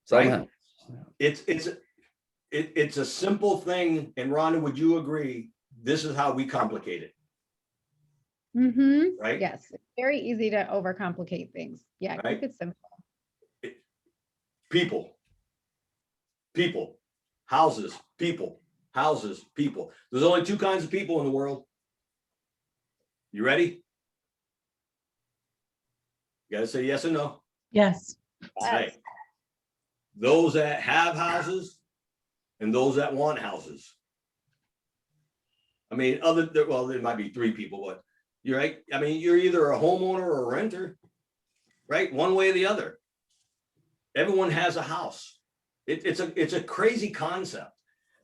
Somehow. Right? It's a simple thing. And Rhonda, would you agree? This is how we complicate it. Mm-hmm. Right? Yes. It's very easy to overcomplicate things. Yeah. Right? Keep it simple. People, houses, people. There's only 2 kinds of people in the world. You ready? You gotta say yes or no. Yes. All right. Those that have houses and those that want houses. I mean, there might be 3 people, but you're right. I mean, you're either a homeowner or a renter, right? One way or the other. Everyone has a house. It's a crazy concept,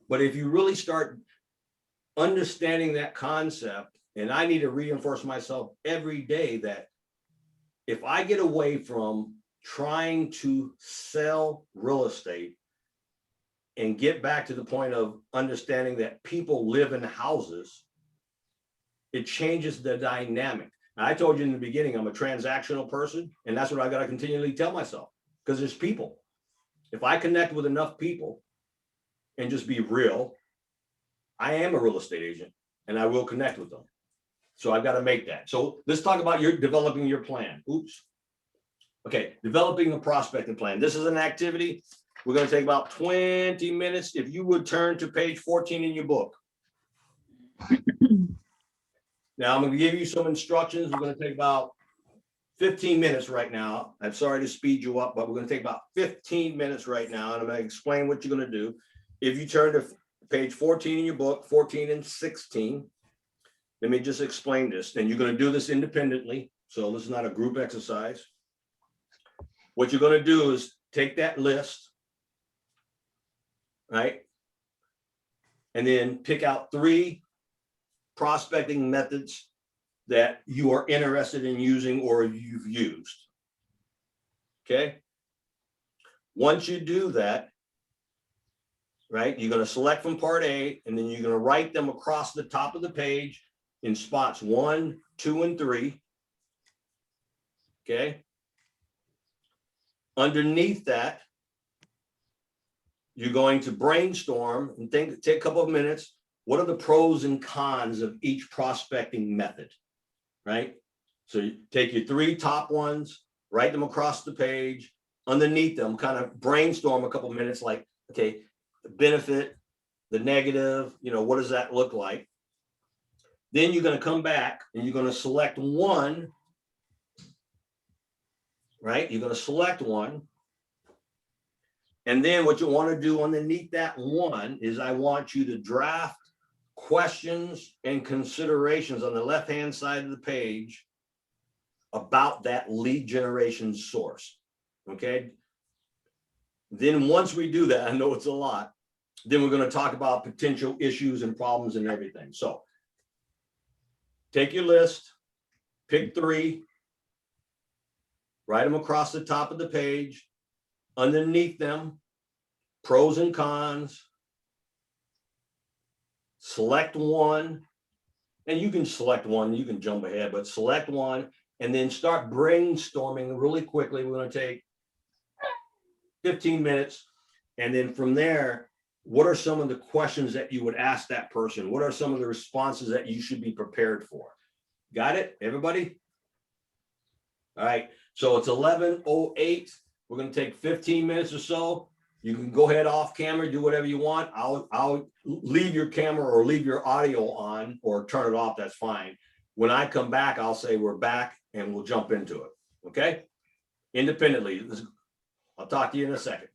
but if you really start understanding that concept, and I need to reinforce myself every day that if I get away from trying to sell real estate and get back to the point of understanding that people live in houses, it changes the dynamic. Now, I told you in the beginning, I'm a transactional person, and that's what I got to continually tell myself, because there's people. If I connect with enough people and just be real, I am a real estate agent and I will connect with them. So I've got to make that. So let's talk about your developing your plan. Oops. Okay, developing a prospecting plan. This is an activity. We're going to take about 20 minutes. If you would turn to page 14 in your book. Now I'm going to give you some instructions. We're going to take about 15 minutes right now. I'm sorry to speed you up, but we're going to take about 15 minutes right now. And I'm going to explain what you're going to do. If you turn to page 14 in your book, 14 and 16, let me just explain this. And you're going to do this independently. So this is not a group exercise. What you're going to do is take that list, right? And then pick out 3 prospecting methods that you are interested in using or you've used. Okay. Once you do that, right, you're going to select from part A, and then you're going to write them across the top of the page in spots 1, 2, and 3. Okay. Underneath that, you're going to brainstorm and take a couple of minutes. What are the pros and cons of each prospecting method, right? So you take your 3 top ones, write them across the page. Underneath them, kind of brainstorm a couple of minutes, like, okay, the benefit, the negative, what does that look like? Then you're going to come back and you're going to select one, right? You're going to select one. And then what you want to do underneath that one is I want you to draft questions and considerations on the left-hand side of the page about that lead generation source. Okay. Then once we do that, I know it's a lot, then we're going to talk about potential issues and problems and everything. So take your list, pick 3, write them across the top of the page. Underneath them, pros and cons. Select one, and you can select one, you can jump ahead, but select one and then start brainstorming really quickly. We're going to take 15 minutes. And then from there, what are some of the questions that you would ask that person? What are some of the responses that you should be prepared for? Got it, everybody? All right, so it's 11:08. We're going to take 15 minutes or so. You can go ahead off camera, do whatever you want. I'll leave your camera or leave your audio on or turn it off. That's fine. When I come back, I'll say we're back and we'll jump into it. Okay? Independently. I'll talk to you in a second.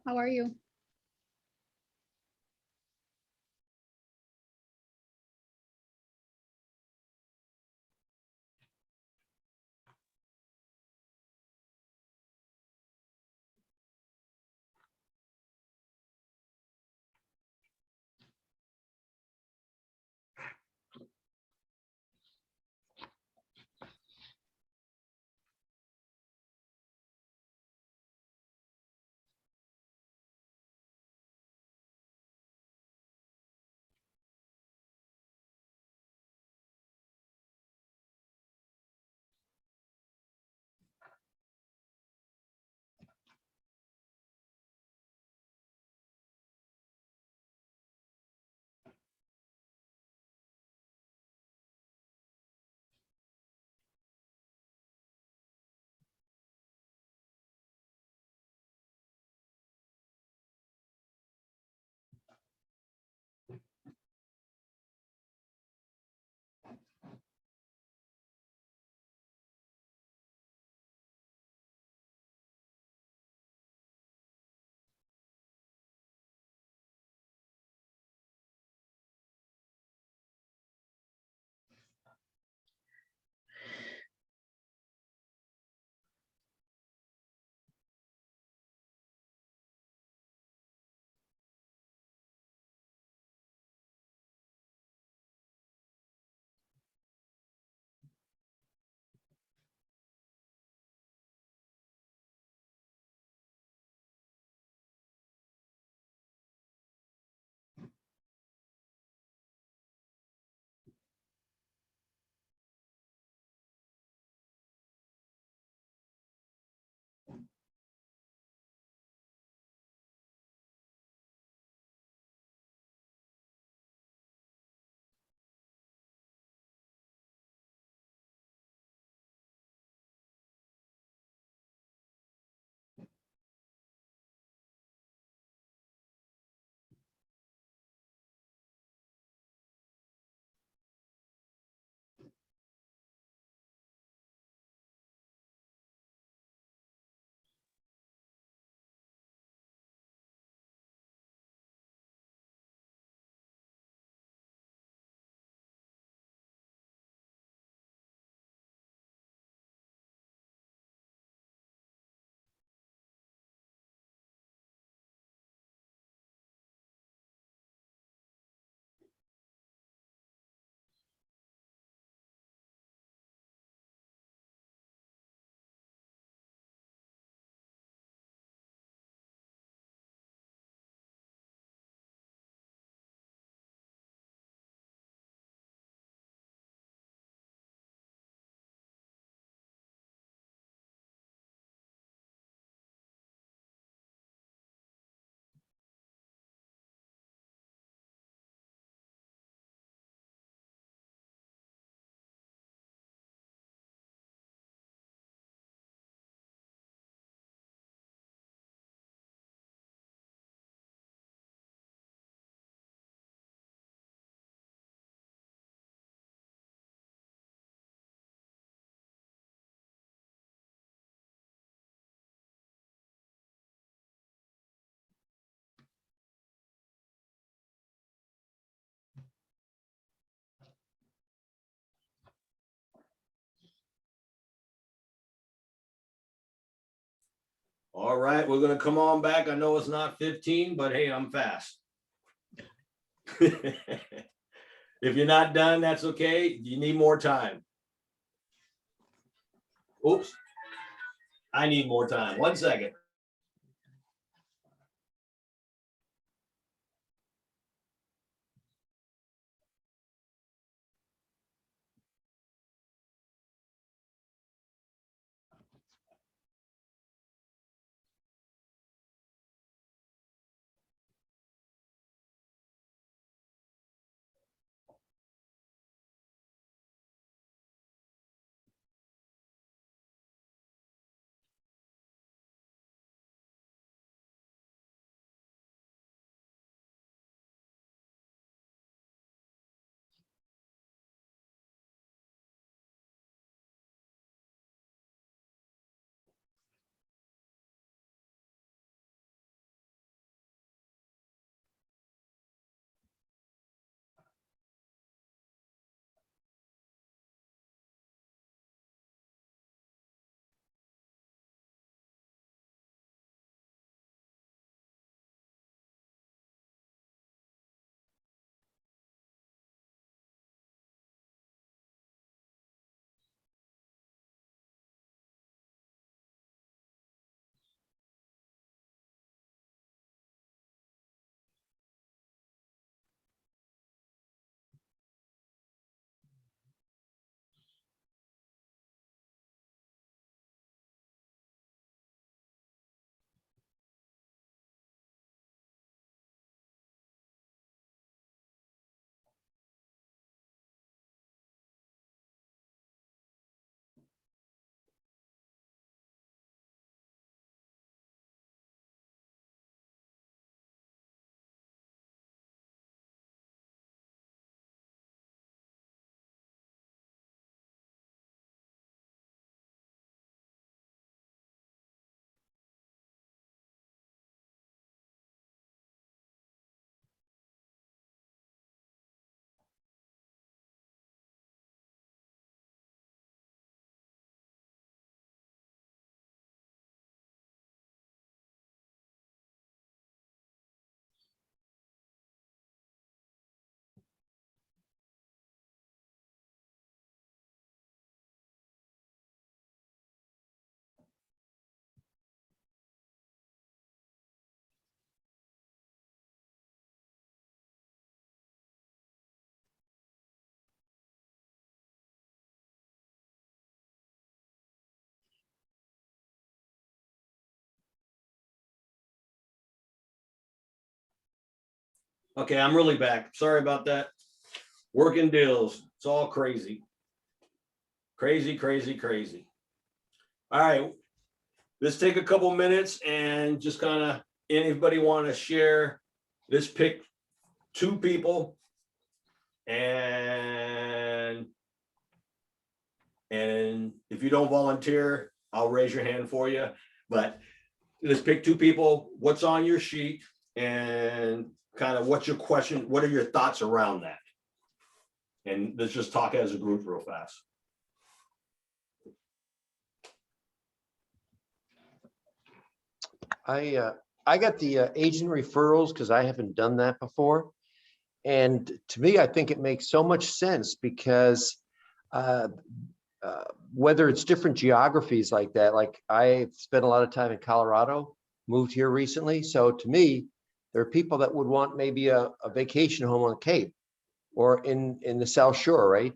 How are you? All right, we're gonna come on back. I know it's not 15, but hey, I'm fast. If you're not done, that's okay. You need more time. Oops. I need more time. 1 second. Okay, I'm really back. Sorry about that. Working deals. It's all crazy. Crazy, crazy, crazy. All right. Let's take a couple minutes and just kind of, anybody want to share? Let's pick 2 people and if you don't volunteer, I'll raise your hand for you. But let's pick 2 people. What's on your sheet and kind of what's your question? What are your thoughts around that? And let's just talk as a group real fast. I got the agent referrals because I haven't done that before. And to me, I think it makes so much sense because whether it's different geographies like that, like I spent a lot of time in Colorado, moved here recently. So to me, there are people that would want maybe a vacation home on the Cape or in the South Shore, right?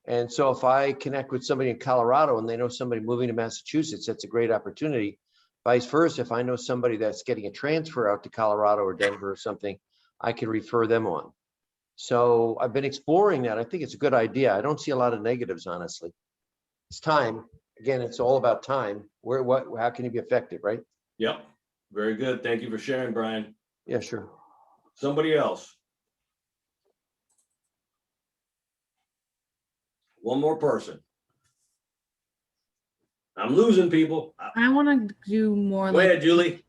And so if I connect with somebody in Colorado and they know somebody moving to Massachusetts, that's a great opportunity. Vice versa, if I know somebody that's getting a transfer out to Colorado or Denver or something, I can refer them on. So I've been exploring that. I think it's a good idea. I don't see a lot of negatives, honestly. It's time. Again, it's all about time. How can you be effective, right? Yep. Very good. Thank you for sharing, Brian. Yeah, sure. Somebody else. One more person. I'm losing people. I want to do more. Go ahead, Julie.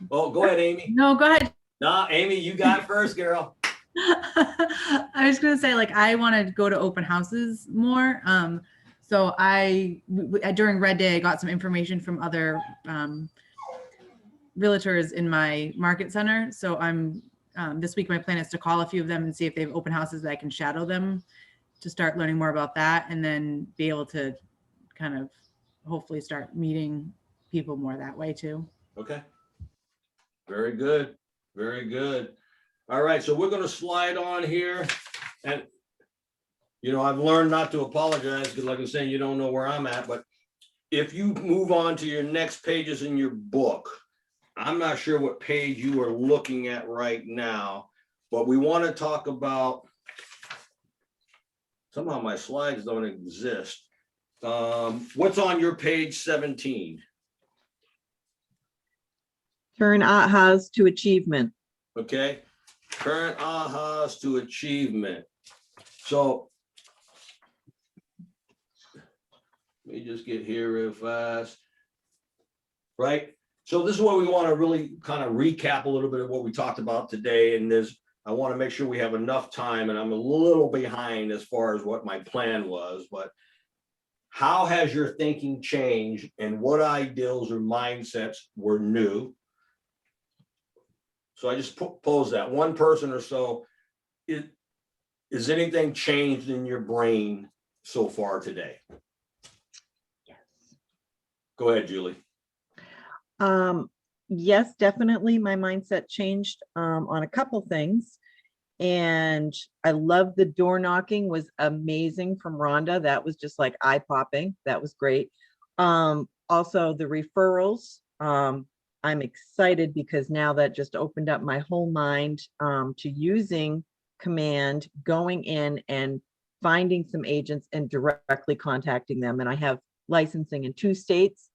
Oh, go ahead, Amy. No, go ahead. Nah, Amy, you got it first, girl. I was gonna say, like, I want to go to open houses more. So during Red Day, I got some information from other realtors in my market center. So I'm, this week, my plan is to call a few of them and see if they have open houses that I can shadow them to start learning more about that, and then be able to kind of hopefully start meeting people more that way too. Okay. Very good. Very good. All right. So we're going to slide on here. And, you know, I've learned not to apologize because, like I'm saying, you don't know where I'm at. But if you move on to your next pages in your book, I'm not sure what page you are looking at right now, but we want to talk about, somehow my slides don't exist. What's on your page 17? Turn ahas to achievement. Okay, current ahas to achievement. So let me just get here real fast. Right. So this is what we want to really kind of recap a little bit of what we talked about today. And I want to make sure we have enough time, and I'm a little behind as far as what my plan was, but how has your thinking changed and what ideals or mindsets were new? So I just pose that one person or so, is anything changed in your brain so far today? Yes. Go ahead, Julie. Yes, definitely. My mindset changed on a couple things. And I love the door knocking, was amazing from Rhonda. That was just like eye popping. That was great. Also the referrals. I'm excited because now that just opened up my whole mind to using Command, going in and finding some agents and directly contacting them. And I have licensing in 2 states,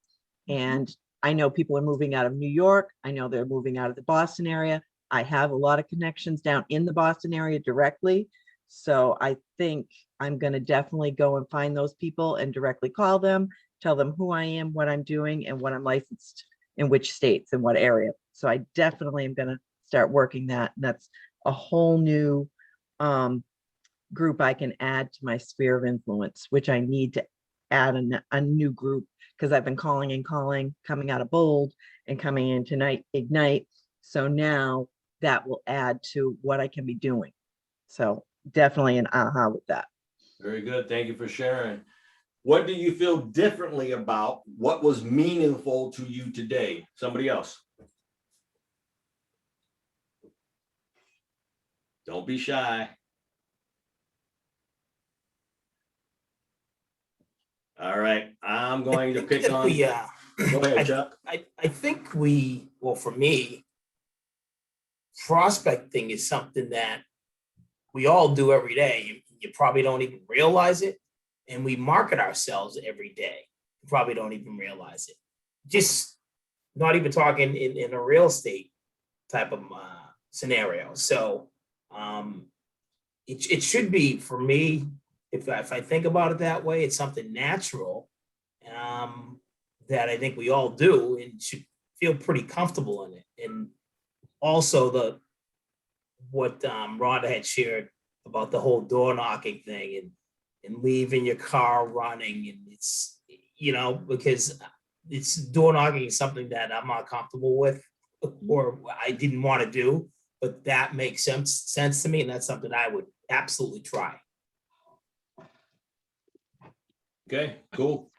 and I know people are moving out of New York. I know they're moving out of the Boston area. I have a lot of connections down in the Boston area directly. So I think I'm going to definitely go and find those people and directly call them, tell them who I am, what I'm doing, and what I'm licensed in which states and what area. So I definitely am going to start working that. And that's a whole new group I can add to my sphere of influence, which I need to add a new group, because I've been calling and calling, coming out of Bold and coming into Ignite. So now that will add to what I can be doing. So definitely an aha with that. Very good. Thank you for sharing. What do you feel differently about? What was meaningful to you today? Somebody else. Don't be shy. All right. I'm going to pick on. Go ahead, Chuck. I think well, for me, prospecting is something that we all do every day. You probably don't even realize it. And we market ourselves every day. You probably don't even realize it. Just not even talking in a real estate type of scenario. So it should be, for me, if I think about it that way, it's something natural that I think we all do and should feel pretty comfortable in it. And also what Rhonda had shared about the whole door knocking thing and leaving your car running, and it's, because it's door knocking is something that I'm not comfortable with or I didn't want to do, but that makes sense to me, and that's something I would absolutely try. Okay, cool.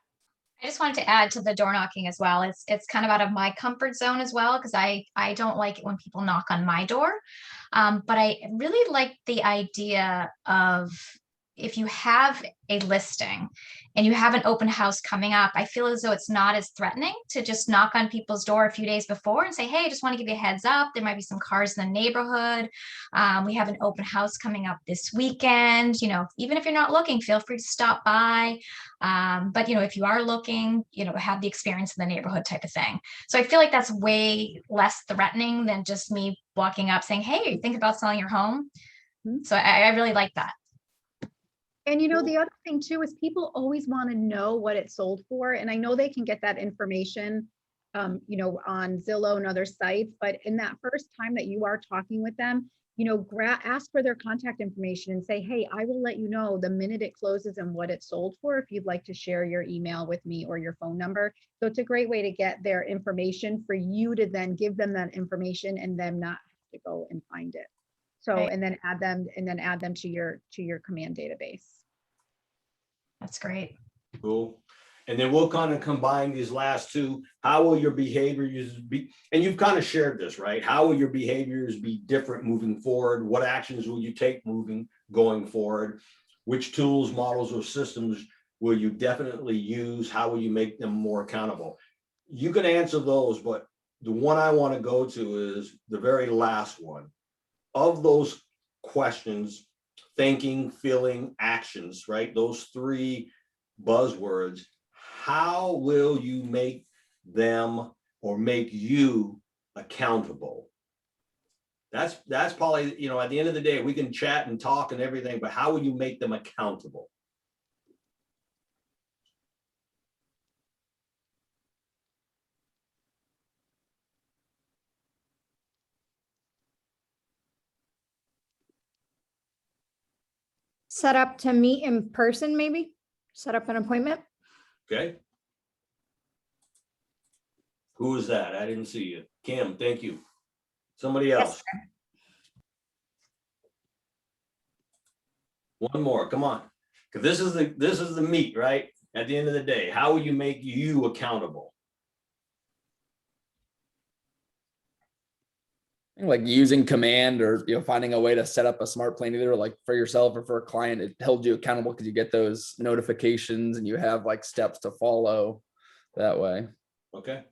I just wanted to add to the door knocking as well. It's kind of out of my comfort zone as well, because I don't like it when people knock on my door. But I really like the idea of, if you have a listing and you have an open house coming up, I feel as though it's not as threatening to just knock on people's door a few days before and say, hey, I just want to give you a heads up. There might be some cars in the neighborhood. We have an open house coming up this weekend. Even if you're not looking, feel free to stop by. But if you are looking, have the experience in the neighborhood type of thing. So I feel like that's way less threatening than just me walking up saying, hey, you think about selling your home? So I really like that. And the other thing too is people always want to know what it sold for. And I know they can get that information, on Zillow and other sites, but in that first time that you are talking with them, you know, ask for their contact information and say, hey, I will let you know the minute it closes and what it's sold for, if you'd like to share your email with me or your phone number. So it's a great way to get their information for you to then give them that information and them not have to go and find it. So, Right. and then add them to your command database. That's great. Cool. And then we'll kind of combine these last two. How will your behaviors be? And you've kind of shared this, right? How will your behaviors be different moving forward? What actions will you take going forward? Which tools, models, or systems will you definitely use? How will you make them more accountable? You can answer those, but the one I want to go to is the very last one. Of those questions, thinking, feeling, actions, right? Those three buzzwords. How will you make them or make you accountable? That's probably, you know, at the end of the day, we can chat and talk and everything, but how will you make them accountable? Set up to meet in person, maybe? Set up an appointment? Okay. Who is that? I didn't see you. Kim, thank you. Somebody else. Yes, One more, come on. Because this is the meat, right? At the end of the day, how will you make you accountable? Like using command or, you know, finding a way to set up a smart plan either like for yourself or for a client. It holds you accountable because you get those notifications and you have like steps to follow that way. Okay.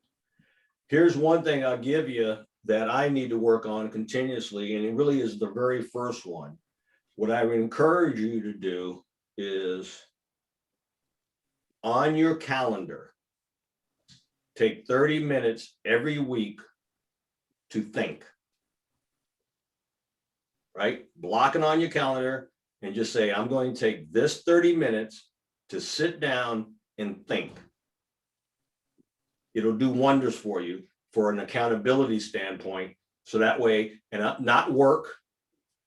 Here's one thing I'll give you that I need to work on continuously, and it really is the very first one. What I would encourage you to do is on your calendar, take 30 minutes every week to think. Right? Block it on your calendar and just say, I'm going to take this 30 minutes to sit down and think. It'll do wonders for you for an accountability standpoint. So that way, and not work,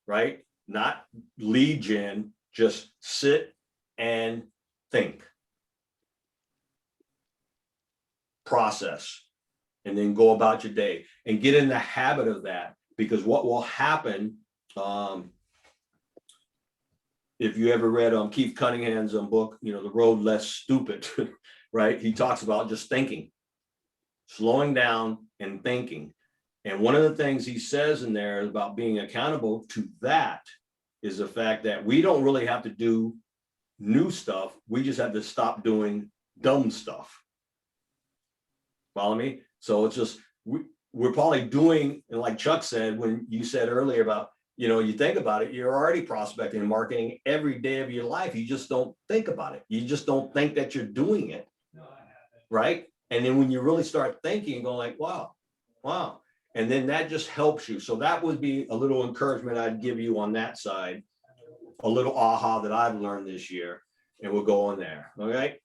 right? Not lead gen, just sit and think. Process, and then go about your day and get in the habit of that, because what will happen, if you ever read Keith Cunningham's book, you know, The Road Less Stupid, right? He talks about just thinking, slowing down and thinking. And one of the things he says in there about being accountable to that is the fact that we don't really have to do new stuff. We just have to stop doing dumb stuff. Follow me? So it's just, we're probably doing, and like Chuck said, when you said earlier about, you know, you think about it, you're already prospecting and marketing every day of your life. You just don't think about it. You just don't think that you're doing it. Right? And then when you really start thinking and go like, wow. And then that just helps you. So that would be a little encouragement I'd give you on that side, a little aha that I've learned this year, and we'll go on there. Okay.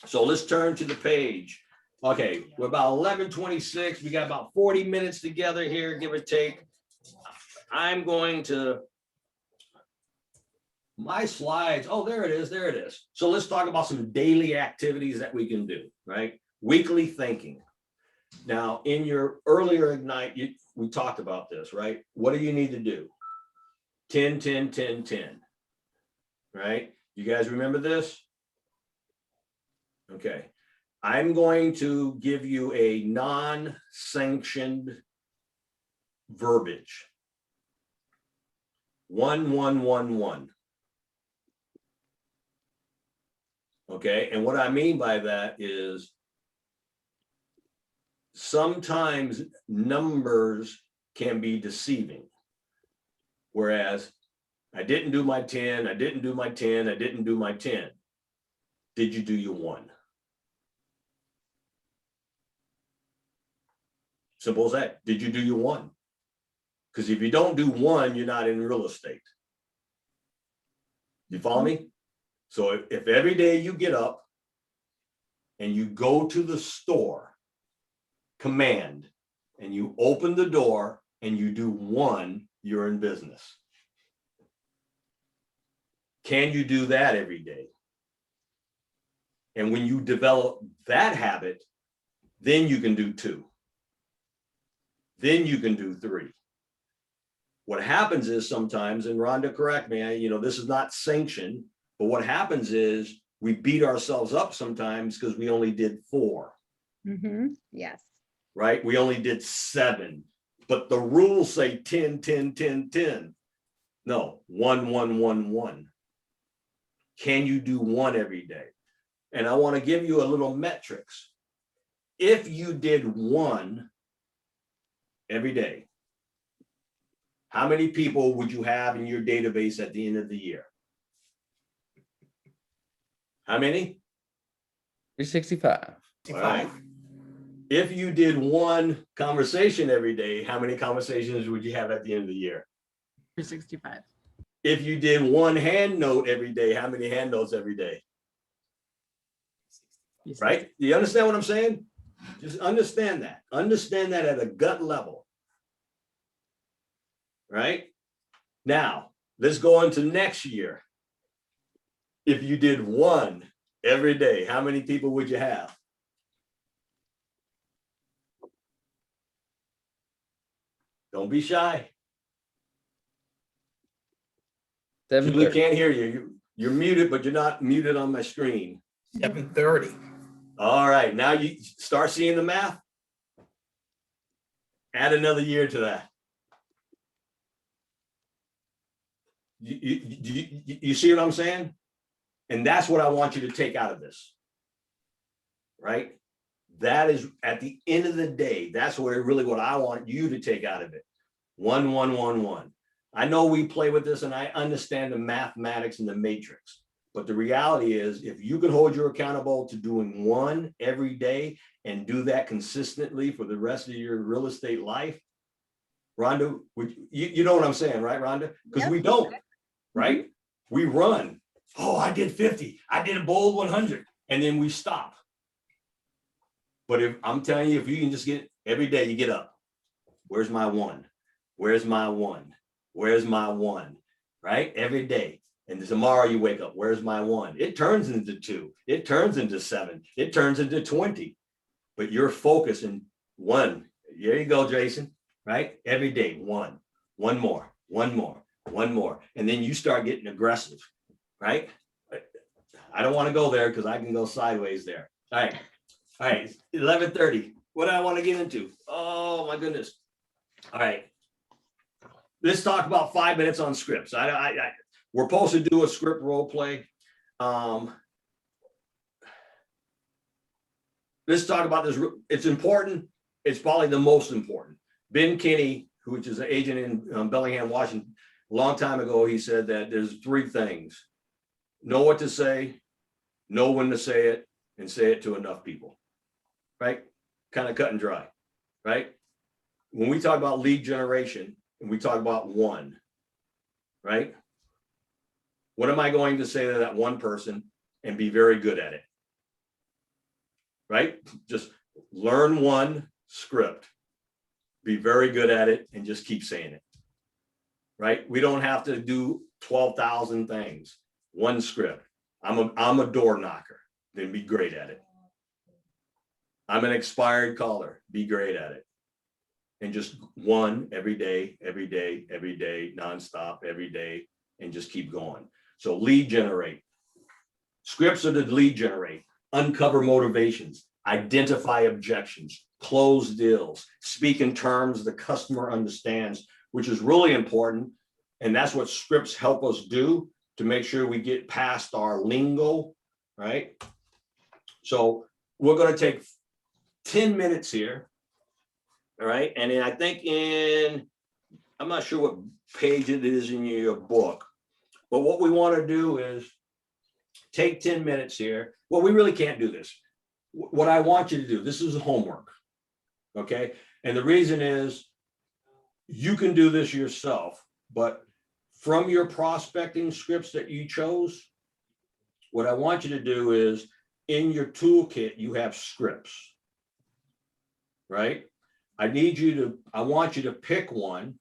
So let's turn to the page. Okay, we're about 11:26. We got about 40 minutes together here, give or take. I'm going to, my slides, oh, there it is. So let's talk about some daily activities that we can do, right? Weekly thinking. Now, in your earlier Ignite, we talked about this, right? What do you need to do? 10, 10, 10, 10, right? You guys remember this? Okay. I'm going to give you a non-sanctioned verbiage. 1, 1, 1, 1. Okay, and what I mean by that is sometimes numbers can be deceiving. Whereas I didn't do my 10, I didn't do my 10, I didn't do my 10. Did you do your 1? Simple as that. Did you do your 1? Because if you don't do 1, you're not in real estate. You follow me? So if every day you get up and you go to the store, command, and you open the door and you do 1, you're in business. Can you do that every day? And when you develop that habit, then you can do 2. Then you can do 3. What happens is sometimes, and Rhonda, correct me, this is not sanctioned, but what happens is we beat ourselves up sometimes because we only did 4. Yes. Right? We only did 7, but the rules say 10, 10, 10, 10. No, 1, 1, 1, 1. Can you do 1 every day? And I want to give you a little metrics. If you did 1 every day, how many people would you have in your database at the end of the year? How many? 365. All right. If you did 1 conversation every day, how many conversations would you have at the end of the year? 365. If you did 1 hand note every day, how many hand notes every day? Right? Do you understand what I'm saying? Just understand that. Understand that at a gut level. Right? Now, let's go into next year. If you did 1 every day, how many people would you have? Don't be shy. Julie can't hear you. You're muted, but you're not muted on my screen. 7:30. All right, now you start seeing the math. Add another year to that. You see what I'm saying? And that's what I want you to take out of this. Right? That is at the end of the day, that's what I want you to take out of it. 1, 1, 1, 1. I know we play with this and I understand the mathematics and the matrix, but the reality is if you can hold you accountable to doing 1 every day and do that consistently for the rest of your real estate life, Rhonda, you know what I'm saying, right, Rhonda? Because we don't, right? We run. Oh, I did 50. I did a bold 100. And then we stop. But if I'm telling you, if you can just get every day you get up, where's my 1? Where's my 1? Where's my 1? Right? Every day. And tomorrow you wake up, where's my 1? It turns into 2. It turns into 7. It turns into 20. But you're focusing 1. There you go, Jason. Right? Every day, 1. 1 more, 1 more, 1 more. And then you start getting aggressive. Right? I don't want to go there because I can go sideways there. All right. All right. 11:30. What do I want to get into? Oh my goodness. All right. Let's talk about 5 minutes on scripts. We're supposed to do a script role play. Let's talk about this. It's important. It's probably the most important. Ben Kinney, which is an agent in Bellingham, Washington, a long time ago, he said that there's 3 things. Know what to say, know when to say it, and say it to enough people. Right? Kind of cut and dry. Right? When we talk about lead generation, and we talk about 1, right? What am I going to say to that 1 person and be very good at it? Right? Just learn 1 script, be very good at it, and just keep saying it. Right? We don't have to do 12,000 things. 1 script. I'm a door knocker, then be great at it. I'm an expired caller, be great at it. And just 1 every day, every day, every day, nonstop, every day, and just keep going. So lead generate. Scripts are to lead generate, uncover motivations, identify objections, close deals, speak in terms the customer understands, which is really important. And that's what scripts help us do to make sure we get past our lingo, right? So we're going to take 10 minutes here. All right. And then I think I'm not sure what page it is in your book, but what we want to do is take 10 minutes here. Well, we really can't do this. What I want you to do, this is homework. Okay. And the reason is you can do this yourself, but from your prospecting scripts that you chose, what I want you to do is in your toolkit, you have scripts, right? I want you to pick one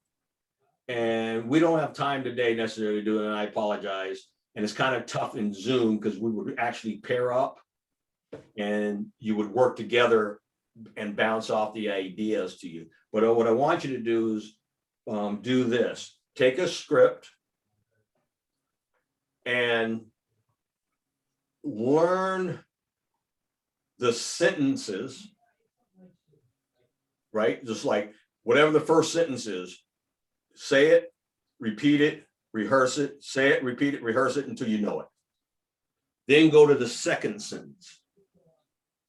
And we don't have time today necessarily to do it, and I apologize. And it's kind of tough in Zoom because we would actually pair up and you would work together and bounce off the ideas to you. But what I want you to do is do this. Take a script and learn the sentences, right? Just like whatever the first sentence is, say it, repeat it, rehearse it, say it, repeat it, rehearse it until you know it. Then go to the second sentence.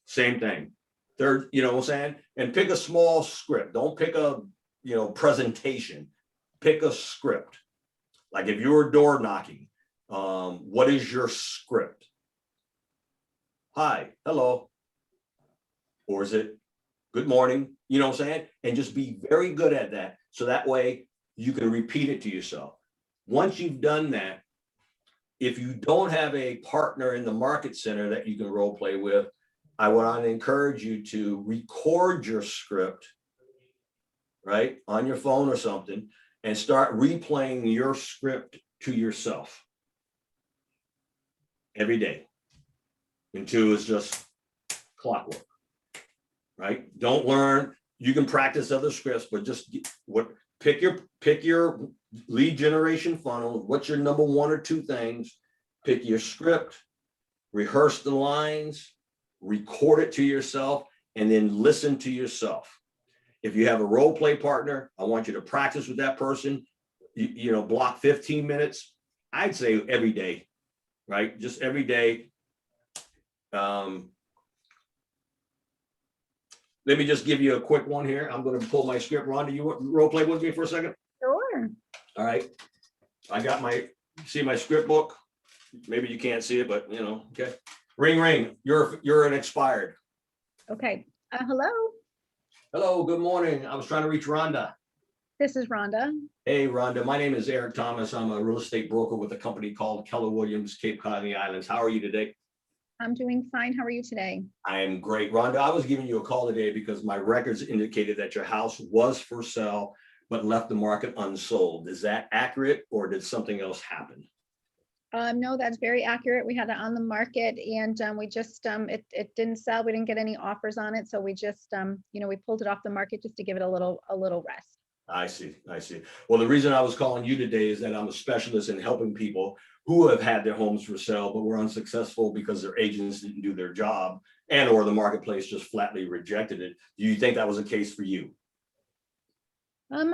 Same thing. Third, you know what I'm saying? And pick a small script. Don't pick a, presentation. Pick a script. Like if you were door knocking, what is your script? Hi, hello. Or is it good morning? You know what I'm saying? And just be very good at that. So that way you can repeat it to yourself. Once you've done that, if you don't have a partner in the market center that you can role play with, I want to encourage you to record your script, right, on your phone or something, and start replaying your script to yourself every day until it's just clockwork, right? Don't learn. You can practice other scripts, but just pick your lead generation funnel. What's your number one or two things? Pick your script, rehearse the lines, record it to yourself, and then listen to yourself. If you have a role play partner, I want you to practice with that person. Block 15 minutes. I'd say every day, right? Just every day. Let me just give you a quick one here. I'm going to pull my script. Rhonda, you role play with me for a second? Sure. All right. I got see my script book. Maybe you can't see it, but okay. Ring, ring. You're an expired. Okay. Hello, Hello, good morning. I was trying to reach Rhonda. this is Rhonda. Hey, Rhonda. My name is Eric Thomas. I'm a real estate broker with a company called Keller Williams, Cape Cod and the Islands. How are you today? I'm doing fine. How are you today? I am great. Rhonda, I was giving you a call today because my records indicated that your house was for sale, but left the market unsold. Is that accurate, or did something else happen? No, that's very accurate. We had it on the market and we just, it didn't sell. We didn't get any offers on it. So we just, we pulled it off the market just to give it a little rest. I see. Well, the reason I was calling you today is that I'm a specialist in helping people who have had their homes for sale, but were unsuccessful because their agents didn't do their job and or the marketplace just flatly rejected it. Do you think that was the case for you? I don't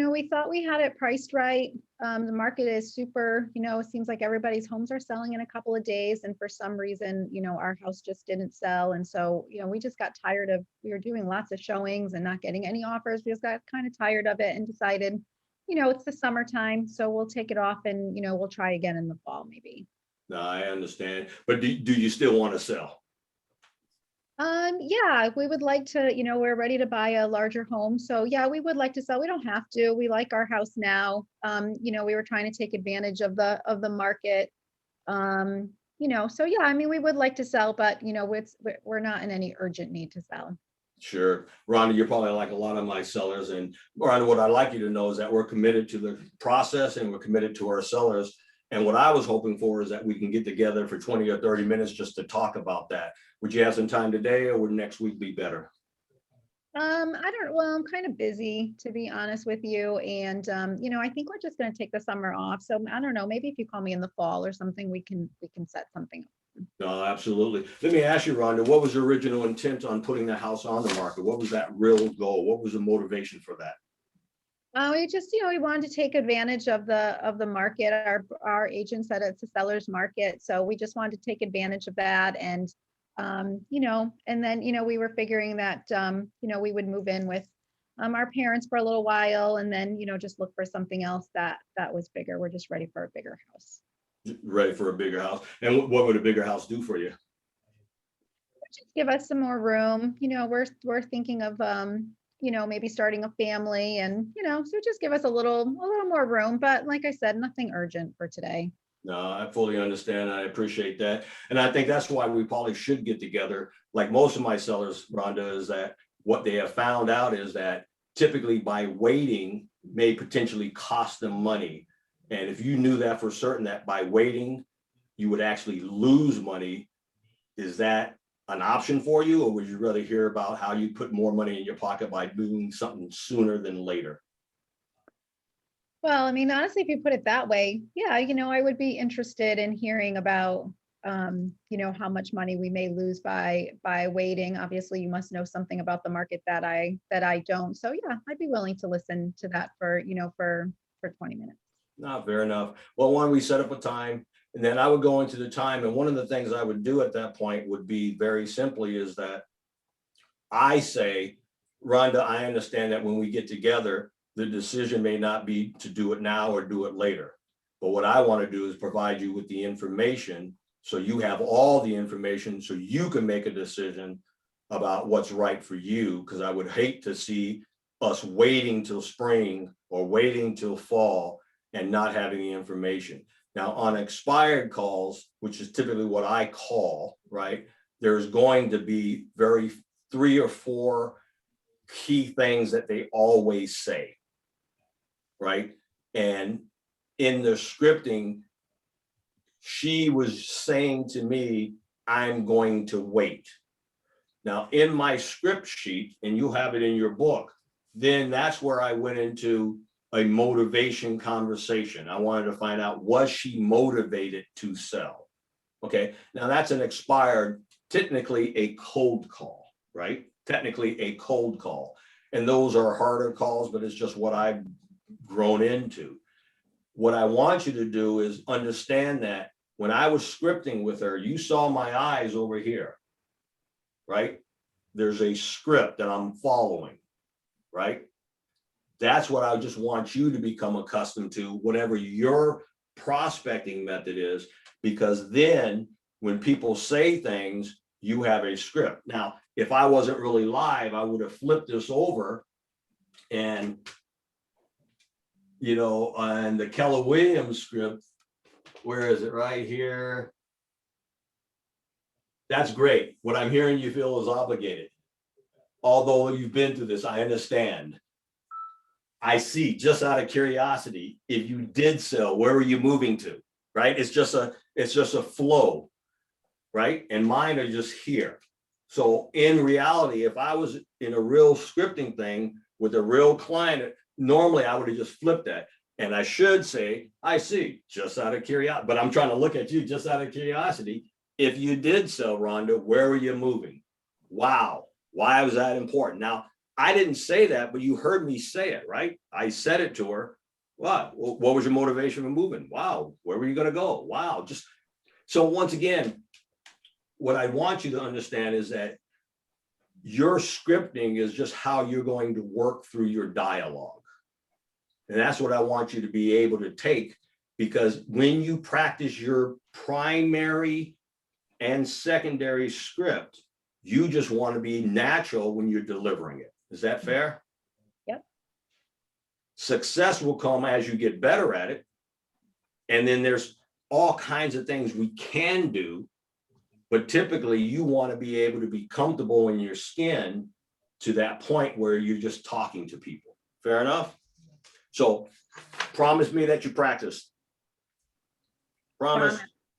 know, we thought we had it priced right. The market is super, it seems like everybody's homes are selling in a couple of days. And for some reason, our house just didn't sell. And so, we just got tired we were doing lots of showings and not getting any offers. We just got kind of tired of it and decided, it's the summertime, so we'll take it off and, we'll try again in the fall, maybe. No, I understand. But do you still want to sell? Yeah, we would like to, we're ready to buy a larger home. So yeah, we would like to sell. We don't have to. We like our house now. We were trying to take advantage of the market. So yeah, we would like to sell, but we're not in any urgent need to sell. Sure. Rhonda, you're probably like a lot of my sellers. And Rhonda, what I'd like you to know is that we're committed to the process and we're committed to our sellers. And what I was hoping for is that we can get together for 20 or 30 minutes just to talk about that. Would you have some time today, or would next week be better? I'm kind of busy, to be honest with you. And, I think we're just going to take the summer off. So I don't know, maybe if you call me in the fall or something, we can set something up. No, absolutely. Let me ask you, Rhonda, what was your original intent on putting the house on the market? What was that real goal? What was the motivation for that? We just, we wanted to take advantage of the market. Our agent said it's a seller's market. So we just wanted to take advantage of that. And, and then, we were figuring that, we would move in with our parents for a little while and then, just look for something else that was bigger. We're just ready for a bigger house. Ready for a bigger house. And what would a bigger house do for you? Just give us some more room. We're thinking of, maybe starting a family and, so just give us a little more room. But like I said, nothing urgent for today. No, I fully understand. I appreciate that. And I think that's why we probably should get together. Like most of my sellers, Rhonda, is that what they have found out is that typically by waiting may potentially cost them money. And if you knew that for certain, that by waiting, you would actually lose money, is that an option for you? Or would you rather hear about how you put more money in your pocket by doing something sooner than later? Well, I mean, honestly, if you put it that way, yeah, I would be interested in hearing about, how much money we may lose by waiting. Obviously, you must know something about the market that I don't. So yeah, I'd be willing to listen to that for 20 minutes. No, fair enough. Well, why don't we set up a time, and then I would go into the time. And one of the things I would do at that point would be very simply is that I say, Rhonda, I understand that when we get together, the decision may not be to do it now or do it later. But what I want to do is provide you with the information, so you have all the information so you can make a decision about what's right for you. Because I would hate to see us waiting till spring or waiting till fall and not having the information. Now, on expired calls, which is typically what I call, right, there's going to be 3 or 4 key things that they always say, right? And in the scripting, she was saying to me, I'm going to wait. Now, in my script sheet, and you have it in your book, then that's where I went into a motivation conversation. I wanted to find out, was she motivated to sell? Okay, now that's an expired, technically a cold call, right? Technically a cold call. And those are harder calls, but it's just what I've grown into. What I want you to do is understand that when I was scripting with her, you saw my eyes over here, right? There's a script that I'm following, right? That's what I just want you to become accustomed to, whatever your prospecting method is, because then when people say things, you have a script. Now, if I wasn't really live, I would have flipped this over and, on the Keller Williams script, where is it? Right here. That's great. What I'm hearing you feel is obligated. Although you've been through this, I understand. I see, just out of curiosity, if you did sell, where are you moving to? Right? It's just a flow, right? And mine are just here. So in reality, if I was in a real scripting thing with a real client, normally I would have just flipped that. And I should say, I see, just out of curiosity, but I'm trying to look at you just out of curiosity. If you did sell, Rhonda, where were you moving? Wow, why was that important? Now, I didn't say that, but you heard me say it, right? I said it to her. What was your motivation for moving? Wow, where were you going to go? Wow, just so once again, what I want you to understand is that your scripting is just how you're going to work through your dialogue. And that's what I want you to be able to take, because when you practice your primary and secondary script, you just want to be natural when you're delivering it. Is that fair? Yep. Success will come as you get better at it. And then there's all kinds of things we can do, but typically you want to be able to be comfortable in your skin to that point where you're just talking to people. Fair enough? So promise me that you practice. Promise.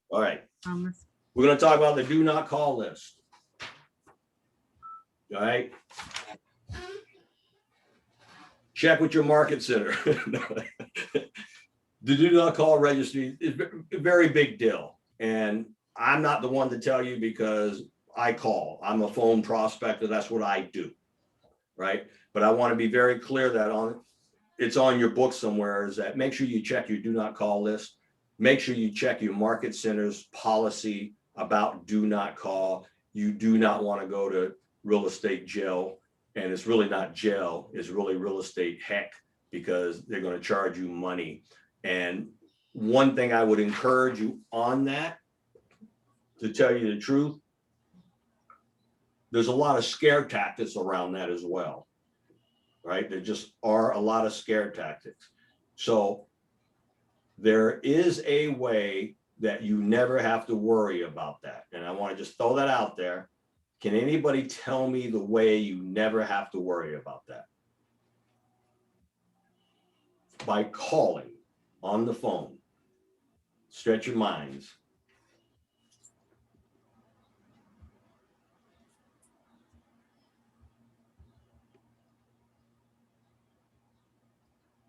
All right. Promise. We're going to talk about the do not call list. All right. Check with your market center. The do not call registry is a very big deal. And I'm not the one to tell you because I call. I'm a phone prospector. That's what I do. Right. But I want to be very clear that it's on your book somewhere, is that make sure you check your do not call list. Make sure you check your market center's policy about do not call. You do not want to go to real estate jail. And it's really not jail, it's really real estate heck, because they're going to charge you money. And one thing I would encourage you on that, to tell you the truth, there's a lot of scare tactics around that as well, right? There just are a lot of scare tactics. So there is a way that you never have to worry about that. And I want to just throw that out there. Can anybody tell me the way you never have to worry about that? by calling on the phone. Stretch your minds.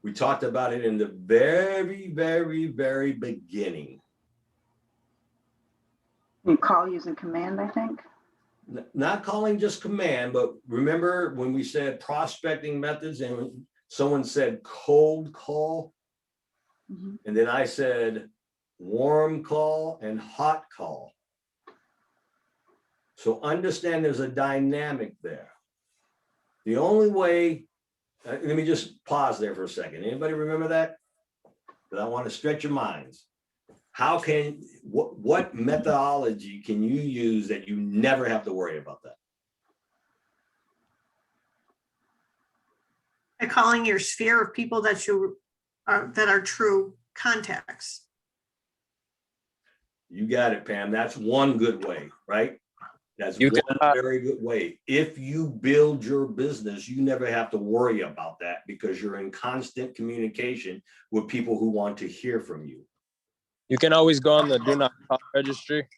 We talked about it in the very, very, very beginning. You call using command, I think. Not calling just command, but remember when we said prospecting methods and someone said cold call, and then I said warm call and hot call. So understand there's a dynamic there. The only way, let me just pause there for a second. Anybody remember that? Because I want to stretch your minds. How can, what methodology can you use that you never have to worry about that? By calling your sphere of people that you are, that are true contacts. You got it, Pam. That's one good way, right? That's You one can, very good way. If you build your business, you never have to worry about that because you're in constant communication with people who want to hear from you. you can always go on the do not call registry.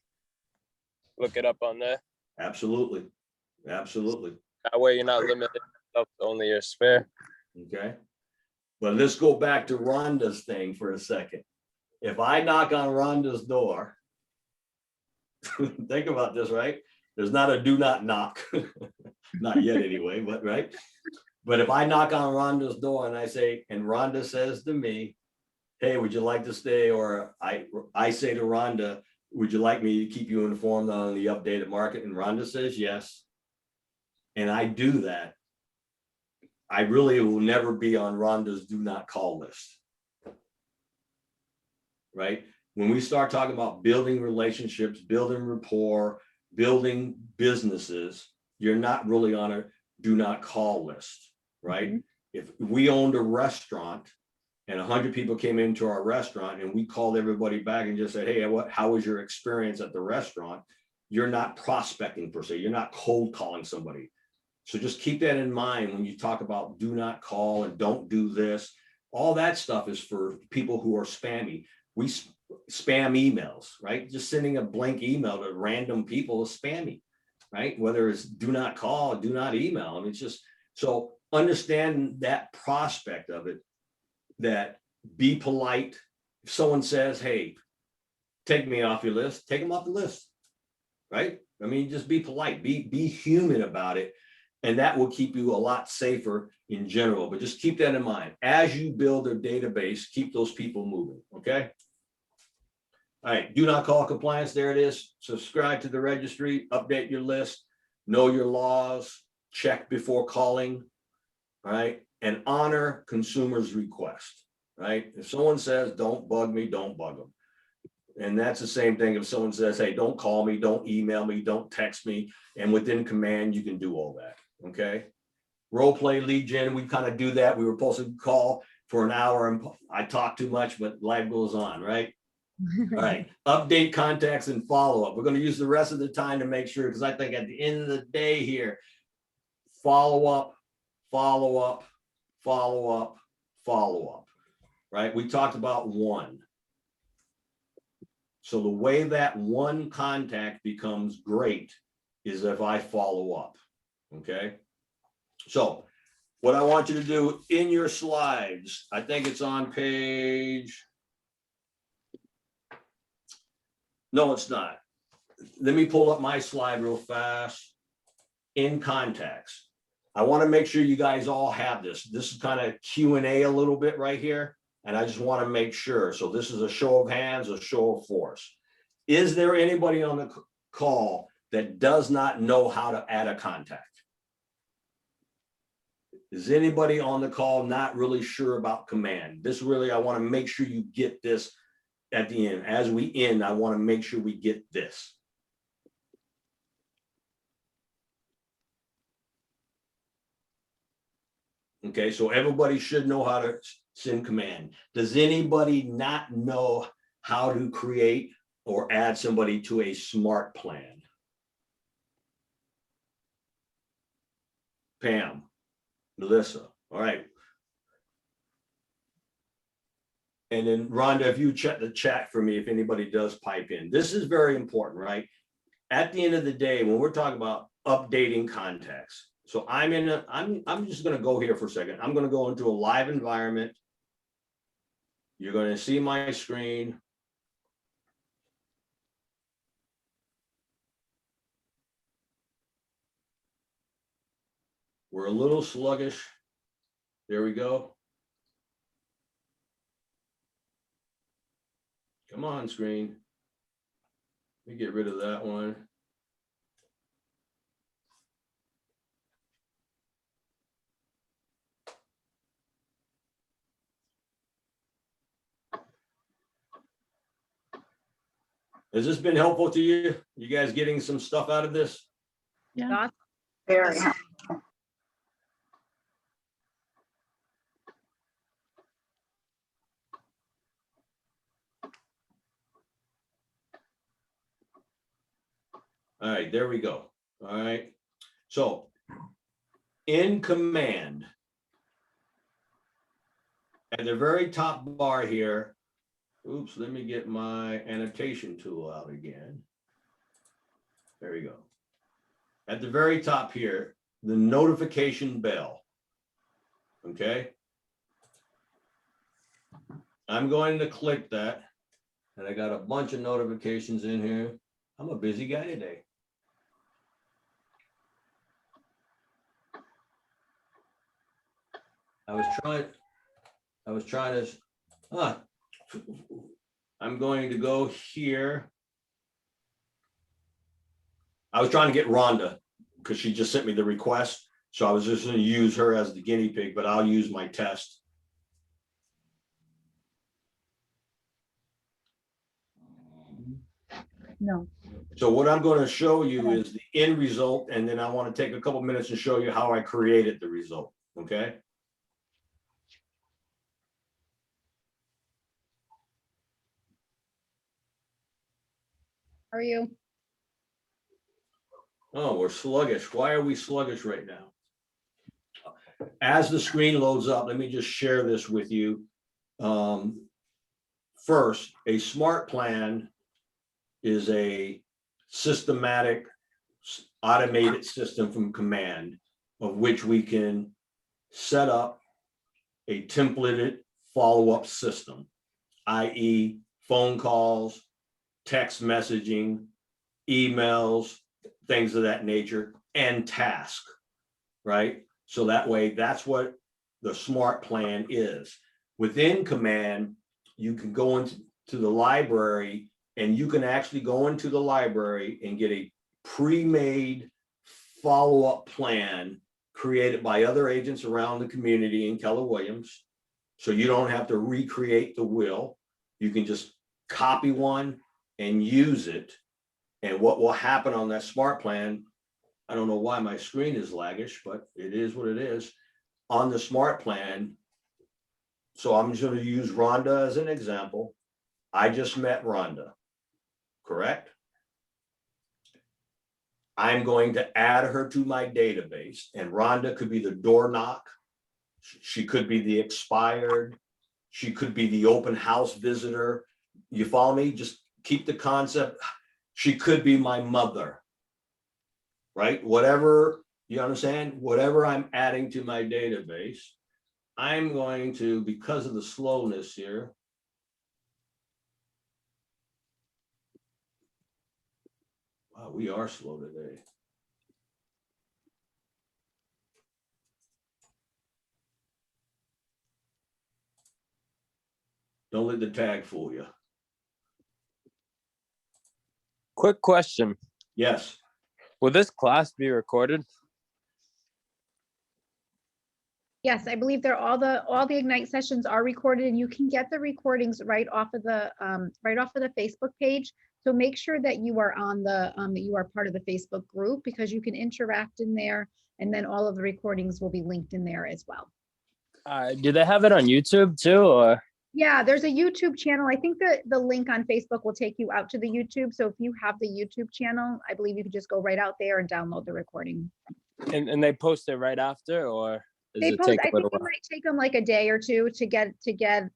Look it up on there. Absolutely. Absolutely. That way you're not limited to only your spare. Okay. But let's go back to Rhonda's thing for a second. If I knock on Rhonda's door, think about this, right? There's not a do not knock, not yet anyway, but right. But if I knock on Rhonda's door and I say, and Rhonda says to me, hey, would you like to stay? Or I say to Rhonda, would you like me to keep you informed on the updated market? And Rhonda says yes. And I do that. I really will never be on Rhonda's do not call list. Right? When we start talking about building relationships, building rapport, building businesses, you're not really on a do not call list, right? If we owned a restaurant and 100 people came into our restaurant and we called everybody back and just said, hey, how was your experience at the restaurant? You're not prospecting per se. You're not cold calling somebody. So just keep that in mind when you talk about do not call and don't do this. All that stuff is for people who are spammy. We spam emails, right? Just sending a blank email to random people is spammy, right? Whether it's do not call, do not email. I mean, it's just, so understand that prospect of it, that be polite. If someone says, hey, take me off your list, take them off the list, right? I mean, just be polite, be human about it. And that will keep you a lot safer in general, but just keep that in mind. As you build a database, keep those people moving, okay? All right, do not call compliance, there it is. Subscribe to the registry, update your list, know your laws, check before calling, all right? And honor consumers' request, right? If someone says, don't bug me, don't bug them. And that's the same thing if someone says, hey, don't call me, don't email me, don't text me. And within command, you can do all that, okay? Role play lead gen, we kind of do that. We were supposed to call for an hour and I talk too much, but life goes on, right? All right, update contacts and follow up. We're going to use the rest of the time to make sure, because I think at the end of the day here, follow up, follow up, follow up, follow up, right? We talked about one. So the way that one contact becomes great is if I follow up, okay? So what I want you to do in your slides, I think it's on page, no, it's not. Let me pull up my slide real fast. In contacts. I want to make sure you guys all have this. This is kind of Q&A a little bit right here. And I just want to make sure. So this is a show of hands, a show of force. Is there anybody on the call that does not know how to add a contact? Is anybody on the call not really sure about command? This really, I want to make sure you get this at the end. As we end, I want to make sure we get this. Okay, so everybody should know how to send command. Does anybody not know how to create or add somebody to a smart plan? Pam, Melissa, all right. And then Rhonda, if you check the chat for me, if anybody does pipe in, this is very important, right? At the end of the day, when we're talking about updating contacts, so I'm just going to go here for a second. I'm going to go into a live environment. You're going to see my screen. We're a little sluggish. There we go. Come on, screen. Let me get rid of that one. Has this been helpful to you? You guys getting some stuff out of this? Yeah. Very Yes. All right, there we go. All right. So in command, at the very top bar here, oops, let me get my annotation tool out again. There we go. At the very top here, the notification bell. Okay. I'm going to click that. And I got a bunch of notifications in here. I'm a busy guy today. I was trying to, I'm going to go here. I was trying to get Rhonda because she just sent me the request. So I was just going to use her as the guinea pig, but I'll use my test. No. So what I'm going to show you is the end result, and then I want to take a couple minutes and show you how I created the result. Okay. How are you? Oh, we're sluggish. Why are we sluggish right now? As the screen loads up, let me just share this with you. First, a smart plan is a systematic, automated system from command of which we can set up a templated follow-up system, i.e. phone calls, text messaging, emails, things of that nature, and task, right? So that way, that's what the smart plan is. Within command, you can go into the library and you can actually go into the library and get a pre-made follow-up plan created by other agents around the community in Keller Williams. So you don't have to recreate the wheel. You can just copy one and use it. And what will happen on that smart plan, I don't know why my screen is laggish, but it is what it is. On the smart plan, so I'm just going to use Rhonda as an example. I just met Rhonda, correct? I'm going to add her to my database, and Rhonda could be the door knock. She could be the expired. She could be the open house visitor. You follow me? Just keep the concept. She could be my mother, right? Whatever, you understand? Whatever I'm adding to my database, I'm going to, because of the slowness here, wow, we are slow today. Don't let the tag fool you. Quick question. Yes. Will this class be recorded? Yes, I believe all the Ignite sessions are recorded, and you can get the recordings right off of the Facebook page. So make sure that you are on that you are part of the Facebook group, because you can interact in there, and then all of the recordings will be linked in there as well. Do they have it on YouTube too, or? Yeah, there's a YouTube channel. I think that the link on Facebook will take you out to the YouTube. So if you have the YouTube channel, I believe you can just go right out there and download the recording. And they post it right after, or does They it post, take I a little think it while? might take them like a day or two to get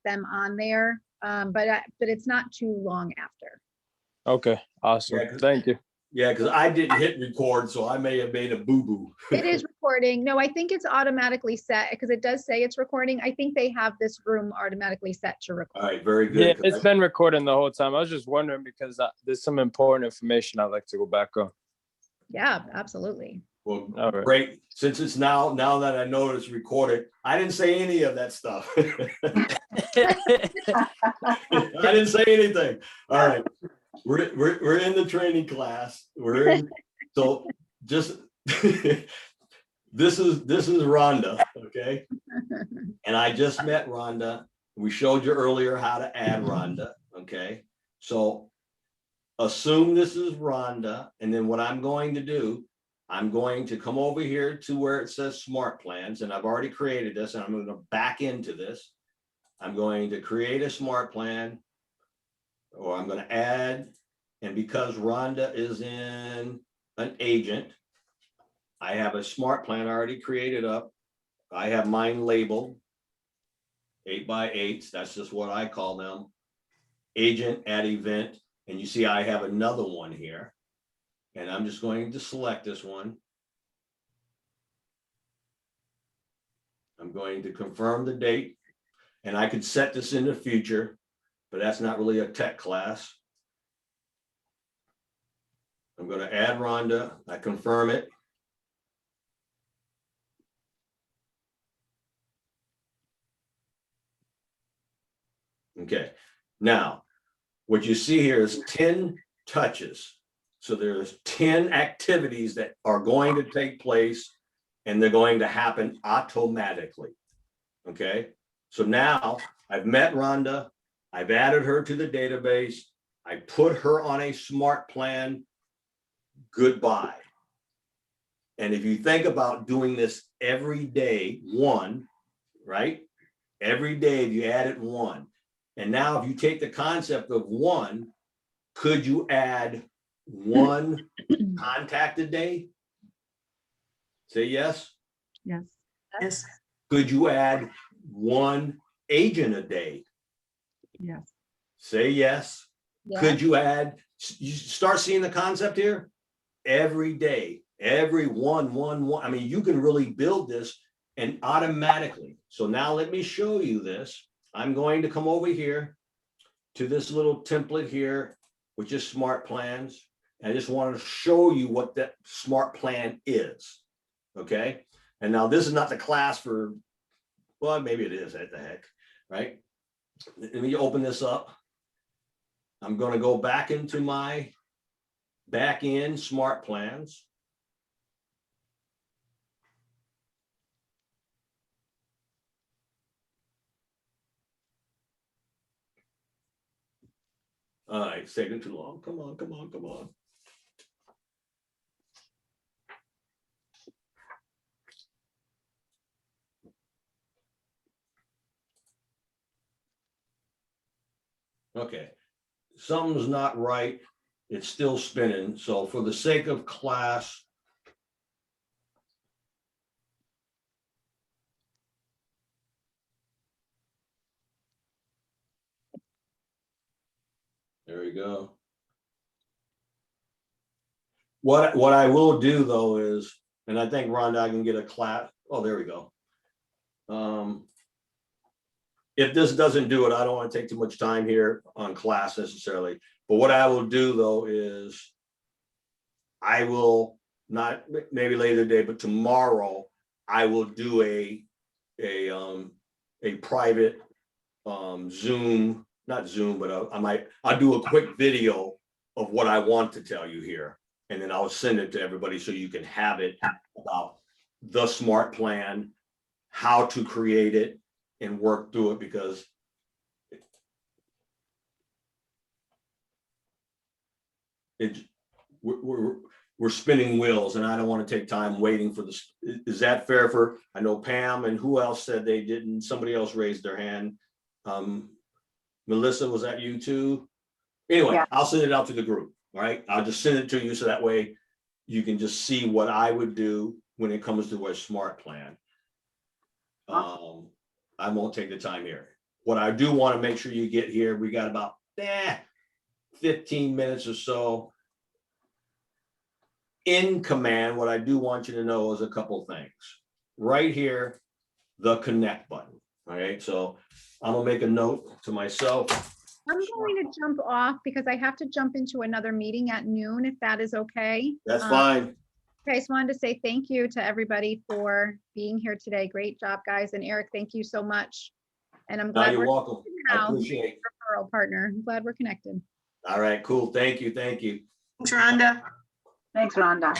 them on there. but it's not too long after. Okay, awesome. Thank you. Yeah, because I didn't hit record, so I may have made a boo-boo. It is recording. No, I think it's automatically set because it does say it's recording. I think they have this room automatically set to record. All right, very Yeah, good. it's been recording the whole time. I was just wondering because there's some important information I'd like to go back on. Yeah, absolutely. Well, All right. great. Since it's now that I know it's recorded, I didn't say any of that stuff. I didn't say anything. All right. We're in the training class. We're in, so just this is Rhonda, okay? And I just met Rhonda. We showed you earlier how to add Rhonda, okay? So assume this is Rhonda, and then what I'm going to do, I'm going to come over here to where it says Smart Plans, and I've already created this, and I'm going to back into this. I'm going to create a smart plan, or I'm going to add, and because Rhonda is in an agent, I have a smart plan already created up. I have mine labeled 8x8s. That's just what I call them. Agent at event. And you see, I have another one here. And I'm just going to select this one. I'm going to confirm the date. And I could set this in the future, but that's not really a tech class. I'm going to add Rhonda. I confirm it. Okay, now what you see here is 10 touches. So there's 10 activities that are going to take place and they're going to happen automatically. Okay, so now I've met Rhonda, I've added her to the database, I put her on a smart plan, goodbye. And if you think about doing this every day, one, right? Every day you added one. And now if you take the concept of one, could you add one contact a day? Say yes. Yes. Yes. Could you add one agent a day? Yes. Say yes. Yeah. Could you add, you start seeing the concept here? Every day, every one. I mean, you can really build this and automatically. So now let me show you this. I'm going to come over here to this little template here, which is smart plans. I just want to show you what that smart plan is. Okay. And now this is not the class for, well, maybe it is, what the heck, right? Let me open this up. I'm going to go back into my back end smart plans. All right, it's taking too long. Come on, come on, come on. Okay, something's not right. It's still spinning. So for the sake of class, there we go. What I will do though is, and I think Rhonda, I can get a class. Oh, there we go. If this doesn't do it, I don't want to take too much time here on class necessarily. But what I will do though is I will not, maybe later today, but tomorrow I will do a private Zoom, not Zoom, but I'll do a quick video of what I want to tell you here. And then I'll send it to everybody so you can have it about the smart plan, how to create it and work through it, because we're spinning wheels and I don't want to take time waiting for this. Is that fair for, I know Pam and who else said they didn't, somebody else raised their hand. Melissa, was that you too? Anyway, yeah. I'll send it out to the group, all right? I'll just send it to you so that way you can just see what I would do when it comes to a smart plan. I won't take the time here. what I do want to make sure you get here, we got about 15 minutes or so in command. What I do want you to know is a couple things. Right here, the connect button. All right, so I'm gonna make a note to myself. I'm going to jump off because I have to jump into another meeting at noon, if that is okay. That's fine. Okay, I just wanted to say thank you to everybody for being here today. Great job, guys. And Eric, thank you so much. And I'm glad You're we're welcome. I now appreciate it. referral partner. I'm glad we're connected. All right, cool. Thank you. Thank you. Thanks, Rhonda. Thanks, Rhonda.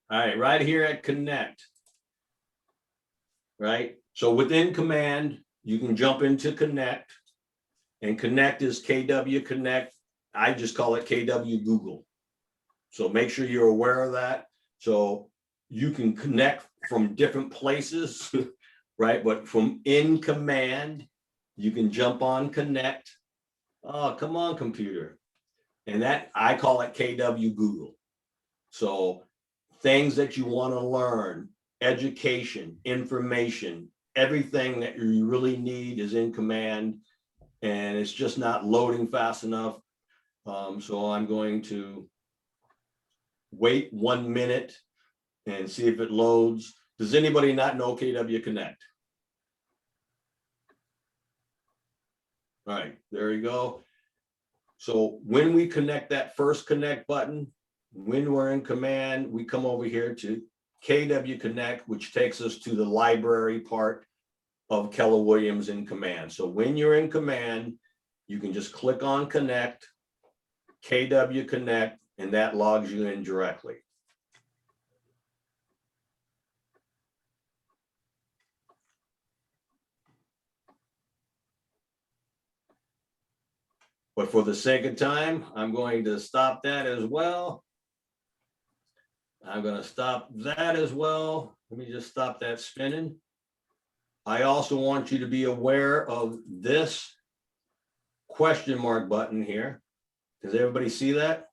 All right, right here at connect. Right, so within command, you can jump into connect, and connect is KW Connect. I just call it KW Google. So make sure you're aware of that. So you can connect from different places, right? But from in command, you can jump on connect. Oh, come on, computer. And that, I call it KW Google. So things that you want to learn, education, information, everything that you really need is in command, and it's just not loading fast enough. So I'm going to wait 1 minute and see if it loads. Does anybody not know KW Connect? All right, there you go. So when we connect that first connect button, when we're in command, we come over here to KW Connect, which takes us to the library part of Keller Williams in command. So when you're in command, you can just click on connect, KW Connect, and that logs you in directly. But for the sake of time, I'm going to stop that as well. I'm going to stop that as well. Let me just stop that spinning. I also want you to be aware of this question mark button here. Does everybody see that?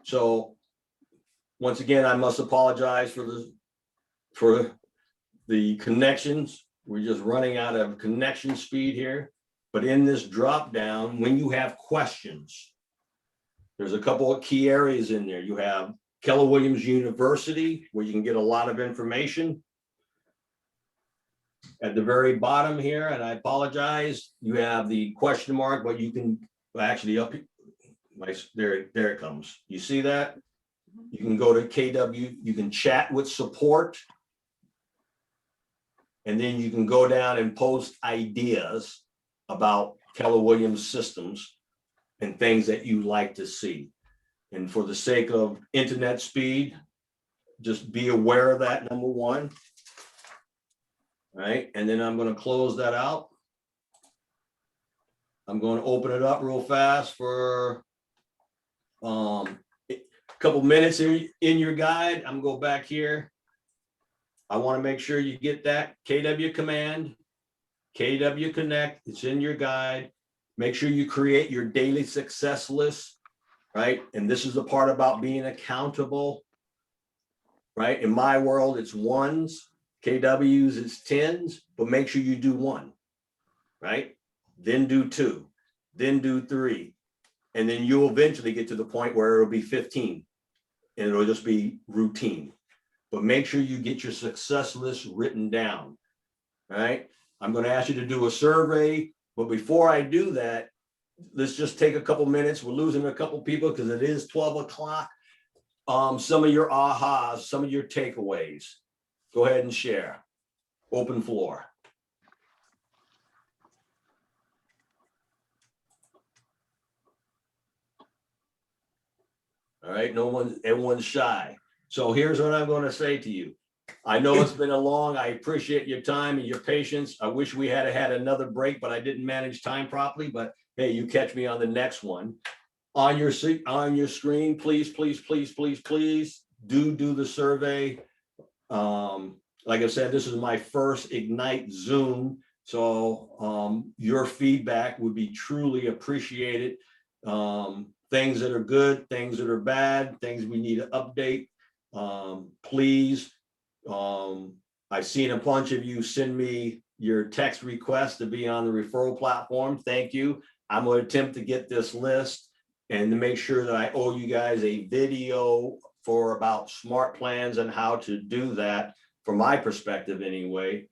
So once again, I must apologize for the connections. We're just running out of connection speed here. But in this drop down, when you have questions, there's a couple of key areas in there. You have Keller Williams University, where you can get a lot of information. At the very bottom here, and I apologize, you have the question mark, but you can actually up, there it comes. You see that? You can go to KW, you can chat with support. And then you can go down and post ideas about Keller Williams systems and things that you like to see. And for the sake of internet speed, just be aware of that, number one. All right, and then I'm going to close that out. I'm going to open it up real fast for a couple minutes here in your guide. I'm going to go back here. I want to make sure you get that KW command, KW Connect. It's in your guide. Make sure you create your daily success list, right? And this is the part about being accountable, right? In my world, it's ones. KWs is 10s, but make sure you do 1, right? Then do 2, then do 3. And then you'll eventually get to the point where it'll be 15 and it'll just be routine. But make sure you get your success list written down, right? I'm going to ask you to do a survey, but before I do that, let's just take a couple minutes. We're losing a couple people because it is 12 o'clock. Some of your ahas, some of your takeaways. Go ahead and share. Open floor. All right, everyone's shy. So here's what I'm going to say to you. I know it's been I appreciate your time and your patience. I wish we had another break, but I didn't manage time properly. But hey, you catch me on the next one. On your screen, please do the survey. Like I said, this is my first Ignite Zoom, so your feedback would be truly appreciated. Things that are good, things that are bad, things we need to update. Please, I've seen a bunch of you send me your text request to be on the referral platform. Thank you. I'm going to attempt to get this list and to make sure that I owe you guys a video for about smart plans and how to do that from my perspective anyway.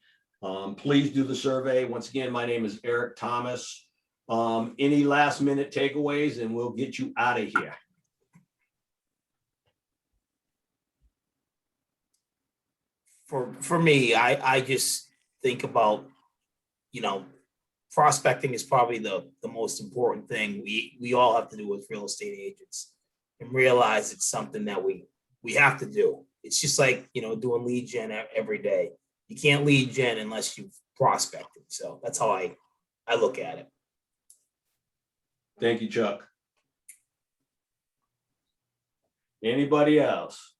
Please do the survey. Once again, my name is Eric Thomas. Any last minute takeaways and we'll get you out of here. For me, I just think about, you know, prospecting is probably the most important thing we all have to do with real estate agents, and realize it's something that we have to do. It's just like, you know, doing lead gen every day. You can't lead gen unless you've prospected. So that's how I look at it. Thank you, Chuck. Anybody else?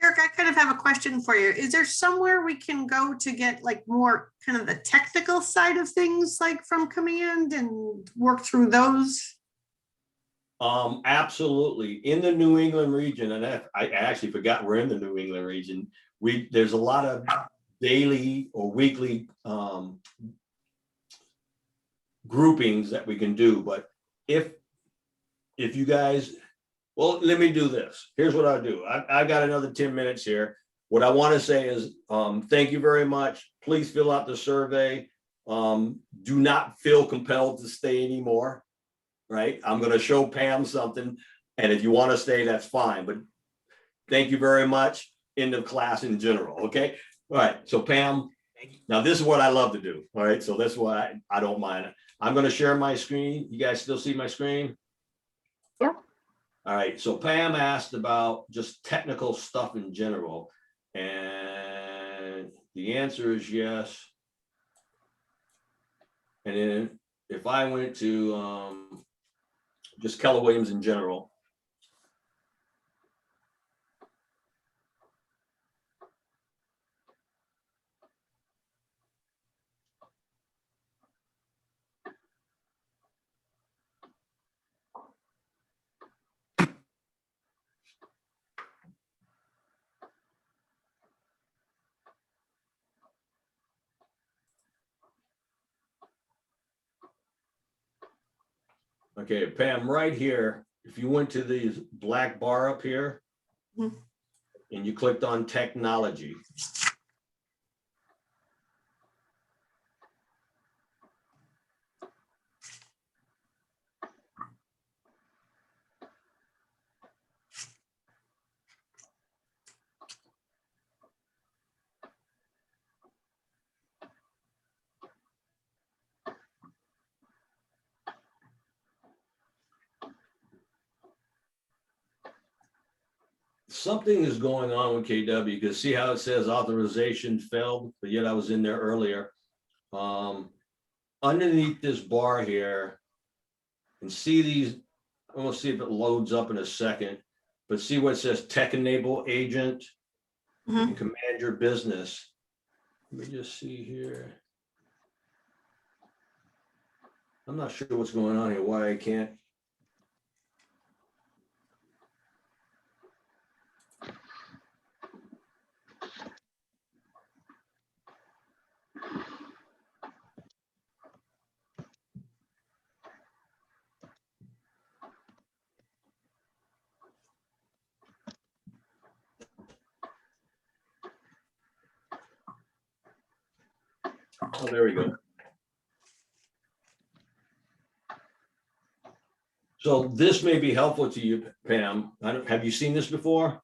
Eric, I kind of have a question for you. Is there somewhere we can go to get like more kind of the technical side of things, like from Command, and work through those? Absolutely. In the New England region, and I actually forgot we're in the New England region. There's a lot of daily or weekly groupings that we can do. But if you guys, well, let me do this. Here's what I'll do. I've got another 10 minutes here. What I want to say is thank you very much. Please fill out the survey. Do not feel compelled to stay anymore, right? I'm going to show Pam something. And if you want to stay, that's fine. But thank you very much. End of class in general. Okay. All right. So Pam, now this is what I love to do. All right. So that's why I don't mind it. I'm going to share my screen. You guys still see my screen? Yeah. All right, so Pam asked about just technical stuff in general, and the answer is yes. And then if I went to just Keller Williams in general, okay, Pam, right here, if you went to the black bar up here and you clicked on technology, something is going on with KW. You can see how it says authorization failed, but yet I was in there earlier. Underneath this bar here, and see these, I'm gonna see if it loads up in a second, but see what it says tech enable agent and command your business. Let me just see here. I'm not sure what's going on here, why I can't. Oh, there we go. So this may be helpful to you, Pam. Have you seen this before?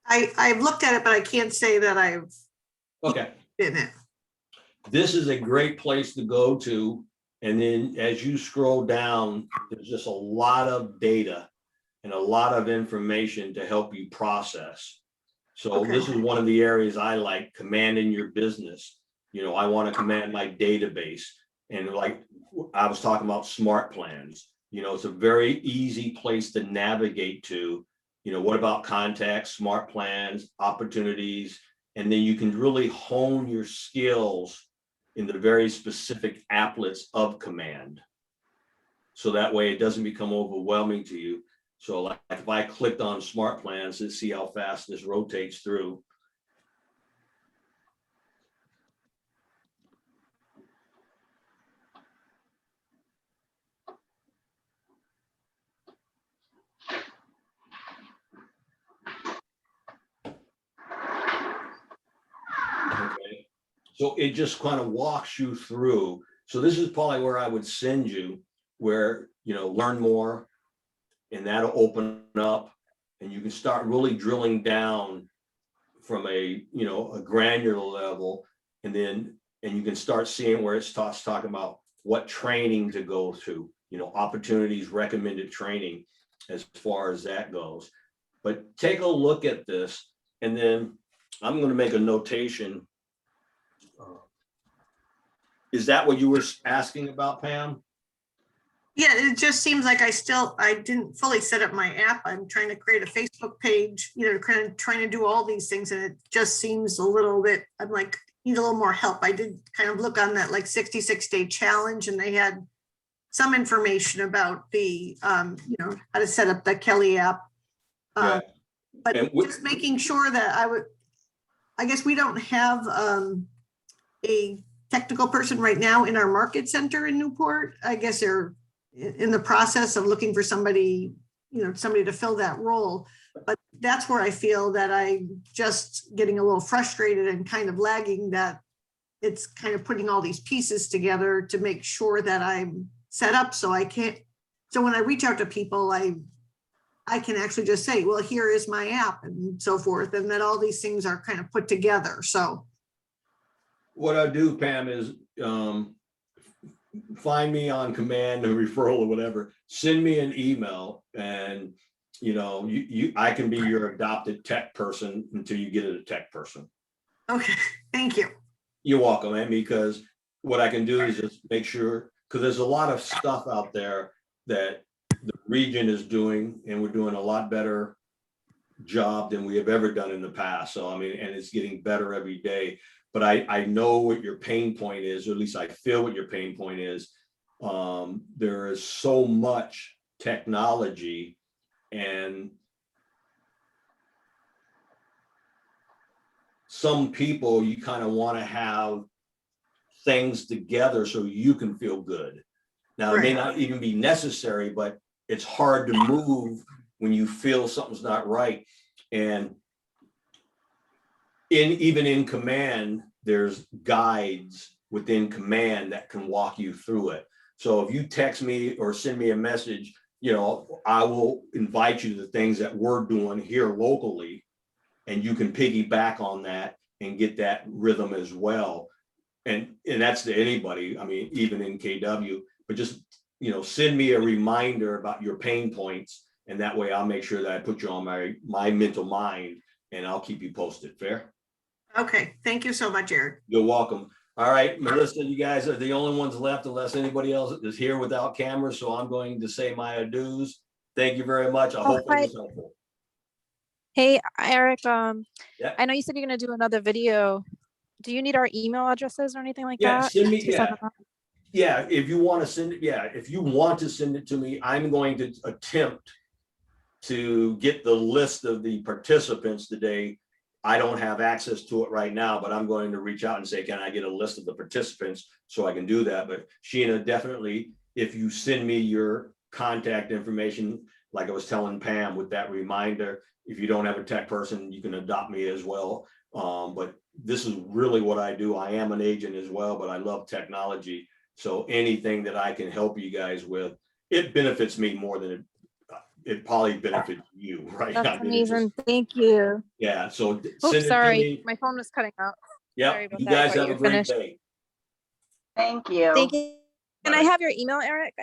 I've looked at it, but I can't say that I've Okay. been it. This is a great place to go to. And then as you scroll down, there's just a lot of data and a lot of information to help you process. So this is one of the areas I like, commanding your business. You know, I want to command my database. And like I was talking about smart plans, you know, it's a very easy place to navigate to. You know, what about contacts, smart plans, opportunities, and then you can really hone your skills in the very specific applets of command. So that way it doesn't become overwhelming to you. So like if I clicked on smart plans, let's see how fast this rotates through. So it just kind of walks you through. So this is probably where I would send you, where, learn more, and that'll open up and you can start really drilling down from a granular level, and you can start seeing where it starts talking about what training to go to, opportunities, recommended training as far as that goes. But take a look at this, and then I'm going to make a notation. Is that what you were asking about, Pam? Yeah, it just seems like I didn't fully set up my app. I'm trying to create a Facebook page, kind of trying to do all these things. And it just seems a little bit, I'm like, need a little more help. I did kind of look on that 66-day challenge, and they had some information about the, how to set up the Kelly app. Yeah. But just making sure that I guess we don't have a technical person right now in our market center in Newport. I guess they're in the process of looking for somebody, somebody to fill that role. But that's where I feel that I'm just getting a little frustrated and kind of lagging, that it's kind of putting all these pieces together to make sure that I'm set up so when I reach out to people, I can actually just say, well, here is my app and so forth, and that all these things are kind of put together. So what I do, Pam, is find me on command or referral or whatever, send me an email, and I can be your adopted tech person until you get a tech person. Okay, thank you. You're welcome, Amy, because what I can do is just make sure, because there's a lot of stuff out there that the region is doing, and we're doing a lot better job than we have ever done in the past. So, and it's getting better every day. But I know what your pain point is, or at least I feel what your pain point is. There is so much technology, and some people, you kind of want to have things together so you can feel good. Now, it may not even be necessary, but it's hard to move when you feel something's not right. And even in command, there's guides within command that can walk you through it. So if you text me or send me a message, I will invite you to the things that we're doing here locally, and you can piggyback on that and get that rhythm as well. And that's to anybody, even in KW, but just, send me a reminder about your pain points, and that way I'll make sure that I put you on my mental mind, and I'll keep you posted. Fair? Okay, thank you so much, Eric. You're welcome. All right, Melissa, you guys are the only ones left unless anybody else is here without cameras. So I'm going to say my adieus. Thank you very much. I hope it was helpful. Hey, Eric, Yeah. I know you said you're going to do another video. Do you need our email addresses or anything like Yeah, that? send me, to send yeah. them out? Yeah, if you want to send it, if you want to send it to me, I'm going to attempt to get the list of the participants today. I don't have access to it right now, but I'm going to reach out and say, can I get a list of the participants so I can do that? But Sheena, definitely, if you send me your contact information, like I was telling Pam with that reminder, if you don't have a tech person, you can adopt me as well. But this is really what I do. I am an agent as well, but I love technology. So anything that I can help you guys with, it benefits me more than it probably benefits you, right? That's amazing. Thank you. Yeah, so Oops, send it to sorry. me. My phone was cutting out. Yeah, Sorry about you that. I guys thought have you a were great finished. day. Thank you. Thank you. Can I have your email, Eric?